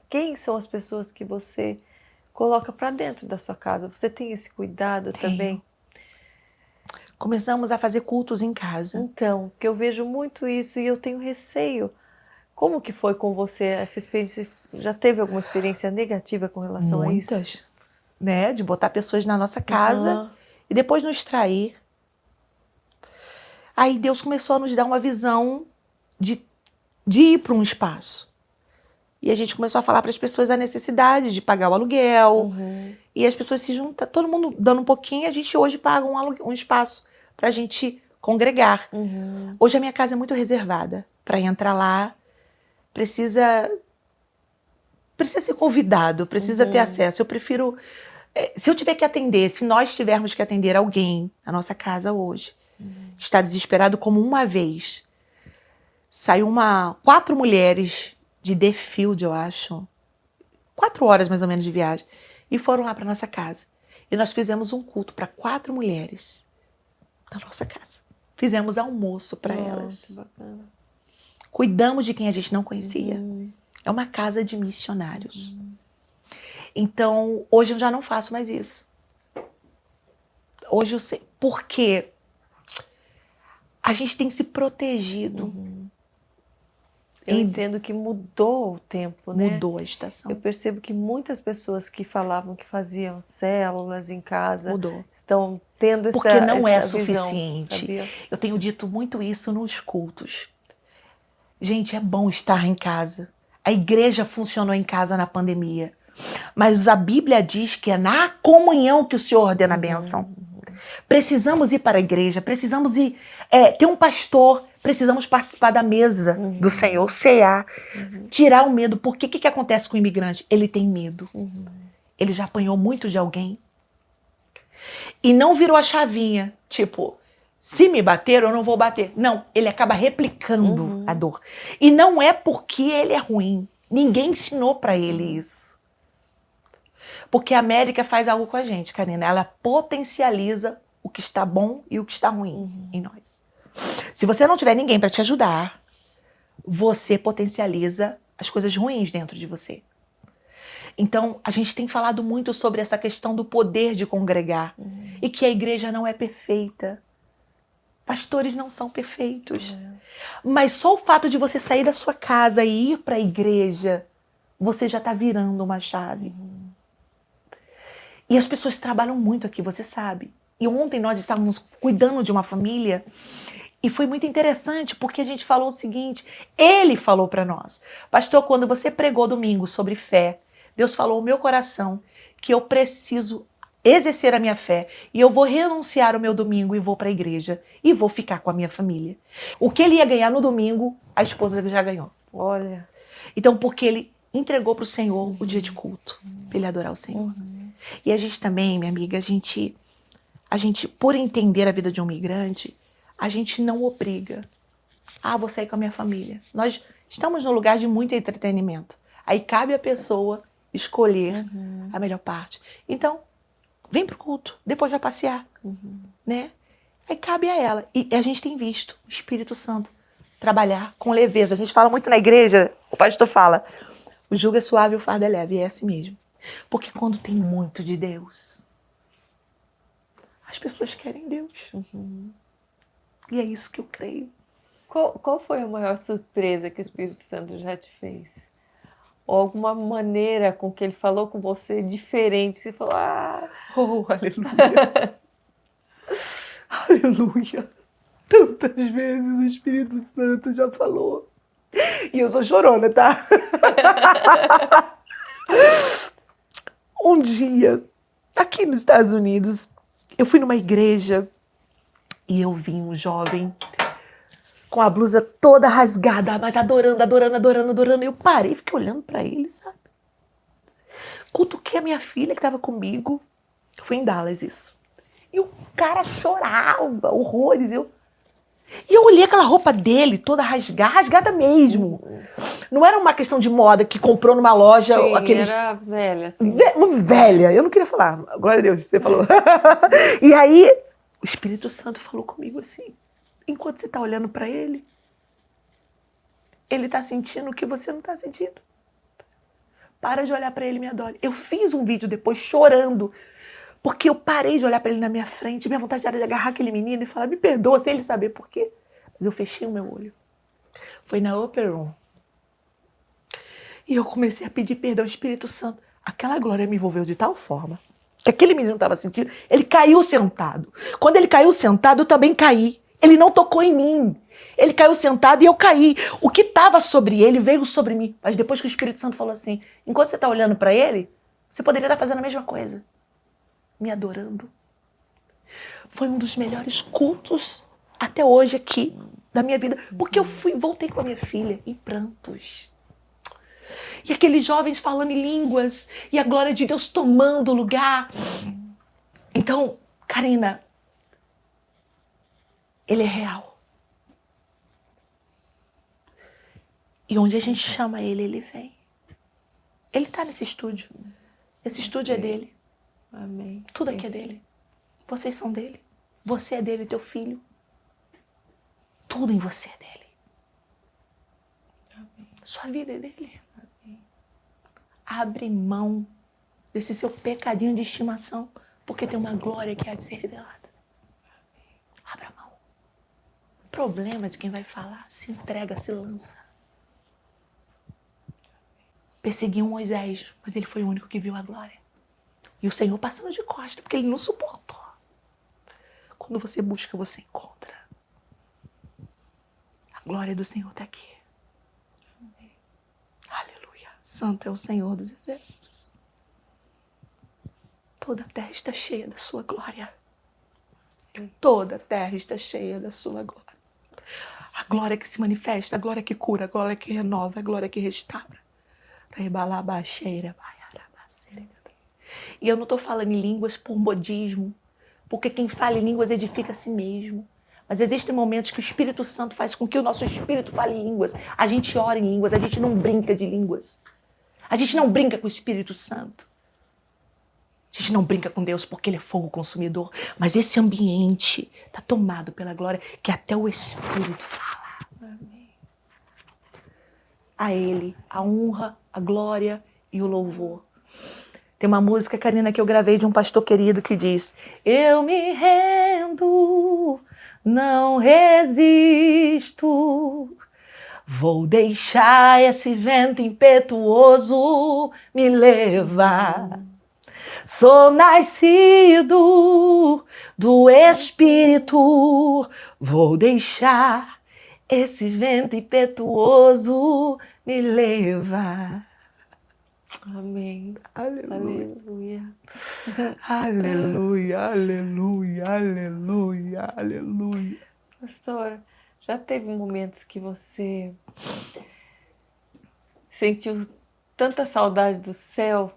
quem são as pessoas que você coloca para dentro da sua casa? Você tem esse cuidado também? Começamos a fazer cultos em casa. Então, que eu vejo muito isso e eu tenho receio. Como que foi com você essa experiência? Já teve alguma experiência negativa com relação a isso? Muitas, né? De botar pessoas na nossa casa e depois nos trair. Aí Deus começou a nos dar uma visão de ir para um espaço. E a gente começou a falar para as pessoas a necessidade de pagar o aluguel. E as pessoas se juntam, todo mundo dando um pouquinho, a gente hoje paga um espaço para a gente congregar. Hoje a minha casa é muito reservada. Para entrar lá, precisa ser convidado, precisa ter acesso. Eu prefiro, se eu tiver que atender, se nós tivermos que atender alguém na nossa casa hoje, que está desesperado, como uma vez, saiu 4 mulheres de Deerfield, eu acho, 4 horas mais ou menos de viagem, e foram lá para nossa casa. E nós fizemos um culto para 4 mulheres na nossa casa. Fizemos almoço para elas. Que bacana. Cuidamos de quem a gente não conhecia. É uma casa de missionários. Então, hoje eu já não faço mais isso. Hoje eu sei. Porque a gente tem se protegido. Eu entendo que mudou o tempo, né? Mudou a estação. Eu percebo que muitas pessoas que falavam que faziam células em casa estão tendo essa Porque não é visão, suficiente. sabia? Eu tenho dito muito isso nos cultos. Gente, é bom estar em casa. A igreja funcionou em casa na pandemia. Mas a Bíblia diz que é na comunhão que o Senhor ordena a bênção. Precisamos ir para a igreja, precisamos ir ter um pastor, precisamos participar da mesa do Senhor, cear, tirar o medo. Porque o que acontece com o imigrante? Ele tem medo. Ele já apanhou muito de alguém. E não virou a chavinha, tipo, se me bater, eu não vou bater. Não, ele acaba replicando a dor. E não é porque ele é ruim. Ninguém ensinou para ele isso. Porque a América faz algo com a gente, Karina. Ela potencializa o que está bom e o que está ruim em nós. Se você não tiver ninguém para te ajudar, você potencializa as coisas ruins dentro de você. Então, a gente tem falado muito sobre essa questão do poder de congregar e que a igreja não é perfeita. Pastores não são perfeitos. Mas só o fato de você sair da sua casa e ir para a igreja, você já está virando uma chave. E as pessoas trabalham muito aqui, você sabe. E ontem nós estávamos cuidando de uma família e foi muito interessante porque a gente falou o seguinte, ele falou para nós: pastor, quando você pregou domingo sobre fé, Deus falou ao meu coração que eu preciso exercer a minha fé e eu vou renunciar o meu domingo e vou para a igreja e vou ficar com a minha família. O que ele ia ganhar no domingo, a esposa já ganhou. Olha. Então, porque ele entregou para o Senhor o dia de culto, para ele adorar o Senhor. E a gente também, minha amiga, a gente, por entender a vida de um migrante, a gente não obriga. Ah, vou sair com a minha família. Nós estamos num lugar de muito entretenimento. Aí cabe a pessoa escolher a melhor parte. Então, vem pro culto, depois vai passear, né? Aí cabe a ela. E a gente tem visto o Espírito Santo trabalhar com leveza. A gente fala muito na igreja, o pastor fala, o jugo é suave e o fardo é leve. E é assim mesmo. Porque quando tem muito de Deus, as pessoas querem Deus. E é isso que eu creio. Qual foi a maior surpresa que o Espírito Santo já te fez? Ou alguma maneira com que ele falou com você diferente? Você falou, oh, aleluia. Aleluia. Tantas vezes o Espírito Santo já falou. E eu sou chorona, tá? Um dia, aqui nos Estados Unidos, eu fui numa igreja e eu vi um jovem com a blusa toda rasgada, mas adorando. Eu parei, fiquei olhando pra ele, sabe? Cutuquei a minha filha que estava comigo. Foi em Dallas isso. E o cara chorava, horrores. E eu olhei aquela roupa dele toda rasgada mesmo. Não era uma questão de moda que comprou numa loja. sim, aqueles... era velha, assim. Velha, eu não queria falar. Glória a Deus, você falou. E aí, o Espírito Santo falou comigo assim. Enquanto você está olhando para ele, ele está sentindo o que você não está sentindo. Para de olhar para ele e me adore. Eu fiz um vídeo depois chorando, porque eu parei de olhar para ele na minha frente. Minha vontade era de agarrar aquele menino e falar, me perdoa, sem ele saber por quê. Mas eu fechei o meu olho. Foi na Upper Room. E eu comecei a pedir perdão ao Espírito Santo. Aquela glória me envolveu de tal forma que aquele menino estava sentindo. Ele caiu sentado. Quando ele caiu sentado, eu também caí. Ele não tocou em mim. Ele caiu sentado e eu caí. O que estava sobre ele veio sobre mim. Mas depois que o Espírito Santo falou assim, enquanto você está olhando para ele, você poderia estar fazendo a mesma coisa. Me adorando. Foi um dos melhores cultos até hoje aqui da minha vida. Porque eu voltei com a minha filha em prantos. E aqueles jovens falando em línguas. E a glória de Deus tomando lugar. Então, Karina, ele é real. E onde a gente chama ele, ele vem. Ele está nesse estúdio. Esse estúdio é dele. Amém. Tudo aqui é dele. Vocês são dele. Você é dele, teu filho. Tudo em você é dele. Amém. Sua vida é dele. Amém. Abre mão desse seu pecadinho de estimação, porque tem uma glória que há de ser revelada. Abra mão. O problema de quem vai falar, se entrega, se lança. Perseguiu Moisés, mas ele foi o único que viu a glória. E o Senhor passando de costas, porque ele não suportou. Quando você busca, você encontra. A glória do Senhor está aqui. Amém. Aleluia. Santo é o Senhor dos exércitos. Toda a terra está cheia da sua glória. Toda a terra está cheia da sua glória. A glória que se manifesta, a glória que cura, a glória que renova, a glória que restaura. E eu não estou falando em línguas por modismo, porque quem fala em línguas edifica a si mesmo. Mas existem momentos que o Espírito Santo faz com que o nosso espírito fale em línguas. A gente ora em línguas, a gente não brinca de línguas. A gente não brinca com o Espírito Santo. A gente não brinca com Deus porque Ele é fogo consumidor. Mas esse ambiente está tomado pela glória que até o Espírito fala. Amém. A Ele, a honra, a glória e o louvor. Tem uma música, Karina, que eu gravei de um pastor querido que diz: eu me rendo, não resisto, vou deixar esse vento impetuoso me levar. Sou nascido do Espírito, vou deixar esse vento impetuoso me levar. Amém. Aleluia. Aleluia. Aleluia, aleluia, aleluia, aleluia. Pastora, já teve momentos que você sentiu tanta saudade do céu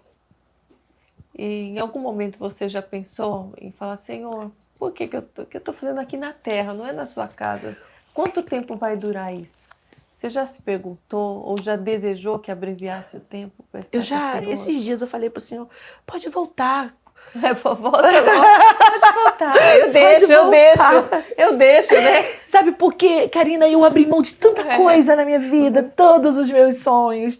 e em algum momento você já pensou em falar, Senhor, por que eu tô fazendo aqui na terra, não é na sua casa? Quanto tempo vai durar isso? Você já se perguntou ou já desejou que abreviasse o tempo para estar com o Senhor? Esses dias eu falei pro Senhor, pode voltar. Volta logo, pode voltar. Eu deixo, né? Sabe por quê, Karina? Eu abri mão de tanta coisa na minha vida, todos os meus sonhos.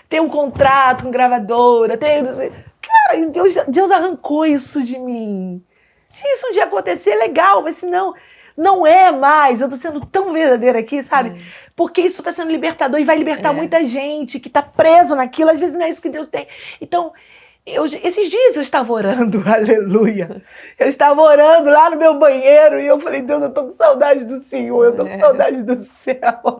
Ter um contrato com gravadora, Cara, Deus arrancou isso de mim. Se isso um dia acontecer, legal, mas se não, não é mais. Eu tô sendo tão verdadeira aqui, sabe? Porque isso tá sendo libertador e vai libertar muita gente que tá preso naquilo. Às vezes não é isso que Deus tem. Então, esses dias eu estava orando, aleluia. Eu estava orando lá no meu banheiro e eu falei, Deus, eu tô com saudade do Senhor, eu tô com saudade do céu.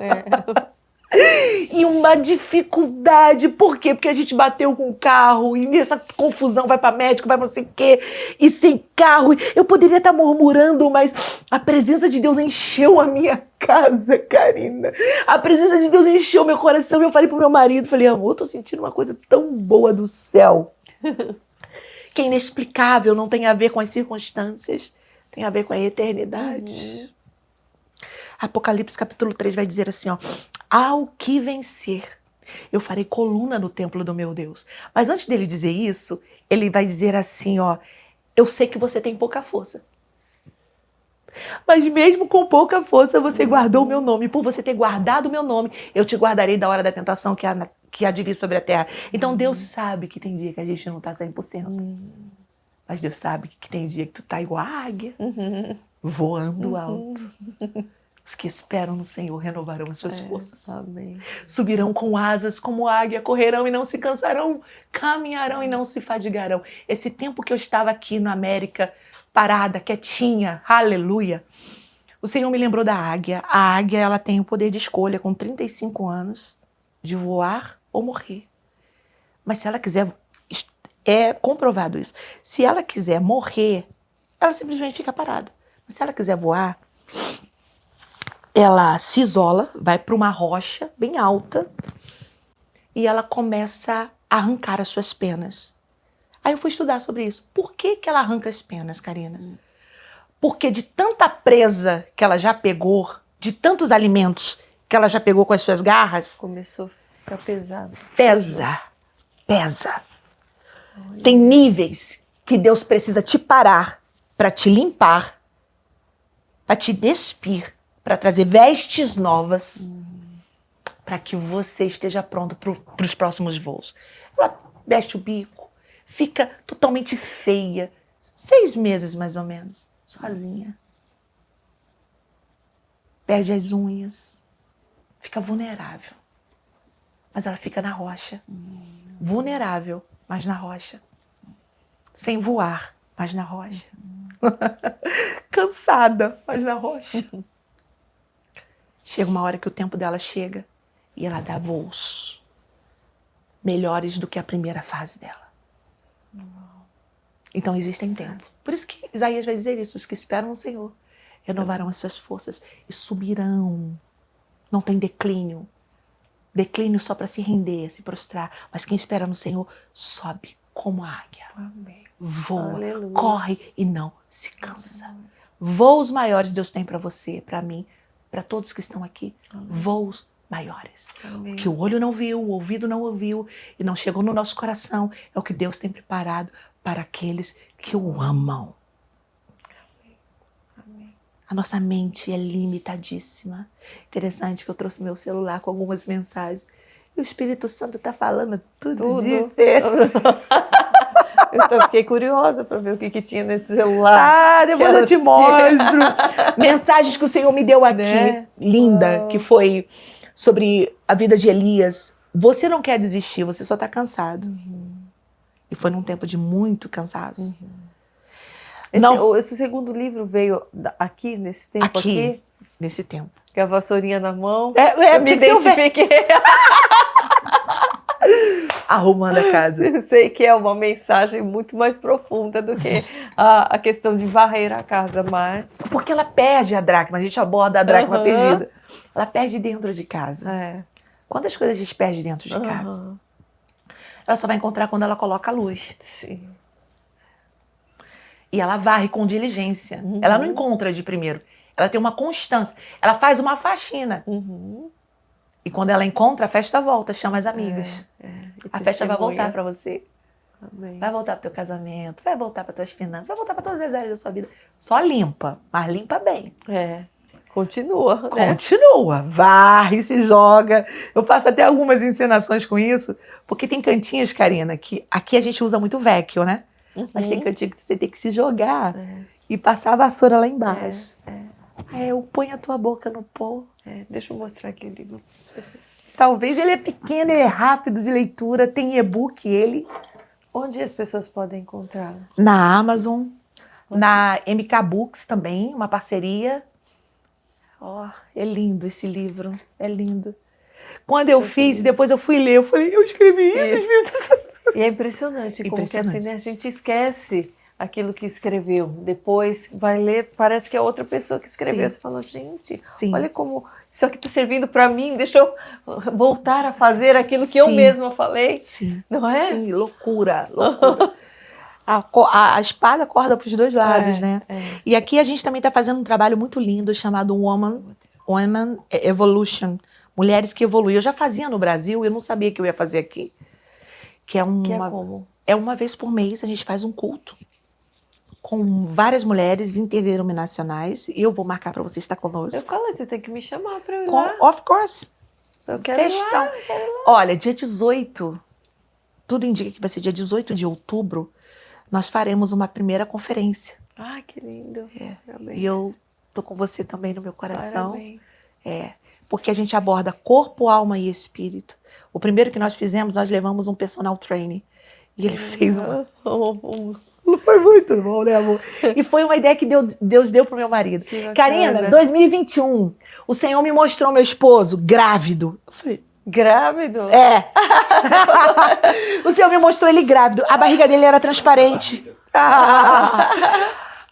E uma dificuldade, por quê? Porque a gente bateu com o carro e nessa confusão vai para médico, vai para não sei o quê, e sem carro. Eu poderia estar murmurando, mas a presença de Deus encheu a minha casa, Karina. A presença de Deus encheu meu coração e eu falei pro meu marido, falei, amor, eu tô sentindo uma coisa tão boa do céu. Que é inexplicável, não tem a ver com as circunstâncias, tem a ver com a eternidade. Apocalipse capítulo 3 vai dizer assim, ó, ao que vencer, eu farei coluna no templo do meu Deus. Mas antes dele dizer isso, ele vai dizer assim, ó, eu sei que você tem pouca força. Mas mesmo com pouca força, você guardou o meu nome. Por você ter guardado o meu nome, eu te guardarei da hora da tentação que há de vir sobre a terra. Então Deus sabe que tem dia que a gente não tá 100%. Mas Deus sabe que tem dia que tu tá igual a águia, voando alto. Os que esperam no Senhor renovarão as suas forças. Amém. Subirão com asas como águia, correrão e não se cansarão, caminharão e não se fadigarão. Esse tempo que eu estava aqui na América, parada, quietinha, aleluia, o Senhor me lembrou da águia. A águia, ela tem o poder de escolha, com 35 anos, de voar ou morrer. Mas se ela quiser, é comprovado isso, se ela quiser morrer, ela simplesmente fica parada. Mas se ela quiser voar, ela se isola, vai para uma rocha bem alta e ela começa a arrancar as suas penas. Aí eu fui estudar sobre isso. Por que que ela arranca as penas, Karina? Porque de tanta presa que ela já pegou, de tantos alimentos que ela já pegou com as suas garras, começou a ficar pesado. Pesa. Olha. Tem níveis que Deus precisa te parar para te limpar, para te despir, para trazer vestes novas, para que você esteja pronto para os próximos voos. Ela veste o bico, fica totalmente feia, 6 meses mais ou menos, sozinha. Perde as unhas, fica vulnerável. Mas ela fica na rocha. Vulnerável, mas na rocha. Sem voar, mas na rocha. Cansada, mas na rocha. Chega uma hora que o tempo dela chega e ela dá voos melhores do que a primeira fase dela. Então existem tempos. Por isso que Isaías vai dizer isso, os que esperam no Senhor renovarão as suas forças e subirão. Não tem declínio. Declínio só para se render, se prostrar. Mas quem espera no Senhor sobe como a águia. Amém. Voa, Aleluia. corre e não se cansa. Voos maiores Deus tem para você, para mim, para todos que estão aqui. Amém. Voos maiores. Amém. Que o olho não viu, o ouvido não ouviu e não chegou no nosso coração. É o que Deus tem preparado para aqueles que o amam. A nossa mente é limitadíssima. Interessante que eu trouxe meu celular com algumas mensagens. E o Espírito Santo está falando tudo. Diferente. Eu fiquei curiosa para ver o que tinha nesse celular. Depois eu te mostro. Mensagens que o Senhor me deu aqui, né? Linda, que foi sobre a vida de Elias. Você não quer desistir, você só está cansado. E foi num tempo de muito cansaço. Esse segundo livro veio aqui, nesse tempo aqui? Nesse tempo. Com a vassourinha na mão. Eu me identifiquei. arrumando a casa. Eu sei que é uma mensagem muito mais profunda do que a questão de varrer a casa, mas... Porque ela perde a dracma, a gente aborda a dracma Aham. perdida. Ela perde dentro de casa. É. Quantas coisas a gente perde dentro de casa? Aham. Ela só vai encontrar quando ela coloca a luz. Sim. E ela varre com diligência. Uhum. Ela não encontra de primeiro. Ela tem uma constância. Ela faz uma faxina. Uhum. E quando ela encontra, a festa volta, chama as amigas. E A festa vai testemunha. voltar para você. Amém. Vai voltar pro teu casamento, vai voltar para tuas finanças, vai voltar para todas as áreas da sua vida. Só limpa, mas limpa bem. Continua, né? Continua, varre, se joga. Eu faço até algumas encenações com isso, porque tem cantinhos, Karina, que aqui a gente usa muito vecchio, né? Mas tem cantinho que você tem que se jogar e passar a vassoura lá embaixo. Eu ponho a tua boca no pó. Deixa eu mostrar aqui o livro. Talvez ele é pequeno, ele é rápido de leitura, tem e-book ele. Onde as pessoas podem encontrar? Na Amazon, na MK Books também, uma parceria. É lindo esse livro, é lindo. Quando eu fiz, depois eu fui ler, eu falei, eu escrevi isso, Espírito Santo. E é impressionante como que assim, né, a gente esquece aquilo que escreveu. Depois vai ler, parece que é outra pessoa que escreveu. Você fala, gente, olha como isso aqui está servindo para mim, deixa eu voltar a fazer aquilo que eu mesma falei. Não é? Sim, loucura, loucura. A espada corta para os dois lados, né? E aqui a gente também está fazendo um trabalho muito lindo chamado Woman Evolution. Mulheres que evoluem. Eu já fazia no Brasil, eu não sabia que eu ia fazer aqui. Que é como? É uma vez por mês, a gente faz um culto com várias mulheres interdenominacionais. E eu vou marcar para você estar conosco. Eu falo, você tem que me chamar para eu ir lá. Of course. Eu quero ir lá. Olha, dia 18, tudo indica que vai ser dia 18 de outubro, nós faremos uma primeira conferência. Ah, que lindo. E eu tô com você também no meu coração. Parabéns. Porque a gente aborda corpo, alma e espírito. O primeiro que nós fizemos, nós levamos um personal trainer. E ele fez Foi muito bom, né, amor? E foi uma ideia que Deus deu pro meu marido. Karina, 2021, o Senhor me mostrou meu esposo grávido. Eu falei, grávido? O Senhor me mostrou ele grávido. A barriga dele era transparente.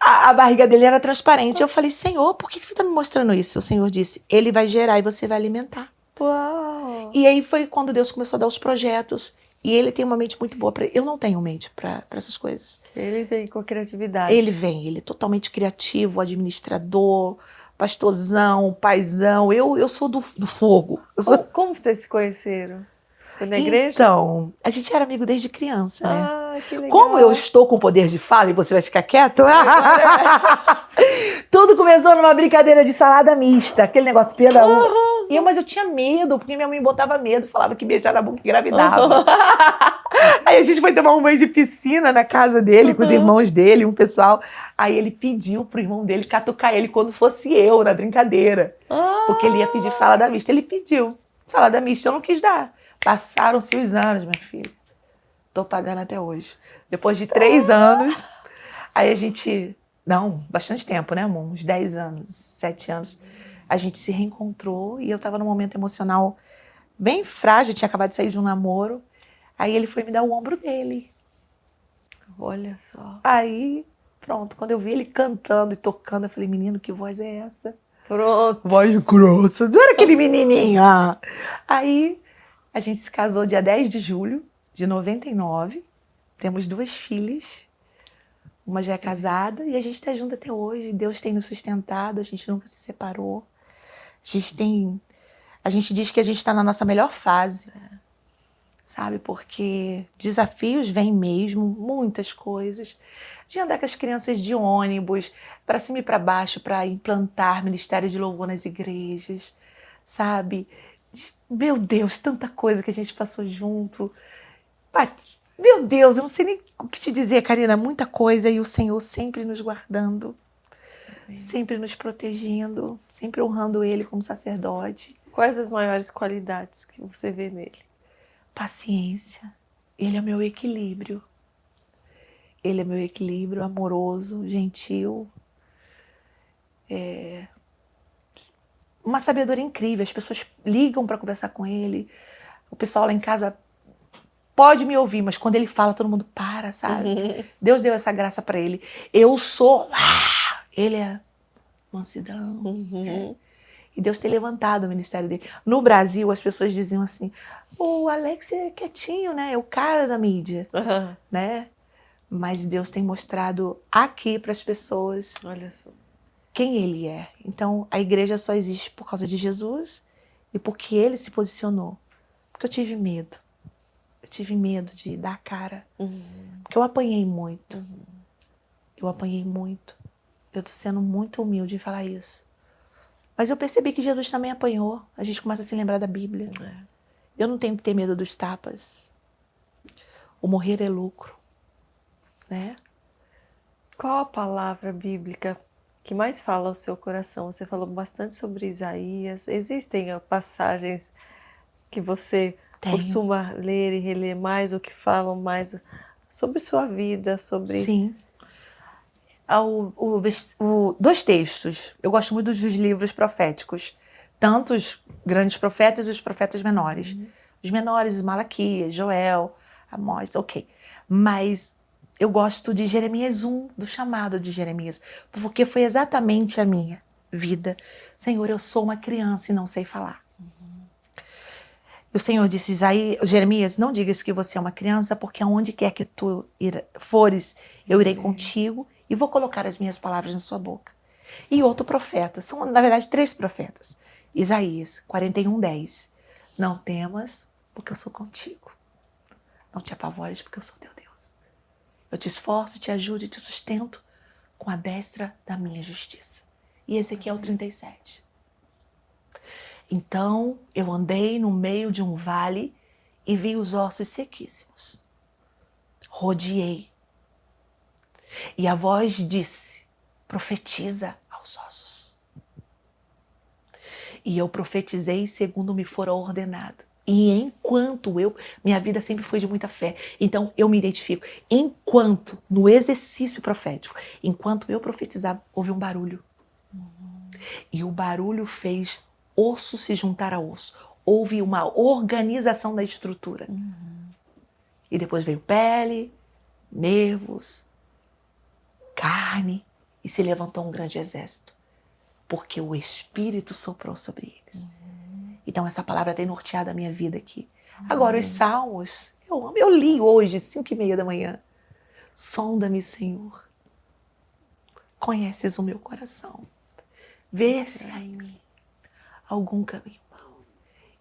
A barriga dele era transparente. Eu falei, Senhor, por que você está me mostrando isso? O Senhor disse, ele vai gerar e você vai alimentar. Uau! E aí foi quando Deus começou a dar os projetos. E ele tem uma mente muito boa. Eu não tenho mente para essas coisas. Ele vem com criatividade. Ele é totalmente criativo, administrador, pastorzão, paizão. Eu sou do fogo. Como vocês se conheceram? Foi na igreja? Então, a gente era amigo desde criança, né? Que legal. Como eu estou com poder de fala e você vai ficar quieto? Tudo começou numa brincadeira de salada mista, aquele negócio pela mas eu tinha medo, porque minha mãe botava medo, falava que beijar na boca engravidava. Aí a gente foi tomar um banho de piscina na casa dele, com os irmãos dele, um pessoal. Aí ele pediu pro irmão dele catucar ele quando fosse eu, na brincadeira. Porque ele ia pedir salada mista. Ele pediu salada mista, eu não quis dar. Passaram-se os anos, minha filha. Tô pagando até hoje. Depois de 3 anos, aí a gente... Não, bastante tempo, né, amor? Uns 10 anos, 7 anos. A gente se reencontrou e eu tava num momento emocional bem frágil, tinha acabado de sair de um namoro. Aí ele foi me dar o ombro dele. Olha só. Aí, pronto, quando eu vi ele cantando e tocando, eu falei, menino, que voz é essa? Pronto. Voz grossa, não era aquele menininho. Aí, a gente se casou dia 10 de julho de 99. Temos 2 filhas. Uma já é casada e a gente está junto até hoje. Deus tem nos sustentado, a gente nunca se separou. A gente diz que a gente está na nossa melhor fase. Sabe? Porque desafios vêm mesmo, muitas coisas. De andar com as crianças de ônibus, para cima e para baixo, para implantar ministério de louvor nas igrejas. Sabe? Meu Deus, tanta coisa que a gente passou junto. Meu Deus, eu não sei nem o que te dizer, Karina. Muita coisa e o Senhor sempre nos guardando. Sempre nos protegendo, sempre honrando Ele como sacerdote. Quais as maiores qualidades que você vê nele? Paciência. Ele é meu equilíbrio. Ele é meu equilíbrio, amoroso, gentil. Uma sabedoria incrível. As pessoas ligam para conversar com ele. O pessoal lá em casa pode me ouvir, mas quando ele fala, todo mundo para, sabe? Deus deu essa graça para ele. Eu sou... ele é mansidão. E Deus tem levantado o ministério dele. No Brasil, as pessoas diziam assim, o Alex é quietinho, né? É o cara da mídia, né? Mas Deus tem mostrado aqui para as pessoas Olha só. quem ele é. Então, a igreja só existe por causa de Jesus e porque ele se posicionou. Porque eu tive medo. Eu tive medo de dar a cara. Porque eu apanhei muito. Eu apanhei muito. Eu tô sendo muito humilde em falar isso. Mas eu percebi que Jesus também apanhou. A gente começa a se lembrar da Bíblia. Eu não tenho que ter medo dos tapas. O morrer é lucro. Né? Qual a palavra bíblica que mais fala ao seu coração? Você falou bastante sobre Isaías. Existem passagens que você costuma ler e reler mais, ou que falam mais sobre sua vida, sobre... Sim. Dois textos. Eu gosto muito dos livros proféticos. Tanto os grandes profetas e os profetas menores. Os menores, Malaquias, Joel, Amós, ok. Mas eu gosto de Jeremias 1, do chamado de Jeremias. Porque foi exatamente a minha vida. Senhor, eu sou uma criança e não sei falar. O Senhor disse, Jeremias, não digas que você é uma criança, porque aonde quer que tu fores, eu irei contigo e vou colocar as minhas palavras na sua boca. E outro profeta, são na verdade 3 profetas. Isaías 41:10. Não temas, porque eu sou contigo. Não te apavores, porque eu sou teu Deus. Eu te esforço, te ajudo e te sustento com a destra da minha justiça. E Ezequiel 37. Então eu andei no meio de um vale e vi os ossos sequíssimos. Rodeei. E a voz disse, profetiza aos ossos. E eu profetizei segundo me fora ordenado. E enquanto minha vida sempre foi de muita fé, então eu me identifico. Enquanto, no exercício profético, enquanto eu profetizava, houve um barulho. E o barulho fez osso se juntar a osso. Houve uma organização da estrutura. E depois veio pele, nervos, carne, e se levantou um grande exército. Porque o Espírito soprou sobre eles. Então essa palavra tem norteado a minha vida aqui. Agora os salmos, eu amo. Eu li hoje, 5:30 da manhã. Sonda-me, Senhor. Conheces o meu coração. Vê se há em mim algum caminho mau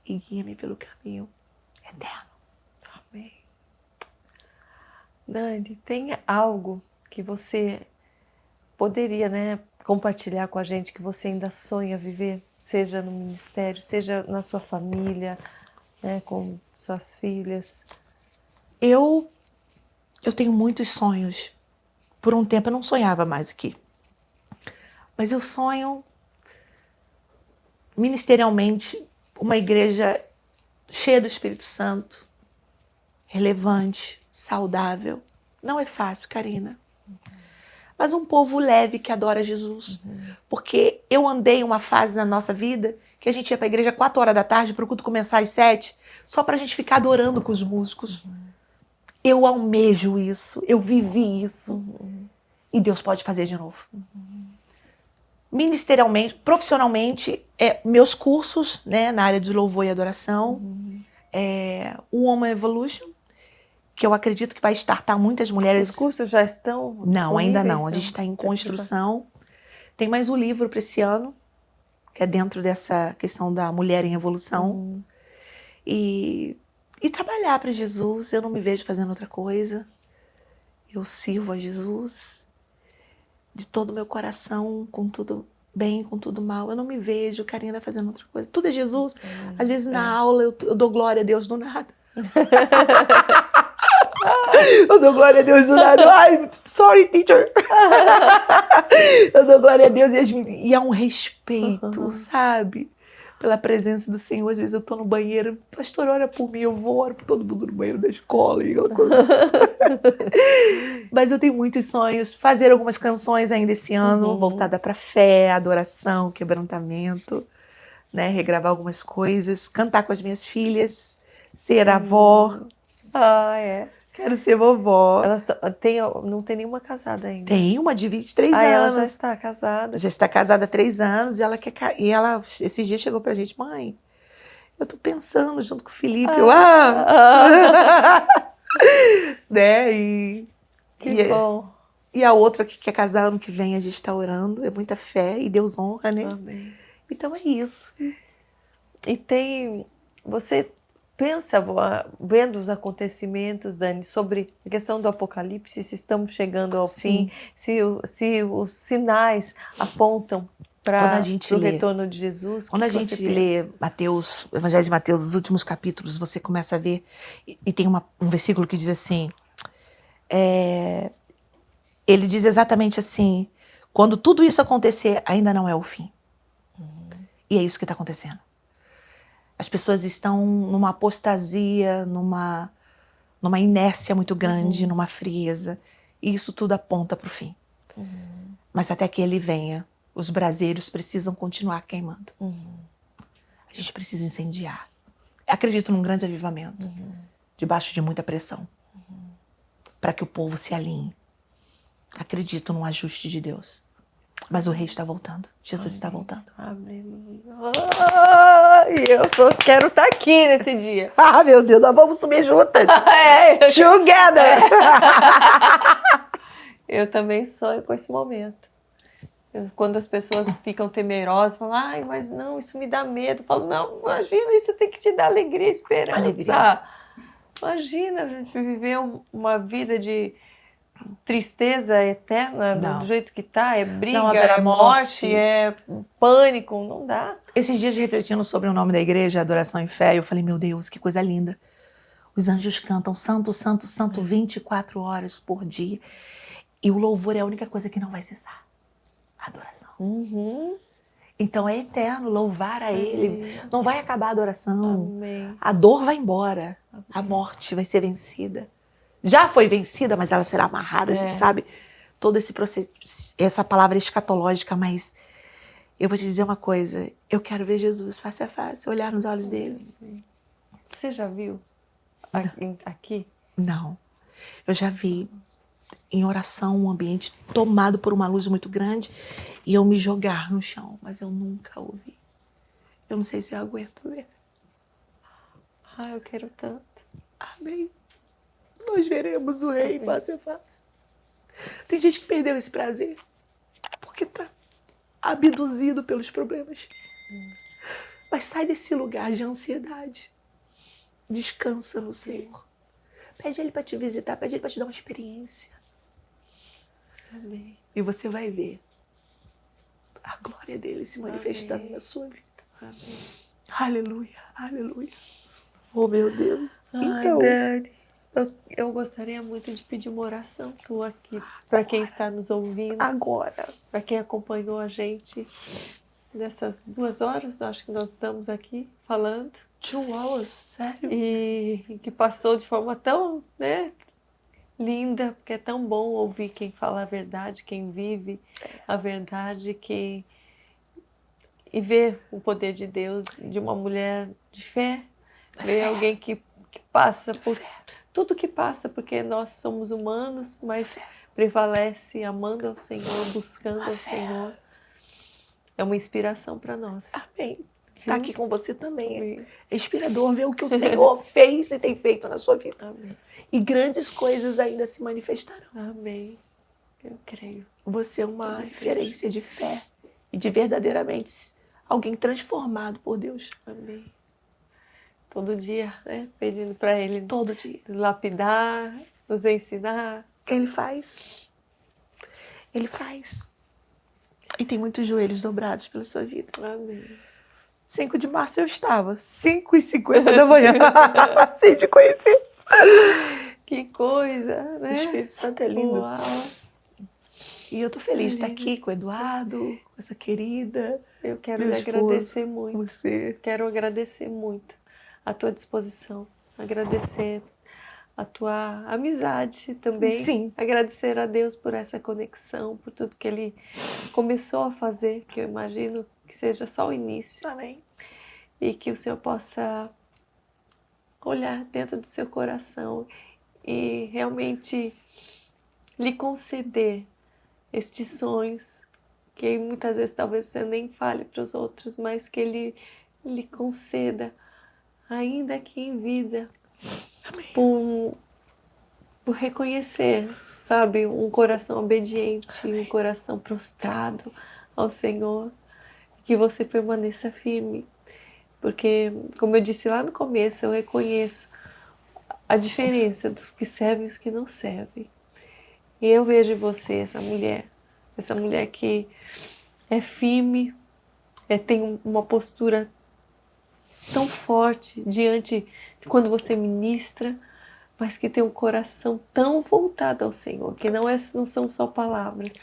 e guia-me pelo caminho eterno. Amém. Dani, tem algo que você poderia, né, compartilhar com a gente que você ainda sonha viver, seja no ministério, seja na sua família, né, com suas filhas? Eu tenho muitos sonhos. Por um tempo eu não sonhava mais aqui. Mas eu sonho ministerialmente uma igreja cheia do Espírito Santo, relevante, saudável. Não é fácil, Karina. Mas um povo leve que adora Jesus. Porque eu andei uma fase na nossa vida que a gente ia para a igreja 4 horas da tarde para o culto começar às 7, só para a gente ficar adorando com os músicos. Eu almejo isso, eu vivi isso. E Deus pode fazer de novo. Ministerialmente, profissionalmente, meus cursos, né, na área de louvor e adoração, o Woman Evolution, que eu acredito que vai startar muitas mulheres. Os cursos já estão disponíveis? Não, ainda não. A gente está em construção. Tem mais um livro para esse ano, que é dentro dessa questão da mulher em evolução. E trabalhar para Jesus. Eu não me vejo fazendo outra coisa. Eu sirvo a Jesus de todo o meu coração, com tudo bem, com tudo mal. Eu não me vejo, Karina, fazendo outra coisa. Tudo é Jesus. Às vezes na aula eu dou glória a Deus do nada. Eu dou glória a Deus do nada. Ai, sorry, teacher. Eu dou glória a Deus e há um respeito, sabe? Pela presença do Senhor. Às vezes eu tô no banheiro, pastor, ora por mim, eu vou, oro por todo mundo no banheiro da escola e aquela coisa. Mas eu tenho muitos sonhos, fazer algumas canções ainda esse ano, voltada para fé, adoração, quebrantamento, né? Regravar algumas coisas, cantar com as minhas filhas, ser avó, Ah, é. Quero ser vovó. Ela não tem nenhuma casada ainda. Tem uma de 23 Ah, ela já anos. está casada. Já está casada há 3 anos e ela esses dias chegou pra gente, mãe, eu tô pensando junto com o Felipe. Né? Que bom. E a outra que quer casar ano que vem, a gente está orando, é muita fé e Deus honra, né? Amém. Então é isso. E você pensa, vendo os acontecimentos, Dani, sobre a questão do Apocalipse, se estamos chegando ao fim, se os sinais apontam para o retorno de Jesus? Quando a gente lê Mateus, o Evangelho de Mateus, os últimos capítulos, você começa a ver, e tem um versículo que diz assim, ele diz exatamente assim, quando tudo isso acontecer, ainda não é o fim. E é isso que está acontecendo. As pessoas estão numa apostasia, numa inércia muito grande, numa frieza. E isso tudo aponta para o fim. Mas até que ele venha, os braseiros precisam continuar queimando. A gente precisa incendiar. Acredito num grande avivamento, debaixo de muita pressão, para que o povo se alinhe. Acredito num ajuste de Deus. Mas o rei está voltando. Jesus está voltando. Amém. Eu só quero estar aqui nesse dia. Ah, meu Deus, nós vamos subir juntas. Together. Eu também sonho com esse momento. Quando as pessoas ficam temerosas, falam, ai, mas não, isso me dá medo. Eu falo, não, imagina, isso tem que te dar alegria, esperança. Alegria. Imagina a gente viver uma vida de tristeza eterna, do jeito que tá, é briga, não, é morte, é pânico, não dá. Esses dias refletindo sobre o nome da igreja, Adoração e Fé, eu falei, meu Deus, que coisa linda. Os anjos cantam santo, santo, santo, 24 horas por dia. E o louvor é a única coisa que não vai cessar. A adoração. Então é eterno, louvar a Ele. Não vai acabar a adoração. Amém. A dor vai embora. Amém. A morte vai ser vencida. Já foi vencida, mas ela será amarrada, a gente sabe. Todo esse processo, essa palavra escatológica, mas eu vou te dizer uma coisa. Eu quero ver Jesus face a face, olhar nos olhos dele. Você já viu aqui? Não. Eu já vi em oração um ambiente tomado por uma luz muito grande e eu me jogar no chão, mas eu nunca ouvi. Eu não sei se eu aguento ver. Ah, eu quero tanto. Amém. Nós veremos o rei face a face. Tem gente que perdeu esse prazer porque está abduzido pelos problemas. Mas sai desse lugar de ansiedade. Descansa no Senhor. Pede Ele para te visitar, pede Ele para te dar uma experiência. Amém. E você vai ver a glória dele se manifestando na sua vida. Amém. Aleluia, aleluia. Oh, meu Deus. Então, Dani, eu gostaria muito de pedir uma oração tua aqui, para quem está nos ouvindo. Agora. Para quem acompanhou a gente nessas 2 horas, acho que nós estamos aqui falando. 2 hours, sério? E que passou de forma tão, linda, porque é tão bom ouvir quem fala a verdade, quem vive a verdade, e ver o poder de Deus, de uma mulher de fé, ver alguém que passa por tudo que passa, porque nós somos humanos, mas prevalece amando ao Senhor, buscando ao Senhor. É uma inspiração para nós. Amém. Está aqui com você também. Amém. É inspirador ver o que o Senhor fez e tem feito na sua vida. Amém. E grandes coisas ainda se manifestarão. Amém. Eu creio. Você é uma referência de fé e de verdadeiramente alguém transformado por Deus. Amém. Todo dia, pedindo para Ele. Todo dia. Lapidar, nos ensinar. Ele faz. Ele faz. E tem muitos joelhos dobrados pela sua vida. Amém. 5 de março eu estava, 5h50 da manhã, sem te conhecer. Que coisa, né? O Espírito Santo é lindo. Uau. E eu tô feliz de estar aqui com o Eduardo, com essa querida. Eu quero lhe agradecer muito. Você. Quero agradecer muito a tua disposição, agradecer a tua amizade também. Sim. Agradecer a Deus por essa conexão, por tudo que Ele começou a fazer, que eu imagino que seja só o início. Amém. E que o Senhor possa olhar dentro do seu coração e realmente lhe conceder estes sonhos, que muitas vezes talvez você nem fale para os outros, mas que Ele lhe conceda, ainda aqui em vida, por reconhecer, sabe, um coração obediente, um coração prostrado ao Senhor, que você permaneça firme, porque, como eu disse lá no começo, eu reconheço a diferença dos que servem e os que não servem. E eu vejo em você essa mulher que é firme, tem uma postura tão forte diante de quando você ministra, mas que tem um coração tão voltado ao Senhor, que não são só palavras.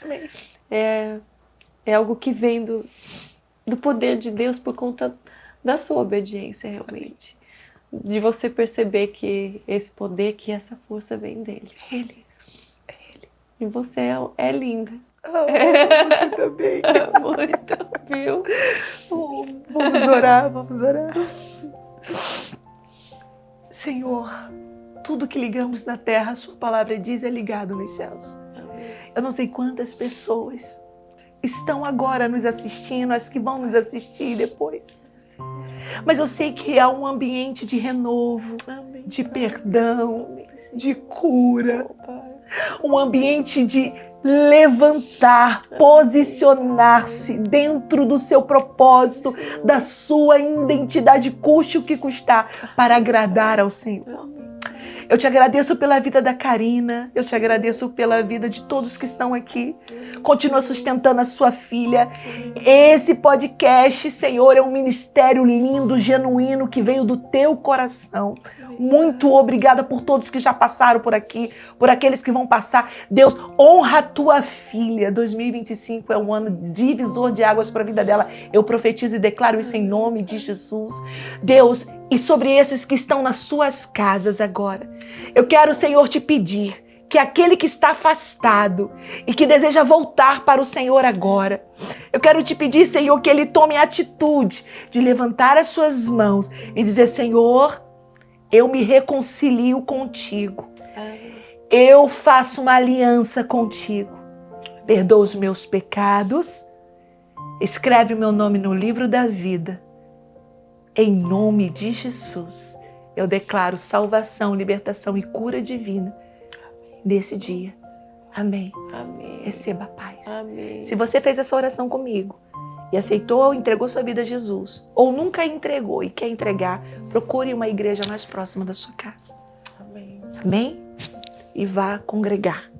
É algo que vem do poder de Deus por conta da sua obediência, realmente. De você perceber que esse poder, que essa força vem dele. Ele. E você é linda. Você também. Muito, viu? Vamos orar. Senhor, tudo que ligamos na terra, a sua palavra diz, é ligado nos céus. Eu não sei quantas pessoas estão agora nos assistindo, as que vão nos assistir depois. Mas eu sei que há um ambiente de renovo, de perdão, de cura. Um ambiente de levantar, posicionar-se dentro do seu propósito, da sua identidade, custe o que custar, para agradar ao Senhor. Eu te agradeço pela vida da Karina, eu te agradeço pela vida de todos que estão aqui. Continua sustentando a sua filha. Esse podcast, Senhor, é um ministério lindo, genuíno, que veio do teu coração. Muito obrigada por todos que já passaram por aqui, por aqueles que vão passar. Deus, honra a tua filha. 2025 é um ano divisor de águas para a vida dela. Eu profetizo e declaro isso em nome de Jesus. Deus, e sobre esses que estão nas suas casas agora, eu quero, Senhor, te pedir que aquele que está afastado e que deseja voltar para o Senhor agora, eu quero te pedir, Senhor, que ele tome a atitude de levantar as suas mãos e dizer: Senhor, eu me reconcilio contigo. Eu faço uma aliança contigo. Perdoa os meus pecados. Escreve o meu nome no livro da vida. Em nome de Jesus, eu declaro salvação, libertação e cura divina nesse dia. Amém. Amém. Receba a paz. Amém. Se você fez essa oração comigo e aceitou ou entregou sua vida a Jesus, ou nunca entregou e quer entregar, procure uma igreja mais próxima da sua casa. Amém. Amém? E vá congregar.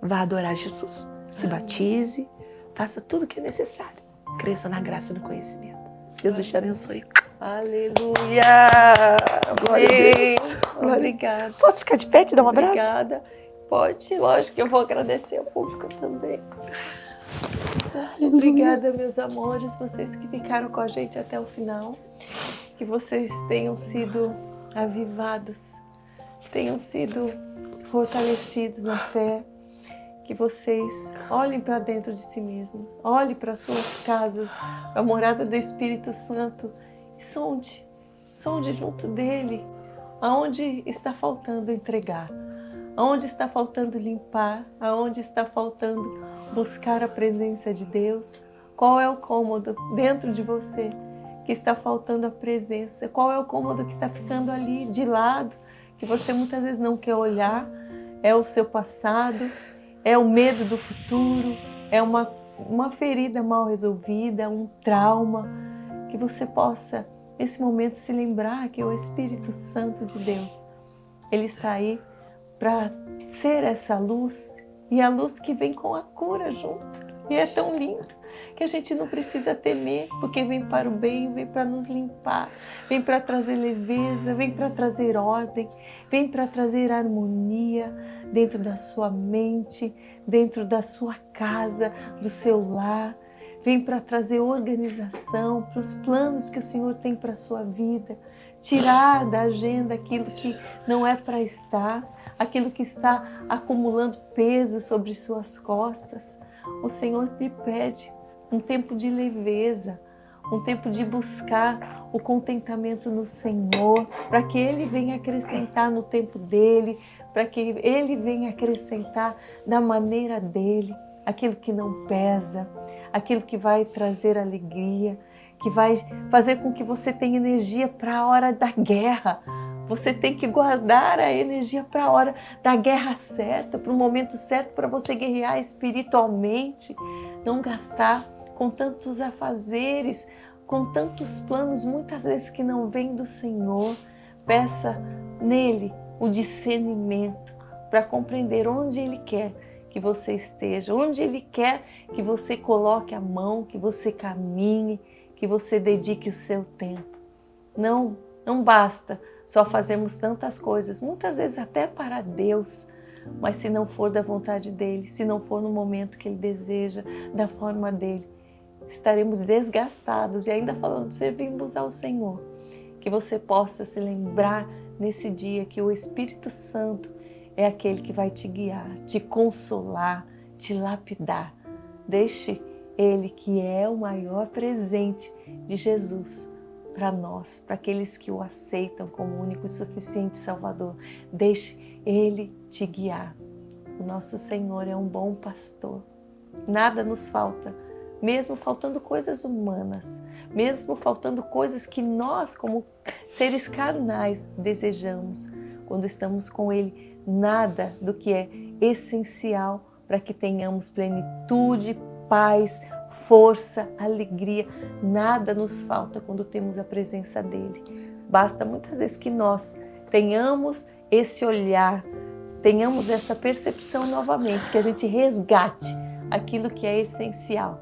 Vá adorar Jesus. Se batize, faça tudo o que é necessário. Cresça na graça e no conhecimento. Jesus te abençoe. Aleluia! Glória a Deus. Obrigada. Posso ficar de pé e te dar um abraço? Obrigada. Pode, lógico que eu vou agradecer ao público também. Obrigada, meus amores, vocês que ficaram com a gente até o final. Que vocês tenham sido avivados, tenham sido fortalecidos na fé. Que vocês olhem para dentro de si mesmos, olhem para suas casas, a morada do Espírito Santo e sonde junto dele, aonde está faltando entregar, aonde está faltando limpar, aonde está faltando buscar a presença de Deus, qual é o cômodo dentro de você que está faltando a presença, qual é o cômodo que está ficando ali de lado, que você muitas vezes não quer olhar, é o seu passado, é o medo do futuro, é uma ferida mal resolvida, um trauma, que você possa, nesse momento, se lembrar que o Espírito Santo de Deus, ele está aí para ser essa luz, e a luz que vem com a cura junto. E é tão lindo que a gente não precisa temer, porque vem para o bem, vem para nos limpar, vem para trazer leveza, vem para trazer ordem, vem para trazer harmonia dentro da sua mente, dentro da sua casa, do seu lar, vem para trazer organização para os planos que o Senhor tem para a sua vida, tirar da agenda aquilo que não é para estar, aquilo que está acumulando peso sobre suas costas. O Senhor te pede um tempo de leveza, um tempo de buscar o contentamento no Senhor, para que Ele venha acrescentar no tempo dEle, para que Ele venha acrescentar da maneira dEle, aquilo que não pesa, aquilo que vai trazer alegria, que vai fazer com que você tenha energia para a hora da guerra. Você tem que guardar a energia para a hora da guerra certa, para o momento certo, para você guerrear espiritualmente, não gastar com tantos afazeres, com tantos planos, muitas vezes que não vêm do Senhor. Peça nele o discernimento para compreender onde Ele quer que você esteja, onde Ele quer que você coloque a mão, que você caminhe, que você dedique o seu tempo. Não basta só fazermos tantas coisas, muitas vezes até para Deus, mas se não for da vontade dEle, se não for no momento que Ele deseja, da forma dEle, estaremos desgastados e ainda falando, servimos ao Senhor. Que você possa se lembrar nesse dia que o Espírito Santo é aquele que vai te guiar, te consolar, te lapidar. Deixe Ele, que é o maior presente de Jesus para nós, para aqueles que o aceitam como único e suficiente Salvador. Deixe Ele te guiar. O nosso Senhor é um bom pastor. Nada nos falta, mesmo faltando coisas humanas, mesmo faltando coisas que nós, como seres carnais, desejamos. Quando estamos com Ele, nada do que é essencial para que tenhamos plenitude, paz, força, alegria, nada nos falta quando temos a presença dEle. Basta muitas vezes que nós tenhamos esse olhar, tenhamos essa percepção novamente, que a gente resgate aquilo que é essencial.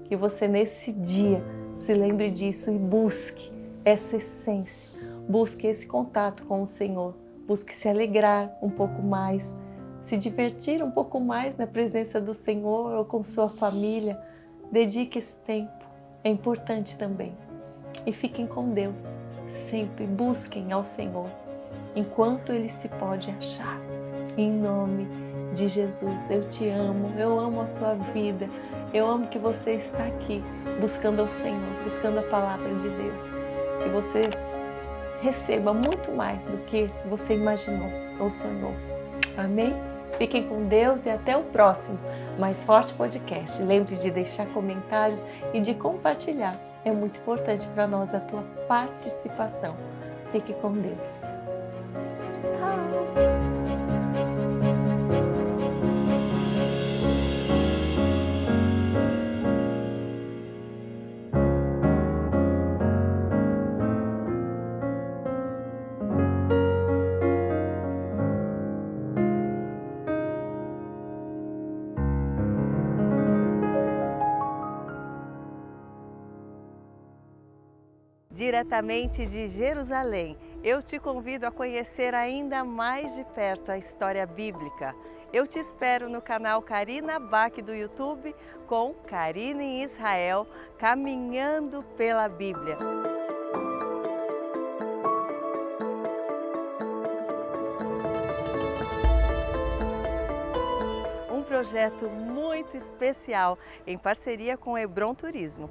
Que você nesse dia se lembre disso e busque essa essência, busque esse contato com o Senhor, busque se alegrar um pouco mais, se divertir um pouco mais na presença do Senhor ou com sua família. Dedique esse tempo, é importante também. E fiquem com Deus, sempre busquem ao Senhor, enquanto Ele se pode achar. Em nome de Jesus, eu te amo, eu amo a sua vida, eu amo que você está aqui buscando ao Senhor, buscando a palavra de Deus. Que você receba muito mais do que você imaginou ou sonhou. Amém? Fiquem com Deus e até o próximo Mais Forte Podcast. Lembre de deixar comentários e de compartilhar. É muito importante para nós a tua participação. Fique com Deus. Tchau. Diretamente de Jerusalém, eu te convido a conhecer ainda mais de perto a história bíblica. Eu te espero no canal Karina Bach do YouTube com Karina em Israel, caminhando pela Bíblia. Um projeto muito especial em parceria com Hebron Turismo.